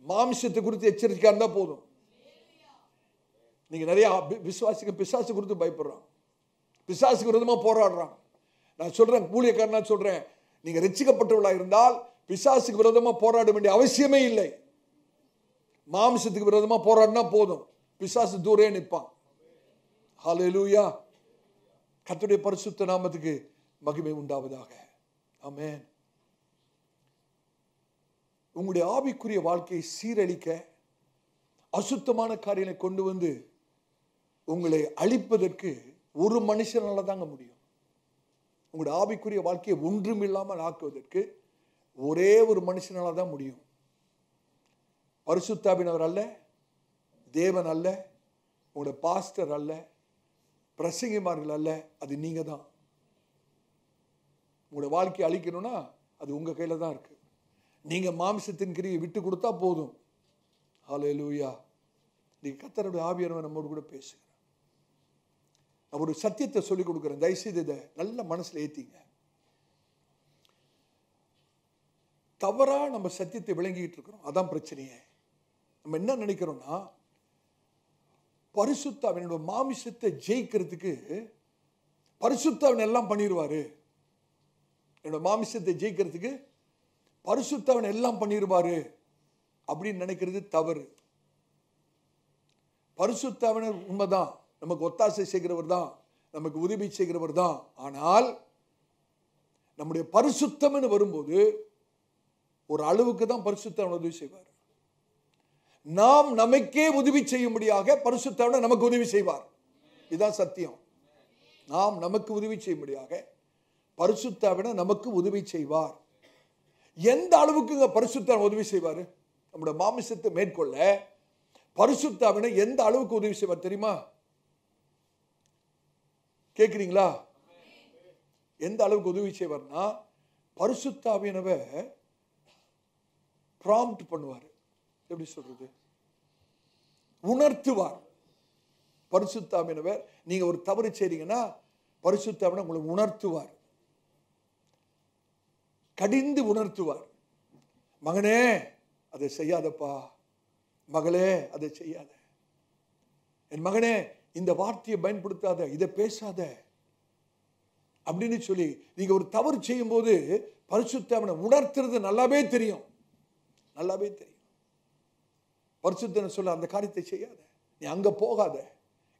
மாமிசத்தை குறித்து எச்சரிக்கையா இருந்தா போதும். நீங்க நிறைய விசுவாசிக்க பிசாசு குறித்து பயப்படுறான், பிசாசுக்கு விரோதமா போராடுறான். நான் சொல்றேன், ஊழியக்காரனா சொல்றேன், நீங்க ரட்சிக்கப்பட்டவர்களா இருந்தால் பிசாசுக்கு விரோதமா போராட வேண்டிய அவசியமே இல்லை. மாமிசத்துக்கு விரோதமா போராடினா போதும், பிசாசு தூரே நிற்பான். ஹல்லேலூயா. கர்த்தருடைய பரிசுத்த நாமத்துக்கு மகிமை உண்டாவதாக. ஆமென். உங்களுடைய ஆவிக்குரிய வாழ்க்கையை சீரழிக்க அசுத்தமான காரியங்களை கொண்டு வந்து உங்களை அழிப்பதற்கு ஒரு மனுஷனால தாங்க முடியும். உங்களுடைய ஆவிக்குரிய வாழ்க்கையை ஒன்றும் இல்லாமல் ஆக்குவதற்கு ஒரே ஒரு மனுஷனால தான் முடியும். பரிசுத்தாவினவர் அல்ல, தேவன் அல்ல, உங்களுடைய பாஸ்டர் அல்ல, பிரசங்கிமார்கள் அல்ல, அது நீங்க தான். உங்களுடைய வாழ்க்கையை அழிக்கணும்னா அது உங்க கையில தான் இருக்கு. நீங்க மாம்சத்தின் கிரியை விட்டு கொடுத்தா போதும். ஹல்லேலூயா. நீங்க கர்த்தருடைய ஆவியானவர் நம்மோடு கூட பேசுகிறேன். நான் ஒரு சத்தியத்தை சொல்லிக் கொடுக்குறேன், தயவுசெய்து இதை நல்ல மனசுல ஏத்திங்க. தவறா நம்ம சத்தியத்தை விளங்கிட்டு இருக்கிறோம், அதான் பிரச்சனையே. நம்ம என்ன நினைக்கிறோம்னா, பரிசுத்தாவினோட மாமிசத்தை ஜெயிக்கிறதுக்கு பரிசுத்தாவின் எல்லாம் பண்ணிடுவாரு. என்னோட மாமிசத்தை ஜெயிக்கிறதுக்கு பரிசுத்தாவின் எல்லாம் பண்ணிடுவாரு அப்படின்னு நினைக்கிறது தவறு. பரிசுத்தாவினர் உண்மைதான், நமக்கு ஒத்தாசை செய்கிறவர் தான், நமக்கு உதவி செய்கிறவர் தான். ஆனால் நம்முடைய பரிசுத்தம்னு வரும்போது ஒரு அளவுக்கு தான் பரிசுத்தவன் உதவி செய்வார். நாம் நமக்கே உதவி செய்யும்படியாக பரிசுத்தவன் நமக்கு உதவி செய்வார். இதுதான் சத்தியம். நாம் நமக்கு உதவி செய்யும்படியாக பரிசுத்தவன் நமக்கு உதவி செய்வார். எந்த அளவுக்கு பரிசுத்தவன் உதவி செய்வார்? நம்முடைய மாமிசத்தை மேற்கொள்ள பரிசுத்தவனை எந்த அளவுக்கு உதவி செய்வார் தெரியுமா? கேக்குறீங்களா? எந்த அளவுக்கு உதவி செய்வார்னா, பரிசுத்தாவியனவர் ப்ராம்ப்ட் பண்ணுவார். எப்படி சொல்றது? உணர்த்துவார். பரிசுத்தாவியனவர் நீங்க ஒரு தவறு செய்றீங்கன்னா பரிசுத்தாவியனர் உங்களை உணர்த்துவார், கடிந்து உணர்த்துவார். மகனே அதை செய்யாதப்பா, மகளே அதை செய்யாத, என் மகனே இந்த வார்த்தையை பயன்படுத்தாத, இதை பேசாத அப்படின்னு சொல்லி நீங்க ஒரு தவறு செய்யும் போது பரிசுத்த ஆவியை உணர்த்துறது நல்லாவே தெரியும். பரிசுத்தனை சொல்ல அந்த காரியத்தை செய்யாத, நீ அங்க போகாத,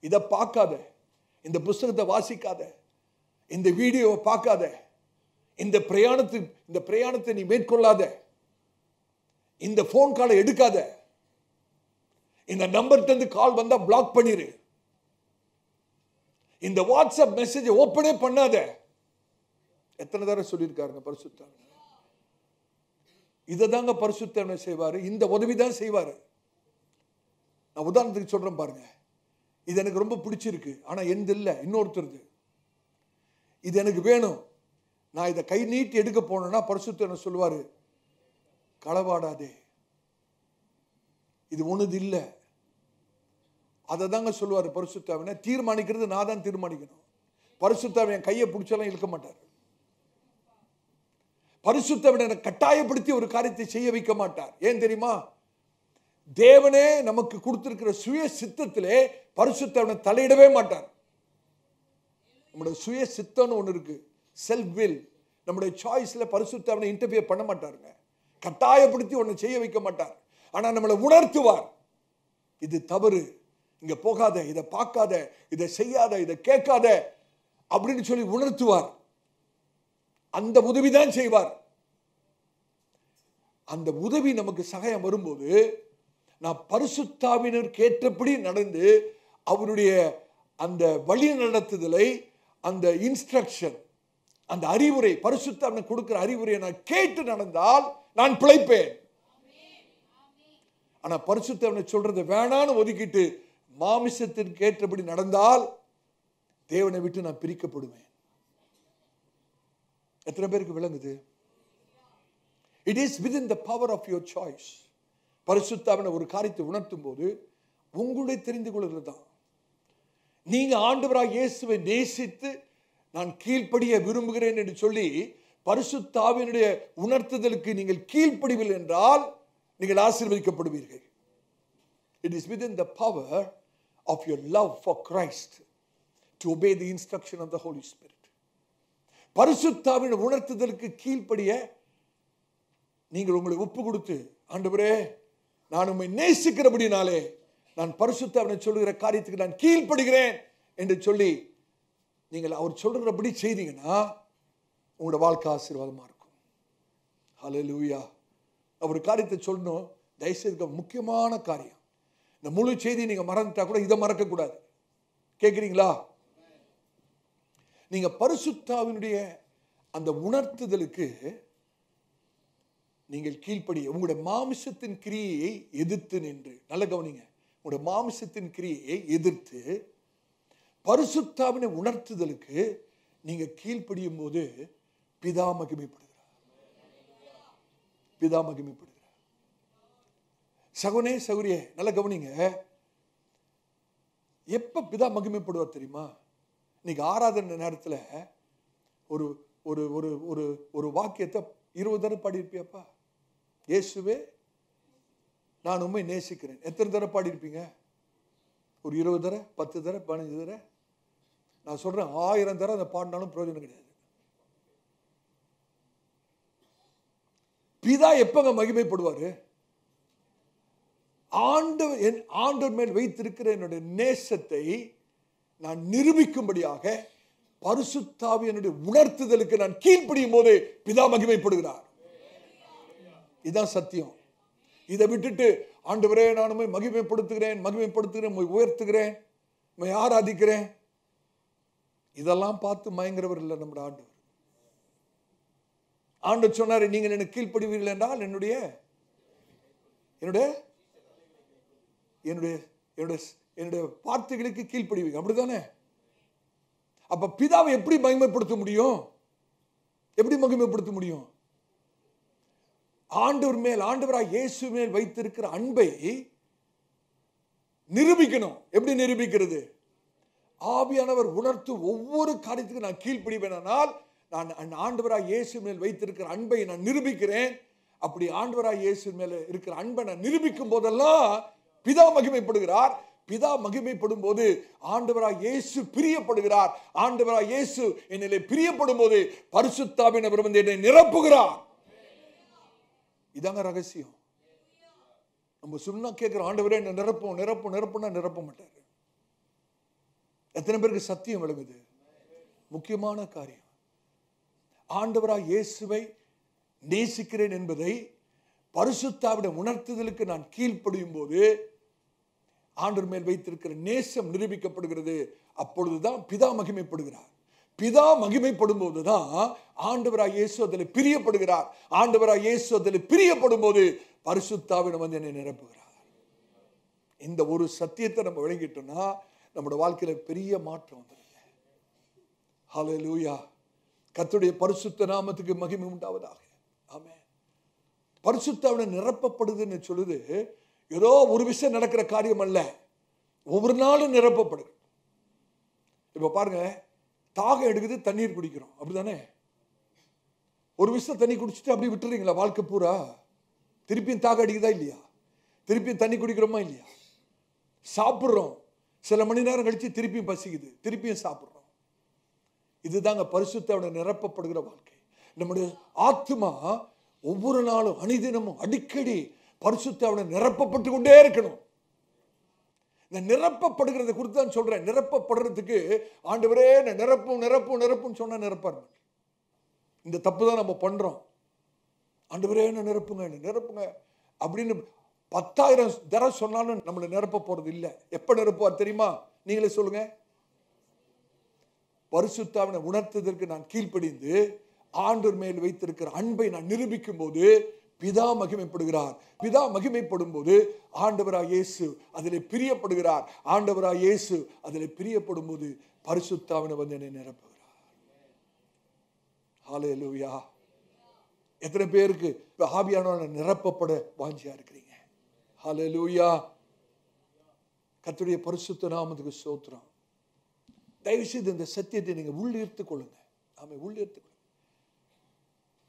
இதை பார்க்காத, இந்த புஸ்தகத்தை வாசிக்காத, இந்த வீடியோவை பார்க்காத, இந்த பிரயாணத்தை நீ மேற்கொள்ளாத, இந்த போன் காலை எடுக்காத, இந்த நம்பர்ல இருந்து கால் வந்தா பிளாக் பண்ணிரு, இந்த வாட்ஸ்அப் மெசேஜ் ஓபனே பண்ணாத. எத்தனை தடவை சொல்லியிருக்காருங்க பரிசுத்தர். இதை தாங்க பரிசுத்தர் செய்வாரு, இந்த உதவிதான் செய்வாரு. நான் உதாரணத்துக்கு சொல்றேன் பாருங்க. இது எனக்கு ரொம்ப பிடிச்சிருக்கு, ஆனா எந்த இல்லை, இன்னொருத்தருக்கு இது எனக்கு வேணும், நான் இதை கை நீட்டி எடுக்க போனேன்னா பரிசுத்தர் சொல்லுவாரு, களவாடாதே, இது ஒண்ணுது இல்லை. அதை தாங்க சொல்லுவாரு பரிசுத்தாவினை. தீர்மானிக்கிறது நான் தான் தீர்மானிக்கணும். பரிசுத்தாவின் என் கையை பிடிச்சாலும் இழுக்க மாட்டார். பரிசுத்தாவினை கட்டாயப்படுத்தி ஒரு காரியத்தை செய்ய வைக்க மாட்டார். ஏன் தெரியுமா? தேவனே நமக்கு கொடுத்திருக்கிற சுய சித்தத்திலே பரிசுத்தாவினை தலையிடவே மாட்டார். நம்முடைய சுய சித்தம்னு ஒண்ணு இருக்கு, செல்ஃப் வில். நம்முடைய சாய்ஸ்ல பரிசுத்தாவினை இன்டர்ஃபியர் பண்ண மாட்டாருங்க. கட்டாயப்படுத்தி ஒண்ணு செய்ய வைக்க மாட்டார். ஆனா நம்மளை உணர்த்துவார், இது தவறு, இங்க போகாத, இதை பார்க்காத, இதை செய்யாத, இதை கேட்காத அப்படின்னு சொல்லி உணர்த்துவார். அந்த உதவிதான் செய்வார். அந்த உதவி நமக்கு சகாயம் வரும்போது நான் பரிசுத்தாவினருக்கு ஏற்றபடி நடந்து அவருடைய அந்த வழி நடத்துதலை, அந்த இன்ஸ்ட்ரக்ஷன், அந்த அறிவுரை, பரிசுத்தாவினர் கொடுக்கிற அறிவுரையை நான் கேட்டு நடந்தால் நான் பிழைப்பேன். ஆனா பரிசுத்தாவினர் சொல்றது வேணான்னு ஒதுக்கிட்டு மாமிசத்திற்கு ஏற்றபடி நடந்தால் தேவனை விட்டு நான் பிரிக்கப்படுவேன். எத்தனை பேருக்கு விளங்குது? It is within the power of your choice. பரிசுத்தாவினர் ஒரு காரியத்தை உணர்த்தும் போது உங்களுடைய தெரிந்து கொள்கிறது தான். நீங்க ஆண்டவராகிய இயேசுவை நேசித்து நான் கீழ்ப்படிய விரும்புகிறேன் என்று சொல்லி பரிசுத்தாவினுடைய உணர்த்துதலுக்கு நீங்கள் கீழ்ப்படிவில் என்றால் நீங்கள் ஆசீர்வதிக்கப்படுவீர்கள். It is within the power of your love for Christ to obey the instruction of the Holy Spirit. பரிசுத்தாவின் உணர்த்துதலுக்கு கீழ்ப்படிய நீங்கள் உங்களை ஒப்பு கொடுத்து, ஆண்டவரே நான் உம்மை நேசிக்கிறபடினாலே நான் பரிசுத்தாவினை சொல்லுகிற காரியத்துக்கு நான் கீழ்ப்படுகிறேன் என்று சொல்லி நீங்கள் அவர் சொல்றபடி செய்தீங்கன்னா உங்களோட வாழ்க்கை ஆசீர்வாதமா இருக்கும். ஹல்லேலூயா. ஒரு காரியத்தை சொல்லணும், தயவுசெய்து முக்கியமான காரியம். இந்த முழு செய்தி நீங்க மறந்துட்டா கூட இதை மறக்க கூடாது. கேட்கிறீங்களா? நீங்க பரிசுத்தாவினுடைய அந்த உணர்த்துதலுக்கு நீங்கள் கீழ்ப்படிய உங்களுடைய மாமிசத்தின் கிரியையை எதிர்த்து நின்று, நல்ல கவனிங்க, உங்களுடைய மாமிசத்தின் கிரியையை எதிர்த்து பரிசுத்தாவினை உணர்த்துதலுக்கு நீங்க கீழ்ப்படியும் போது பிதா மகிமைப்படுகிறார். பிதா மகிமைப்படுகிறார். சகோனே சகோரியே நல்ல கவனிங்க, எப்ப பிதா மகிமைப்படுவார் தெரியுமா? இன்னைக்கு ஆராதனை நேரத்துல ஒரு ஒரு ஒரு ஒரு ஒரு வாக்கியத்தை 20 தடவை பாடியிருப்பியாப்பா? இயேசுவே நான் உம்மை நேசிக்கிறேன். எத்தனை தடவை பாடியிருப்பீங்க? ஒரு 20 தடவை, 10 தடவை, 15 தடவை. நான் சொல்றேன் 1000 தடவை அதை பாடினாலும் பிரயோஜனம் கிடையாது. பிதா எப்பங்க மகிமைப்படுவாரு? ஆண்டவர் மேல் வைத்திருக்கிற என்னுடைய நேசத்தை நான் நிரூபிக்கும்படியாக பரிசுத்தாவியனுடைய உணர்த்துதலுக்கு நான் கீழ்ப்படியும் போது பிதா மகிமைப்படுகிறார். இதுதான் சத்தியம். இதை விட்டுட்டு ஆண்டவரே நான் உம்மை மகிமைப்படுத்துகிறேன், உம்மை உயர்த்துகிறேன், உம்மை ஆராதிக்கிறேன், இதெல்லாம் பார்த்து மயங்குறவர் இல்லை நம்முடைய ஆண்டவர். ஆண்டவர் சொன்னாரு, நீங்கள் எனக்கு கீழ்ப்படிவீர்கள் என்றால் என்னுடைய என்னுடைய என்னுடைய என்னுடைய வார்த்தைகளுக்கு கீழ்ப்படிவீங்க. அப்படித்தானே? அப்ப பிதாவை எப்படி மகிமைப்படுத்த முடியும்? எப்படி மகிமைப்படுத்த முடியும்? ஆண்டவர் மேல், ஆண்டவராய் இயேசு மேல் வைத்திருக்கிற அன்பை நிரூபிக்கணும். எப்படி நிரூபிக்கிறது? ஆவியானவர் உணர்த்தும் ஒவ்வொரு காரியத்துக்கும் நான் கீழ்ப்படிவேனால் நான் ஆண்டவராய் இயேசு மேல் வைத்திருக்கிற அன்பை நான் நிரூபிக்கிறேன். அப்படி ஆண்டவராய் இயேசு மேல இருக்கிற அன்பை நான் நிரூபிக்கும் போதெல்லாம் பிதா மகிமைப்படுகிறார். பிதா மகிமைப்படும் போது ஆண்டவராய் இயேசு பிரியப்படுகிறார். ஆண்டவராய் இயேசு என்னிலே பிரியப்படும் போது பரிசுத்தாவியானவர் வந்து என்னை நிரப்புகிறார். இதாங்க ரகசியம். நம்ம சொன்னா கேட்கிற ஆண்டவரே என்ன நிரப்பும் நிரப்பும் நிரப்புனா நிரப்ப மாட்டாரு. எத்தனை பேருக்கு சத்தியம் விளங்குது? முக்கியமான காரியம். ஆண்டவராய் இயேசுவை நேசிக்கிறேன் என்பதை பரிசுத்தாவிடம் உணர்த்துதலுக்கு நான் கீழ்ப்படியும் போது ஆண்டவர் மேல் வைத்திருக்கிற நேசம் நிரூபிக்கப்படுகிறது. அப்பொழுதுதான் பிதா மகிமைப்படுகிறார். பிதா மகிமைப்படும் போதுதான் ஆண்டவராய் இயேசு அதில் பிரியப்படுகிறார். ஆண்டவராய் இயேசு அதில் பிரியப்படும் போது பரிசுத்தாவிடம் வந்து என்னை நிரப்புகிறார். இந்த ஒரு சத்தியத்தை நம்ம விளங்கிட்டோம்னா நம்முடைய வாழ்க்கையில பெரிய மாற்றம் வந்துருங்க. ஹல்லேலூயா. கர்த்தருடைய பரிசுத்த நாமத்துக்கு மகிமை உண்டாவதாக. ஆமென். பரிசுத்தாவிடம் நிரப்பப்படுதுன்னு சொல்லுது ஏதோ ஒரு விஷயம் நடக்கிற காரியம் அல்ல, ஒவ்வொரு நாளும் நிரப்பப்படுது. இப்ப பாருங்க, தாகம் எடுக்குது, தண்ணீர் குடிக்கிறோம், அப்படிதானே? ஒரு விஷயம் தண்ணி குடிச்சிட்டு அப்படி விட்டுறீங்களா வாழ்க்கை பூரா? திருப்பியும் தாகம் அடிக்குதா இல்லையா? திருப்பியும் தண்ணி குடிக்கிறோமா இல்லையா? சாப்பிட்றோம், சில மணி நேரம் கழிச்சு திருப்பியும் பசிக்குது, திருப்பியும் சாப்பிட்றோம். இதுதாங்க பரிசுத்தாவிடம் நிரப்பப்படுகிற வாழ்க்கை. நம்முடைய ஆத்மா ஒவ்வொரு நாளும் அணிதினமும் அடிக்கடி பரிசுத்தாவிடம் நிரப்பப்பட்டு கொண்டே இருக்கணும். இந்த நிரப்பப்படுகிறத குறித்து தான் சொல்றேன். நிரப்பப்படுறதுக்கு ஆண்டவரே நிரப்பும் நிரப்பும் நிரப்பும் சொன்னா நிரப்பாரு. இந்த தப்பு தான் நம்ம பண்றோம். ஆண்டவரே நிரப்புங்க நிரப்புங்க அப்படின்னு 10,000 தடவை சொன்னாலும் நம்மளை நிரப்ப போறது இல்லை. எப்ப நிரப்புவார் தெரியுமா? நீங்களே சொல்லுங்க. பரிசுத்தாவினை உணர்த்ததற்கு நான் கீழ்ப்படிந்து ஆண்டவர் மேல் வைத்திருக்கிற அன்பை நான் நிரூபிக்கும் போது பிதா மகிமைப்படுகிறார். பிதா மகிமைப்படும் போது ஆண்டவராய் இயேசு அதிலே பிரியப்படுகிறார். ஆண்டவராய் இயேசு அதிலே பிரியப்படும் போது பரிசுத்தாவினை வந்து என்னை நிரப்புகிறார். ஹல்லேலூயா. எத்தனை பேருக்கு ஆவியானவரால் நிரப்பப்பட வாஞ்சியா இருக்கிறீங்க? ஹல்லேலூயா. கர்த்தருடைய பரிசுத்த நாமத்துக்கு ஸ்தோத்திரம். தயவு செய்து இந்த சத்தியத்தை நீங்க உள்ளீர்த்துக் கொள்ளுங்க. ஆமே, உள்ளீர்த்துக் கொள்ளுங்க.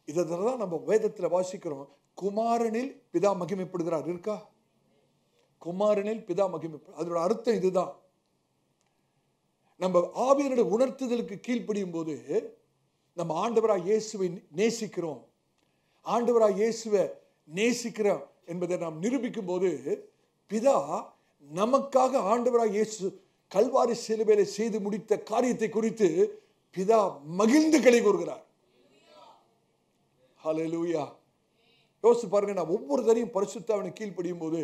இதான் நம்ம வேதத்துல வாசிக்கிறோம். குமாரனில் பிதா மகிமைப்படுகிறார் இருக்கா? குமாரனில் பிதா மகிமைப்படு. அதோட அர்த்தம் இதுதான். நம்ம ஆவியனுடைய உணர்த்துதலுக்கு கீழ்ப்படியும் போது நம்ம ஆண்டவராய் இயேசுவை நேசிக்கிறோம். ஆண்டவராய் இயேசுவை நேசிக்கிறோம் என்பதை நாம் நிரூபிக்கும் போது பிதா நமக்காக ஆண்டவராய் இயேசு கல்வாரி சிலுவையிலே செய்து முடித்த காரியத்தை குறித்து பிதா மகிழ்ந்து களி கூறுகிறார். ஹல்லேலூயா. யோசிச்சு பாருங்க, நான் ஒவ்வொரு தரையும் பரிசுத்தாவினை கீழ்ப்படியும் போது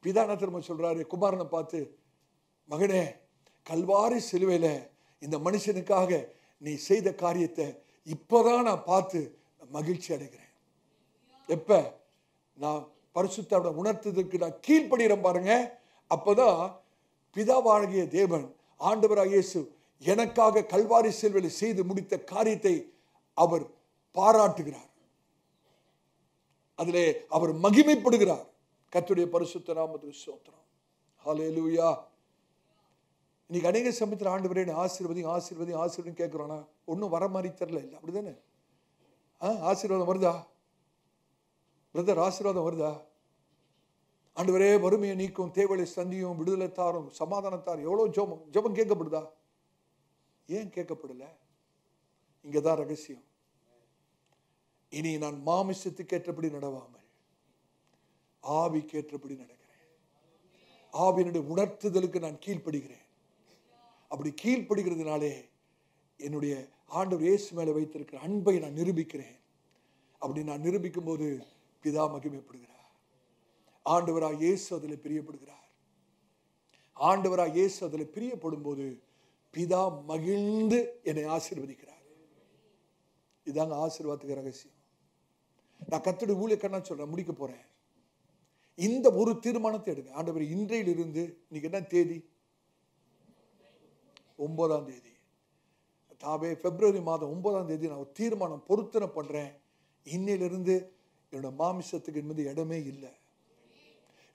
பிதா என்ன திரும்ப சொல்றாரு? குமாரனை பார்த்து, மகனே, கல்வாரி சிலுவையில இந்த மனுஷனுக்காக நீ செய்த காரியத்தை இப்பதான் நான் பார்த்து மகிழ்ச்சி அடைகிறேன். எப்ப நான் பரிசுத்தாவினை உணர்த்ததுக்கு நான் கீழ்ப்படுகிறேன் பாருங்க, அப்பதான் பிதாவாகிய தேவன் ஆண்டவராகிய இயேசு எனக்காக கல்வாரி சிலுவையில் செய்து முடித்த காரியத்தை அவர் பாராட்டுகிறார். அதிலே அவர் மகிமைப்படுகிறார். கர்த்தருடைய பரிசுத்த நாமத்துக்கு ஸ்தோத்திரம். ஹல்லேலூயா. இன்னைக்கு அநேக சமயத்தில் ஆண்டவரே ஆசீர்வதி ஆசீர்வதி ஆசீர்வதி கேட்கிறோம்னா ஒன்றும் வர மாதிரி தெரியல. இல்லை, அப்படிதானே? ஆசீர்வாதம் வருதா பிரதர்? ஆசீர்வாதம் வருதா? ஆண்டவரே வறுமையை நீக்கும், தேவலை சந்தியும், விடுதலை தாரும், சமாதானத்தாரும். எவ்வளோ ஜெபம் கேட்கப்படுதா? ஏன் கேட்கப்படல? இங்கதான் ரகசியம். இனி நான் மாமிசத்துக்கு ஏற்றபடி நடவாமல் ஆவிக்கு ஏற்றபடி நடக்கிறேன். ஆவியினுடைய உணர்த்துதலுக்கு நான் கீழ்ப்படுகிறேன். அப்படி கீழ்ப்படுகிறதுனாலே என்னுடைய ஆண்டவர் இயேசு மேல வைத்திருக்கிற அன்பை நான் நிரூபிக்கிறேன். அப்படி நான் நிரூபிக்கும் போது பிதா மகிமைப்படுகிறார். ஆண்டவராய் இயேசு அதில் பிரியப்படுகிறார். ஆண்டவராய் இயேசு அதில் பிரியப்படும் போது பிதா மகிழ்ந்து என்னை ஆசீர்வதிக்கிறார். இதாங்க ஆசீர்வாதத்துக்கு ரகசியம். நான் கர்த்தருடைய ஊழியக்காரனா சொல்றேன், முடிக்க போறேன். இந்த ஒரு தீர்மானத்தை எடுங்க. ஆண்டவர் இன்றையிலிருந்து, இன்னைக்கு என்ன தேதி? 9ஆம் தேதி. தாவே பிப்ரவரி மாதம் 9ஆம் தேதி நான் ஒரு தீர்மானம் பொருத்தனை பண்றேன். இன்னையிலிருந்து என்னோட மாமிசத்துக்கு என்பது இடமே இல்லை.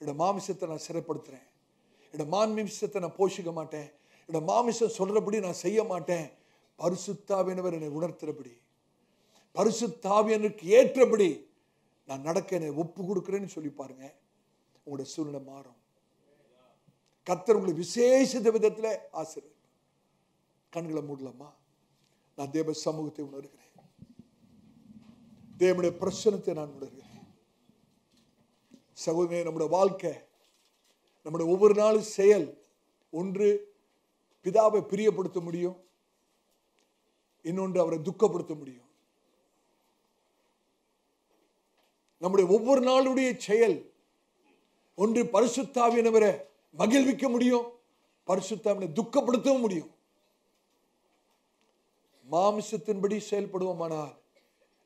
என்னோட மாமிசத்தை நான் சிறைப்படுத்துறேன். என்னோட மாமிசத்தை நான் போஷிக்க மாட்டேன். என்னோட மாமிசம் சொல்றபடி நான் செய்ய மாட்டேன். பரிசுத்தாவியனவர் என்னை உணர்த்துறபடி, பரிசுத்தாவியனுக்கு ஏற்றபடி நான் நடக்க என்னை ஒப்பு கொடுக்கிறேன்னு சொல்லி பாருங்க. உங்களுடைய சூழ்நிலை மாறும். கர்த்தர் உங்களை விசேஷித்த விதத்தில் ஆசீர்வதிப்பார். கண்களை மூடலாமா? நான் தேவ சமூகத்தை உணர்கிறேன். தேவனுடைய பிரசன்னத்தை நான் உணர்கிறேன். சகோதரனே, நம்முடைய வாழ்க்கை, நம்முடைய ஒவ்வொரு நாளும் செயல் ஒன்று பிதாவை பிரியப்படுத்த முடியும், இன்னொன்று அவரை துக்கப்படுத்த முடியும். நம்முடைய ஒவ்வொரு நாளுடைய செயல் ஒன்று பரிசுத்த ஆவியானவரை மகிழ்விக்க முடியும், பரிசுத்த ஆவியானவரை துக்கப்படுத்தவும் முடியும். மாம்சத்தின்படி செயல்படுவோமானால்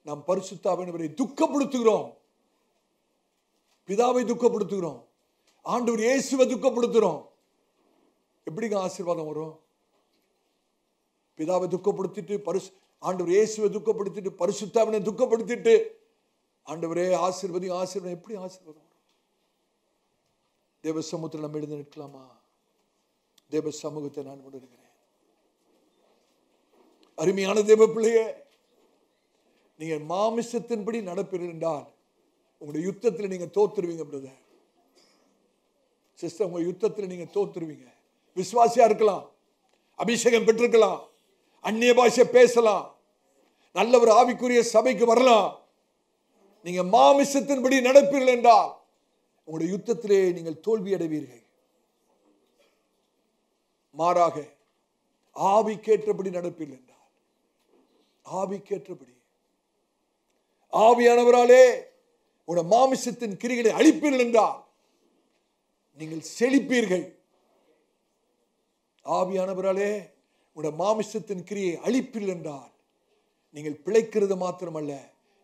நாம் பரிசுத்த ஆவியானவரை துக்கப்படுத்துகிறோம், பிதாவை துக்கப்படுத்துகிறோம், ஆண்டவர் இயேசுவை துக்கப்படுத்துகிறோம். எப்படிங்க ஆசீர்வாதம் வரும்? பிதாவை துக்கப்படுத்திட்டு ஆண்டவர் இயேசுவை துக்கப்படுத்திட்டு பரிசுத்த ஆவியானவரை துக்கப்படுத்திட்டு ஆண்டவரே ஆசீர்வதி ஆசீர்வாதம், எப்படி ஆசீர்வாதம் வரும்? தேவ சமூகத்தில் நம்ம எழுந்து நிற்கலாமா? தேவ சமூகத்தை நான் உணர்கிறேன். அருமையான தேவ பிள்ளையே, நீங்க மாமிசத்தின்படி நடப்பீர்கள் என்றால் உங்களுடைய யுத்தத்தில் நீங்க தோத்துருவீங்க. பிரதர் சிஸ்டர், உங்க யுத்தத்தில் நீங்க தோத்துருவீங்க. விசுவாசியா இருக்கலாம், அபிஷேகம் பெற்றிருக்கலாம், அந்நிய பாஷை பேசலாம், நல்ல ஒரு ஆவிக்குரிய சபைக்கு வரலாம். நீங்க மாமிசத்தின்படி நடப்பீர்கள் என்றால் உங்களுடைய யுத்தத்திலே நீங்கள் தோல்வி அடைவீர்கள். மாறாக ஆவிக்கேற்றபடி நடப்பீர்கள் என்றால், ஆவிக்கேற்றபடி ஆவியானவராலே உங்களுடைய மாமிசத்தின் கிரிகளை அழிப்பீர்கள் என்றால் நீங்கள் செழிப்பீர்கள். ஆவியானவராலே உங்களுடைய மாமிசத்தின் கிரியை அழிப்பீர்கள் என்றால் நீங்கள் பிழைக்கிறது மாத்திரமல்ல,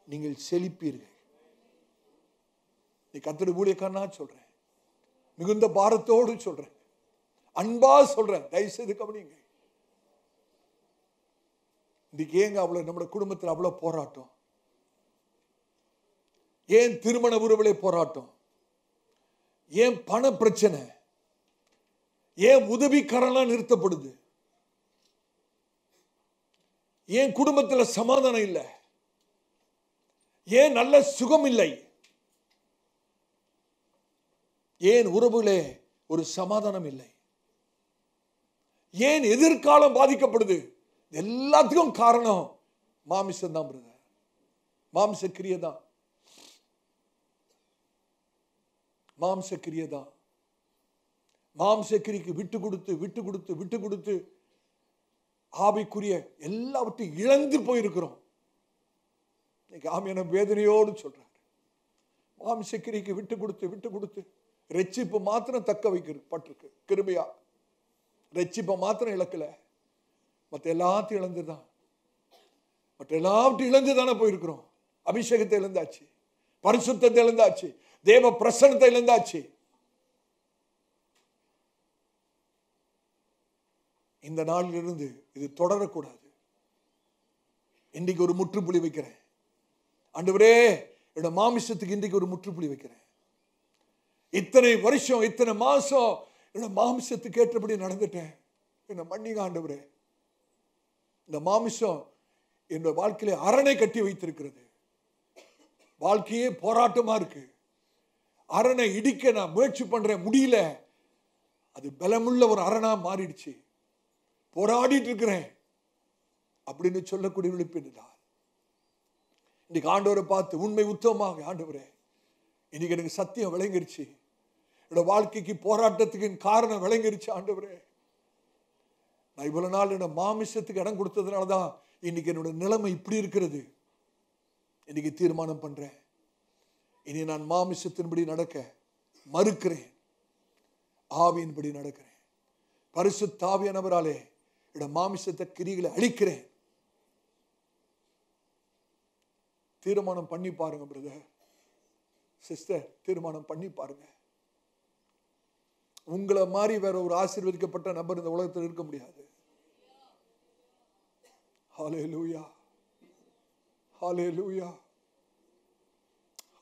நீங்கள் செழிப்பீர்கள். நீ கர்த்தருடைய ஊழியக்காரனா சொல்றேன், மிகுந்த பாரத்தோடு சொல்றேன், அன்பா சொல்றேன், தயவு செய்து கவனிங்க. இன்னைக்கு ஏங்க அவ்வளவு நம்முடைய குடும்பத்தில் அவ்வளவு போராட்டம்? ஏன் திருமண உறவுகளே போராட்டம்? ஏன் பண பிரச்சனை? ஏன் உதவிக்காரெல்லாம் நிறுத்தப்படுது? ஏன் குடும்பத்தில் சமாதானம் இல்லை? ஏன் நல்ல சுகம் இல்லை? ஏன் உறவுகளே ஒரு சமாதானம் இல்லை? ஏன் எதிர்காலம் பாதிக்கப்படுது? எல்லாத்துக்கும் காரணம் மாமிசம் தான் பிரதர், மாம்சக்கிரியை தான், மாம்சக்கிரியை தான். மாம்சக்கிரிக்கு விட்டு கொடுத்து விட்டு கொடுத்து விட்டு கொடுத்து ஆவிக்குரிய எல்லாவற்றையும் இழந்து போயிருக்கிறோம். இன்னைக்கு ஆவியான வேதனையோடு சொல்றாரு, மாம்சக்கிரிக்கு விட்டு கொடுத்து விட்டு கொடுத்து ரட்சிப்பு மாத்திரம் தக்க வைக்கிறது பட்டிருக்கு. கிருபையா ரட்சிப்பை மாத்திரம் இழக்கல, மற்ற எல்லாத்தையும் இழந்துதான், மற்ற எல்லாவற்றையும் இழந்து தானே போயிருக்கிறோம். அபிஷேகத்தை இழந்தாச்சு, பரிசுத்தத்தை இழந்தாச்சு, தேவ பிரசன்னத்தை இழந்தாச்சு. இந்த நாளிலிருந்து இது தொடரக்கூடாது. இன்றைக்கு ஒரு முற்றுப்புள்ளி வைக்கிறேன். ஆண்டவரே, என்னோட மாமிசத்துக்கு இன்றைக்கு ஒரு முற்றுப்புள்ளி வைக்கிறேன். இத்தனை வருஷம் இத்தனை மாசம் என்னோட மாமிசத்துக்கு ஏற்றபடி நடந்துட்டேன், என்ன மன்னிங்க ஆண்டவரே. இந்த மாமிசம் என்னோட வாழ்க்கையில அரணை கட்டி வைத்திருக்கிறது. வாழ்க்கையே போராட்டமா இருக்கு. அரணை இடிக்க நான் முயற்சி பண்றேன், முடியல. அது பலமுள்ள ஒரு அரணா மாறிடுச்சு. போராடிட்டு இருக்கிறேன் அப்படின்னு சொல்லக்கூடிய விழிப்பின்றார். இன்னைக்கு ஆண்டவரை பார்த்து உண்மை உத்தமமாக, ஆண்டவரே இன்னைக்கு எனக்கு சத்தியம் விளங்கிருச்சு, என்னோட வாழ்க்கைக்கு போராட்டத்துக்கு காரணம் விளங்கிருச்சு. ஆண்டவரே, நான் இவ்வளவு நாள் என்னோட மாமிசத்துக்கு இடம் கொடுத்ததுனாலதான் இன்னைக்கு என்னோட நிலைமை இப்படி இருக்கிறது. இன்னைக்கு தீர்மானம் பண்றேன், இனி நான் மாமிசத்தின்படி நடக்க மறுக்கிறேன், ஆவியின்படி நடக்கிறேன். பரிசுத்த ஆவியானவராலே என்னோட மாமிசத்தை கிரிகளை அழிக்கிறேன். தீர்மானம் பண்ணி பாருங்க பிரதர், சிஸ்டர், தீர்மானம் பண்ணி பாருங்க. உங்களை மாதிரி வேற ஒரு ஆசீர்வதிக்கப்பட்ட நபர் இந்த உலகத்தில் இருக்க முடியாது. ஹல்லேலூயா, ஹல்லேலூயா,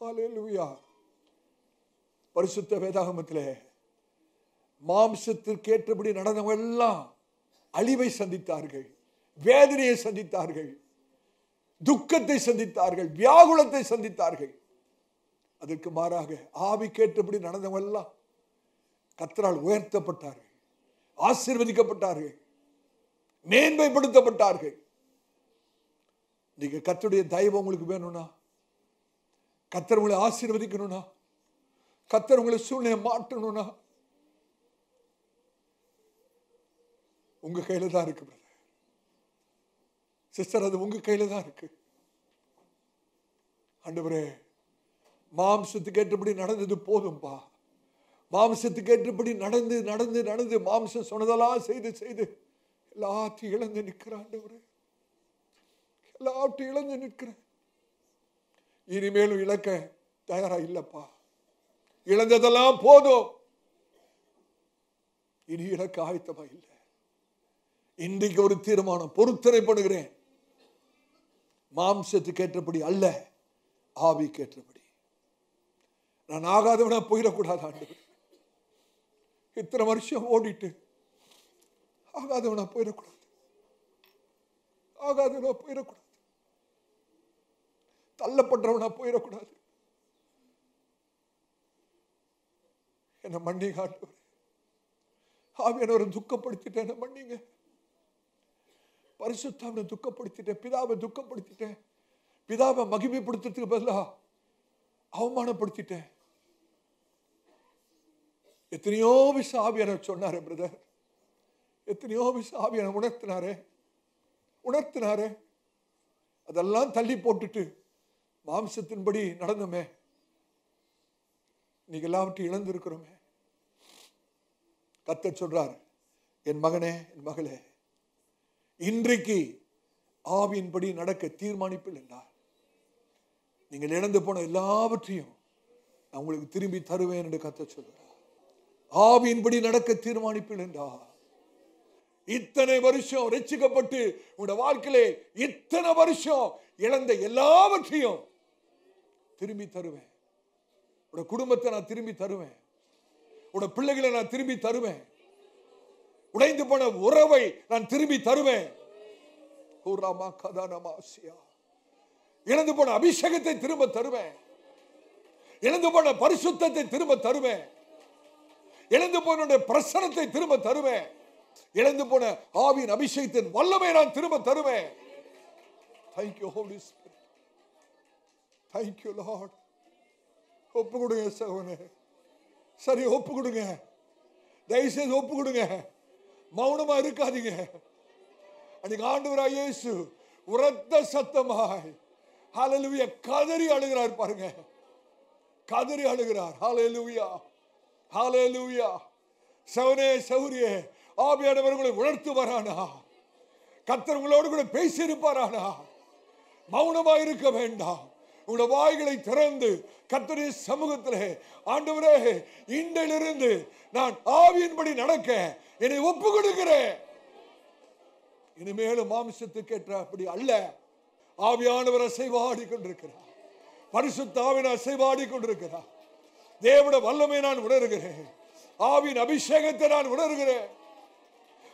ஹல்லேலூயா. பரிசுத்த வேதாகமத்திலே மாம்சத்திற்கு ஏற்றபடி நடந்தவங்க எல்லாம் அழிவை சந்தித்தார்கள், வேதனையை சந்தித்தார்கள், துக்கத்தை சந்தித்தார்கள், வியாகுலத்தை சந்தித்தார்கள். அதற்கு மாறாக ஆவிக்கேற்றபடி நடந்தவங்க எல்லாம் கர்த்தரால் உயர்த்தப்பட்டார்கள், ஆசீர்வதிக்கப்பட்டார்கள், மேன்மைப்படுத்தப்பட்டார்கள். நீங்க கர்த்தருடைய தயவு உங்களுக்கு வேணும்னா, கர்த்தர் உங்களை ஆசீர்வதிக்கணும்னா, கர்த்தர் உங்களை சூழ்நிலை மாற்றணும்னா உங்க கையில தான் இருக்கு பிரதர், சிஸ்டர். அது உங்க கையில தான் இருக்கு. ஆண்டவரே, மாம்சத்துக்கு ஏற்றபடி நடந்தது போதும்பா. மாம்சத்துக்கு ஏற்றபடி நடந்து நடந்து நடந்து மாம்சம் சொன்னதெல்லாம் செய்து செய்து எல்லாத்தையும் இழந்து நிற்கிறேன் ஆண்டவரே, எல்லாத்தையும் இழந்து நிற்கிறேன். இனிமேலும் இழக்க தயாரா இல்லப்பா. இழந்ததெல்லாம் போதும், இனி இழக்க ஆயத்தமா இல்லை. இன்றைக்கு ஒரு தீர்மானம், பொறுத்தனை பண்ணுகிறேன். மாம்சத்துக்கு ஏற்றபடி அல்ல, ஆவிக்கு ஏற்றபடி. நான் ஆகாதவனா போயிடக்கூடாது ஆண்டவரே. இத்தனை வருஷம் ஓடிட்டு ஆகாதவனா போயிடக்கூடாது, ஆகாதவனா போயிடக்கூடாது, தள்ளப்பட்டவனா போயிடக்கூடாது. என்ன மன்னிங்க ஆண்டவரே. ஆவியானவரை துக்கப்படுத்திட்டேன், என்ன மன்னிங்க. பரிசுத்தாவினை துக்கப்படுத்திட்டேன், பிதாவை துக்கப்படுத்திட்டேன். பிதாவை மகிமைப்படுத்துறதுக்கு பதிலா அவமானப்படுத்திட்டேன். எத்தனையோ விஷயம் ஆவியானவர் சொன்னாரே பிரதர், எத்தனையோ விஷயம் ஆவியானவர் உணர்த்தினாரே. அதெல்லாம் தள்ளி போட்டுட்டு மாம்சத்தின்படி நடந்தோமே, நீங்க எல்லாவற்றையும் இழந்திருக்கிறோமே. கர்த்தர் சொல்றார், என் மகனே, என் மகளே, இன்றைக்கு ஆவியின்படி நடக்க தீர்மானிப்பில் என்றார். நீங்கள் இழந்து போன எல்லாவற்றையும் நான் உங்களுக்கு திரும்பி தருவேன் என்று கர்த்தர் சொல்றார். ஆவியின்படி நடக்க தீர்மானிப்பில் என்றார். இத்தனை வருஷம் ரட்சிக்கப்பட்டு உங்களுடைய வாழ்க்கையிலே இத்தனை வருஷம் இழந்த எல்லாவற்றையும் திரும்பி தருவேன். உங்களுடைய குடும்பத்தை நான் திரும்பி தருவேன், உங்களுடைய பிள்ளைகளை நான் திரும்பி தருவேன், உடைந்து போன உறவை நான் திரும்பி தருவேன், இழந்து போன அபிஷேகத்தை திரும்ப தருவேன், இழந்து போன பரிசுத்தத்தை திரும்ப தருவேன், இழந்து போன பிரசனத்தை திரும்ப தருவேன், இழந்து போன ஆவியின் அபிஷேகத்தின் வல்லமை நான் திரும்ப தருவேன். Thank you Holy Spirit. Thank you Lord. ஒப்பு கொடுங்க சகோதரனே, சரி ஒப்பு கொடுங்க, தயவுசெய்து ஒப்பு கொடுங்க, மௌனமா இருக்காதீங்க. அன்னைக்கு ஆண்டவராய் இயேசு உரத்த சத்தமாய் ஹல்லேலூயா கதறி அழுகிறார் பாருங்க, கதறி அழுகிறார். ஹல்லேலூயா, ஹல்லேலூயா. சகோதரனே, சகோதரியே, ஆவியானவர் உங்களை உணர்த்துவாரானா? கர்த்தர் உங்களோடு கூட பேசி இருப்பாரானா? மௌனமா இருக்க வேண்டாம். உங்களுடைய வாய்களை திறந்து கர்த்தருடைய சமூகத்திலே, ஆண்டவரே, இன்றிலிருந்து நான் ஆவியின்படி நடக்க என்னை ஒப்பு கொடுக்கிறேன். இனிமேலும் மாம்சத்துக்கு ஏற்ற அப்படி அல்ல. ஆவியானவர் அசைவாடி கொண்டிருக்கிறார், பரிசுத்த ஆவியானவர் அசைவாடி கொண்டிருக்கிறார். தேவனுடைய வல்லமை நான் உணர்கிறேன், ஆவியின் அபிஷேகத்தை நான் உணர்கிறேன்.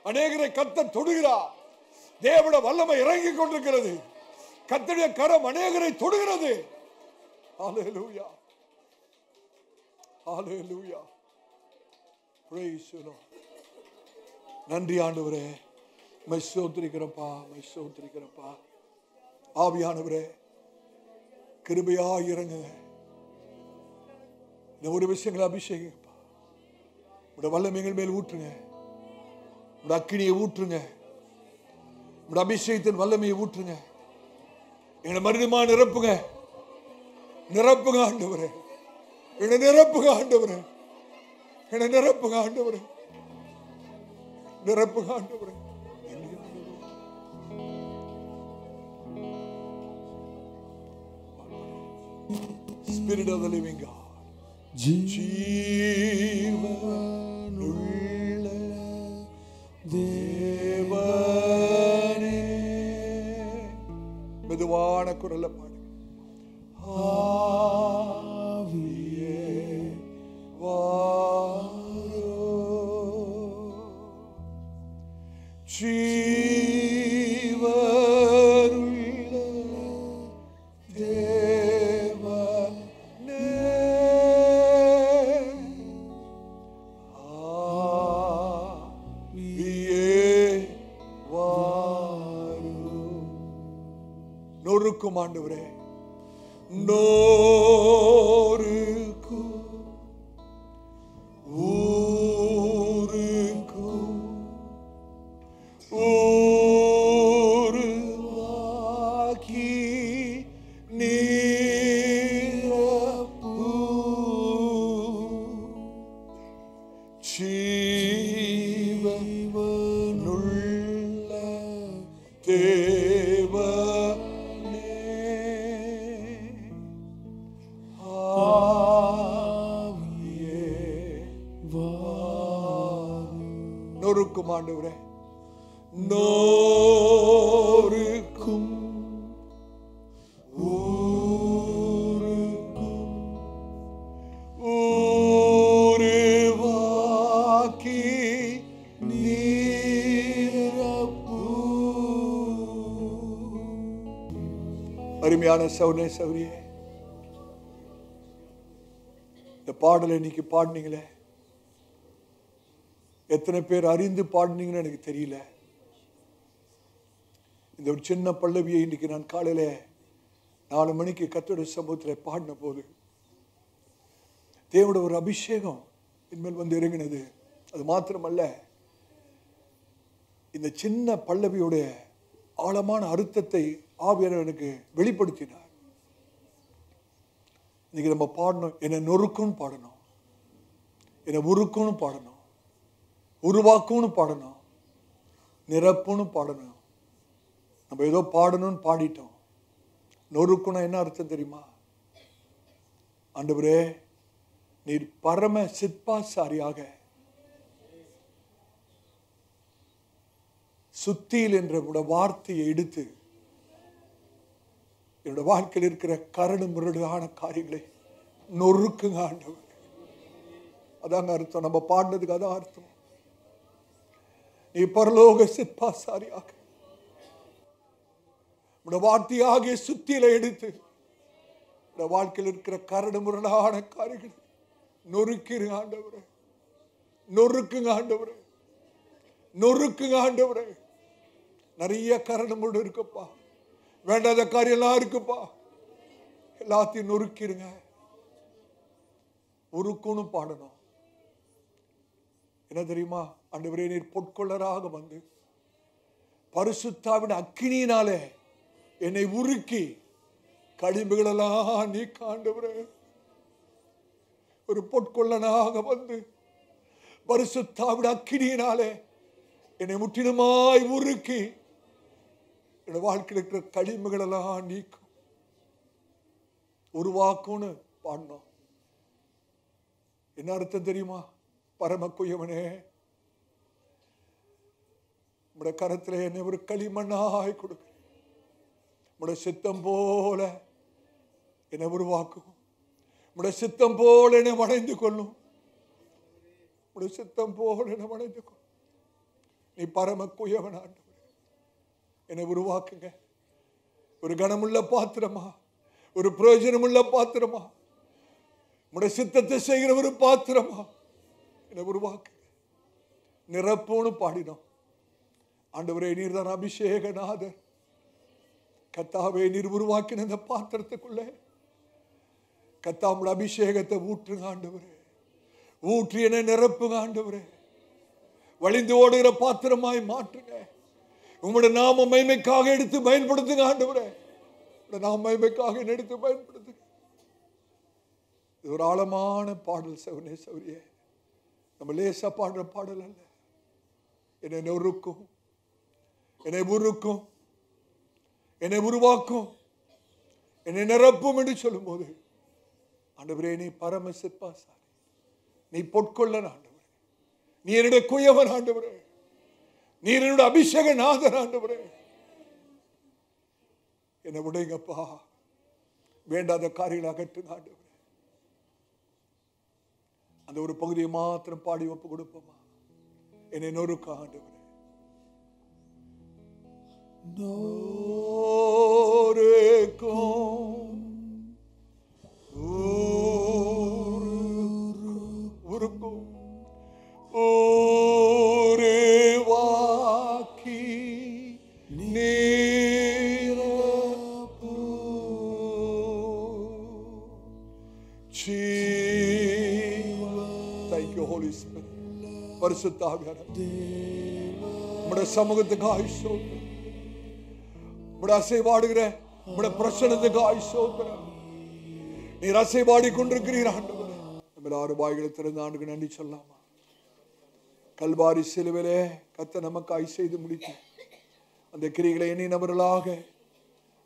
அநேகரை கர்த்தர் தொடுகிறார், தேவனுடைய வல்லமை இறங்கி கொண்டிருக்கிறது, கர்த்தருடைய கரம் அநேகரை தொடுகிறது. ஹல்லேலூயா, ஹல்லேலூயா. Praise the Lord. நன்றி ஆண்டவரே, மை ஸ்தோத்திரிக்கிறப்பா, மை ஸ்தோத்திரிக்கிறப்பா. ஆவியானவரே, கிருபையா இறங்குங்க. இந்த ஒரு விஷயங்களை அபிஷேகப்பா, உடைய வல்லமைகள் மேல் ஊற்றுங்க, உடைய அக்கினியை ஊற்றுங்க, உடைய அபிஷேகத்தின் வல்லமையை ஊற்றுங்க. எங்களை மறுபடியும் நிரப்புங்க, நிரப்புங்க ஆண்டவரே, என்னை நிரப்புங்க ஆண்டவரே, என்னை நிரப்புங்க ஆண்டவரே, நிரப்புங்க ஆண்டவரே. Spirit of the living God, ஜீவனுள்ள தேவனே, மெதுவான குரல்ல பாடு. ஆவியே வாரோ, ஜீவனுள்ள தேவனே, நொறுக்கும் ஆண்டவரே, நொறுக்கும் ஊருக்கும் ஊருவாக்கி நீரப்பு ஜீவனுள்ள தேவனே, ஆவியே வாரும். நொறுக்கும் ஆண்டவரே, நொறுக்கும் ஊருக்கும் ஊருவாக்கி நீரப்பு. அருமையான சௌனே சௌரியே, இந்த பாடலை இன்னைக்கு பாடினீங்களே, எத்தனை பேர் அறிந்து பாடினீங்கன்னு எனக்கு தெரியல. இந்த ஒரு சின்ன பல்லவியை இன்னைக்கு நான் காலையில 4 மணிக்கு கர்த்தருடைய சமூகத்தில் பாடின போது தேவனுடைய ஒரு அபிஷேகம் இனிமேல் வந்து இறங்கினது. அது மாத்திரமல்ல, இந்த சின்ன பல்லவியுடைய ஆழமான அர்த்தத்தை ஆவியானவர் எனக்கு வெளிப்படுத்தினார். இன்னைக்கு நம்ம பாடணும், என்னை நொறுக்கும்னு பாடணும், என்னை உருக்கும்னு பாடணும், உருவாக்கும்னு பாடணும், நிரப்புன்னு பாடணும். நம்ம ஏதோ பாடணும்னு பாடிட்டோம். நொறுக்குனா என்ன அர்த்தம் தெரியுமா? ஆண்டவரே, நீர் பரம சிற்பாசாரியாக சுத்தியில் என்ற வார்த்தையை எடுத்து என்னோட வாழ்க்கையில் இருக்கிற கரடு முரடான காரியங்களை நொறுக்குங்க ஆண்டவர். அதாங்க அர்த்தம். நம்ம பாடினதுக்கு அதான் அர்த்தம். நீ பரலோக சிற்பாசாரியாக வார்த்தையாக சுத்தியில எடுத்து வாழ்க்கையில் இருக்கிற கரடு முரடான காரியங்களை நொறுக்கிருங்க ஆண்டவரே, நொறுக்குங்க ஆண்டவரே, நொறுக்குங்க ஆண்டவரே. நிறைய கரடு முரடு இருக்குப்பா, வேண்டாத காரியம் எல்லாம் இருக்குப்பா, எல்லாத்தையும் நொறுக்கிருங்க. உருக்குன்னு பாடணும். என்ன தெரியுமா? ஆண்டவரே, நீர் பொற்கொள்ளராக வந்து பரிசுத்தாவின் அக்கினியினாலே என்னை உருக்கி கடிம்புகளெல்லாம் நீ ஆண்டவரே, ஒரு பொற்கொள்ளனாக வந்து பரிசுத்தாவின் அக்கினியினாலே என்னை முற்றிலுமாய் உருக்கி என்னோட வாழ்க்கையில் இருக்கிற கடிம்புகளெல்லாம் நீக்கும், உருவாக்கும்னு பாடணும். என்ன அர்த்தம் தெரியுமா? பரம குயவனே, உடைய கரத்தில் என்னை ஒரு களிமண்ணாய் கொடுக்கிறேன். உடைய சித்தம் போல என்னை உருவாக்கும், உடைய சித்தம் போல என்னை வணைந்து கொள்ளும், உடைய சித்தம் போல என்னை வணைந்து கொள்ளும். நீ பரம குயவன் ஆண்டவரே, என்னை உருவாக்குங்க. ஒரு கனமுள்ள பாத்திரமா, ஒரு பிரயோஜனமுள்ள பாத்திரமா, உடைய சித்தத்தை செய்கிற ஒரு பாத்திரமா என்னை உருவாக்குங்க. நிரப்போன்னு பாடினோம். ஆண்டவரே, நீர் தான் அபிஷேகநாதர். கர்த்தாவே, நீர் உருவாக்கின இந்த பாத்திரத்துக்குள்ளே கர்த்தாவோட அபிஷேகத்தை ஊற்றுங்க ஆண்டவரே, ஊற்றி என்னை நிரப்புங்க ஆண்டவரே. வழிந்து ஓடுகிற பாத்திரமாய் மாற்றுங்க. உங்களுடைய நாம மகிமைக்காக எடுத்து பயன்படுத்துங்க ஆண்டவரே, நாம மகிமைக்காக எடுத்து பயன்படுத்துங்க. இது ஒரு ஆழமான பாடல் சௌனே சௌரியே, நம்ம லேசா பாடுற பாடல் அல்ல. என்னை நொறுக்கும், என்னை உருக்கும், என்னை உருவாக்கும், என்னை நிரப்பும் என்று சொல்லும் போது, ஆண்டவரே, நீ பரம சிற்பாசாரி, நீ பொற்கொள்ளன் ஆண்டவரே, நீ என்னுடைய குயவன் ஆண்டவரே, நீ என்னுடைய அபிஷேகநாதன் ஆண்டவரே. என்னை விடுங்கப்பா, வேண்டாத காரியங்களை அகற்றுங்க ஆண்டவரே. அந்த ஒரு பகுதியை மாத்திரம் பாடி ஒப்பு கொடுப்போமா? என்னை நொறுக்க ஆண்டவரே, நொறுக்கும் உருக்கும் உருவாக்கி நீரப்பு பரிசுத்த ஆவியானவரே, உம்முடைய சமூகத்துக்காய் ஸ்தோத்திரம். உம்முடைய அசைவாடுகிற உம்முடைய பிரசன்னத்துக்காய் ஸ்தோத்திரம். நீர் அசைவாடி கொண்டிருக்கிறீர் ஆண்டவரே. நம்ம எல்லாரும் வாய்களை திறந்த ஆண்டுக்கு நன்றி சொல்லாமா? கல்வாரி சிலுவிலே கர்த்தர் நமக்காய் செய்து முடித்து அந்த கிரிகளை எண்ணினவர்களாக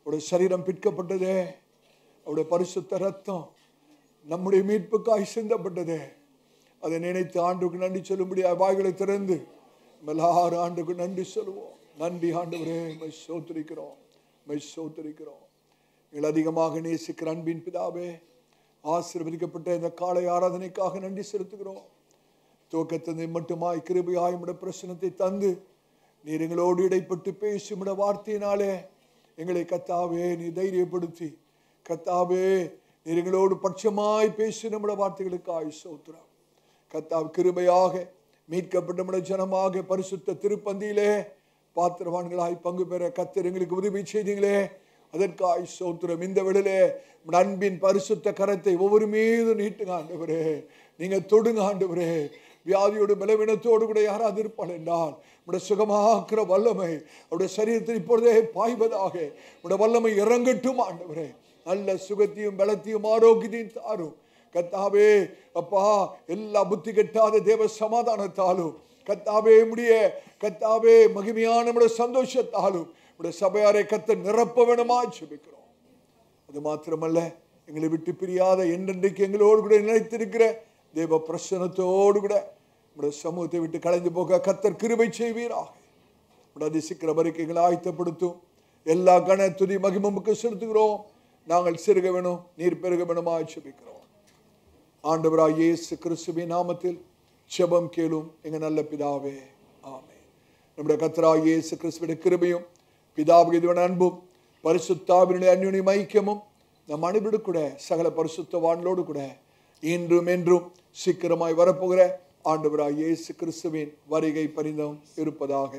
அவருடைய சரீரம் பிற்கப்பட்டதே, அவருடைய பரிசுத்த ரத்தம் நம்முடைய மீட்புக்காய் சிந்தப்பட்டதே, அதை நினைத்து ஆண்டுக்கு நன்றி சொல்லும்படி வாய்களை திறந்து எல்லாரும் ஆண்டுக்கு நன்றி சொல்லுவோம். நன்றி ஆண்டவரே, மை சோத்திரிக்கிறோம், மை சோத்திரிக்கிறோம். எங்கள் அதிகமாக நேசிக்கிற அன்பின் பிதாவே, ஆசீர்வதிக்கப்பட்ட இந்த காலை ஆராதனைக்காக நன்றி செலுத்துகிறோம். துவக்கத்தை மட்டுமாய் கிருபையாய் உம்முடைய பிரசனத்தை தந்து நீர் எங்களோடு இடைப்பட்டு பேசி உம்முடைய வார்த்தையினாலே எங்களை கர்த்தாவே நீ தைரியப்படுத்தி, கர்த்தாவே நீர் எங்களோடு பட்சமாய் பேசி நம்முடைய வார்த்தைகளுக்காய் ஸ்தோத்திரம். கர்த்தாவே கிருபையாக மீட்கப்பட்ட நம்முடைய ஜனமாக பரிசுத்த திருப்பந்தியிலே பாத்திரவான்களாய் பங்கு பெற கர்த்தர் எங்களுக்கு உதவி செய்தீங்களே, அதற்காய் ஸ்தோத்திரம். இந்த வேளையிலே அன்பின் பரிசுத்த கரத்தை ஒவ்வொரு மீது நீட்டுங்க ஆண்டவரே, நீங்க தொடுங்க ஆண்டவரே. வியாதியோடு பலவீனத்தோடு கூட யாராவது இருப்பாள் என்றால் உடைய சுகமாக்குற வல்லமை அவருடைய சரீரத்தில் இப்பொழுதே பாய்வதாக. உடைய வல்லமை இறங்கட்டும் ஆண்டவரே. நல்ல சுகத்தையும் பலத்தையும் ஆரோக்கியத்தையும் தாரும் கர்த்தாவே. அப்பா, எல்லா புத்தி கெட்டாத தேவ சமாதானத்தாலும் கர்த்தாவே முடிய கர்த்தாவே மகிமையான நம்முடைய சந்தோஷத்தாலும் உடைய சபையாரை கர்த்தர் நிரப்ப வேணுமா ஜெபிக்கிறோம். அது மாத்திரமல்ல, எங்களை விட்டு பிரியாத என்றென்றைக்கு எங்களோடு கூட நிலைத்திருக்கிற தேவ பிரசன்னத்தோடு கூட உடைய சமூகத்தை விட்டு கலைந்து போக கர்த்தர் கிருபை செய்வீராக. உடைய சீக்கிர வரைக்கைகளை ஆயத்தப்படுத்தும். எல்லா கன துதி மகிமுக்கு செலுத்துகிறோம். நாங்கள் சிறுக வேணும், நீர் பெருக வேணுமா ஜெபிக்கிறோம். ஆண்டவராய் இயேசு கிறிஸ்துவின் நாமத்தில் ஜெபம் கேளும் எங்க நல்ல பிதாவே, ஆமென். நம்முடைய கர்த்தராய் இயேசு கிறிஸ்துவின் கிருபையும் பிதாவின் அன்பும் பரிசுத்தாவினுடைய அந்யோன்ய ஐக்கியமும் நம் அனைவரோடு கூட சகல பரிசுத்தவான்களோடு கூட இன்றும் என்றும் சீக்கிரமாய் வரப்போகிற ஆண்டவராய் இயேசு கிறிஸ்துவின் வருகை பரிந்தும் இருப்பதாக.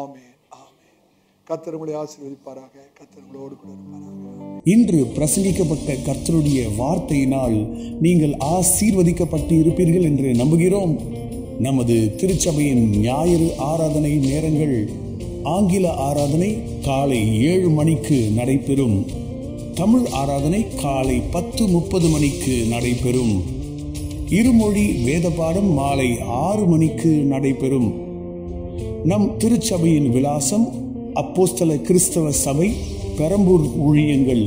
ஆமென், ஆமென். கர்த்தர் உங்களை ஆசீர்வதிப்பாராக. கர்த்தர் உங்களோடு கூட இருப்பாராக. இன்று பிரசங்கிக்கப்பட்ட கர்த்தருடைய வார்த்தையினால் நீங்கள் ஆசீர்வதிக்கப்பட்டு இருப்பீர்கள் என்று நம்புகிறோம். நமது திருச்சபையின் ஞாயிறு ஆராதனை நேரங்கள்: ஆங்கில ஆராதனை காலை 7 மணிக்கு நடைபெறும். தமிழ் ஆராதனை காலை 10:30 மணிக்கு நடைபெறும். இருமொழி வேத பாடம் மாலை 6 மணிக்கு நடைபெறும். நம் திருச்சபையின் விலாசம்: அப்போஸ்தல கிறிஸ்தவ சபை, பெரம்பூர் ஊழியங்கள்,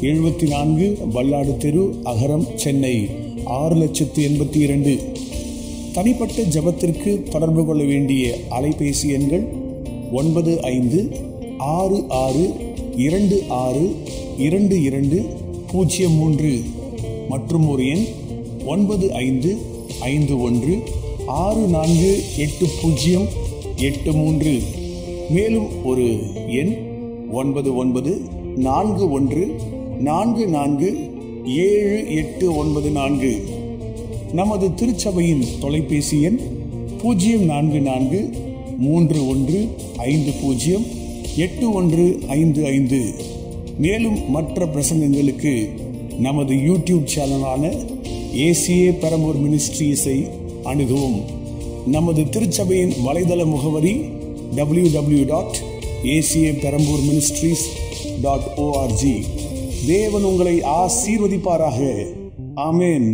74 வல்லாடு தெரு, அகரம், சென்னை 6,82,000. தனிப்பட்ட ஜெபத்திற்கு தொடர்பு கொள்ள வேண்டிய அலைபேசி எண்கள் 9566262203 மற்றும் ஒரு எண் 9551648083. மேலும் ஒரு எண் 9941447894. நமது திருச்சபையின் தொலைபேசி எண் 04431508155. மேலும் மற்ற பிரசங்கங்களுக்கு நமது யூடியூப் சேனலான ஏசிஏ பெரம்பூர் மினிஸ்ட்ரீஸை அணுகவும். நமது திருச்சபையின் வலைதள முகவரி www.acaperambourministries.org. தேவன் உங்களை ஆசீர்வதிப்பாராக. ஆமென்.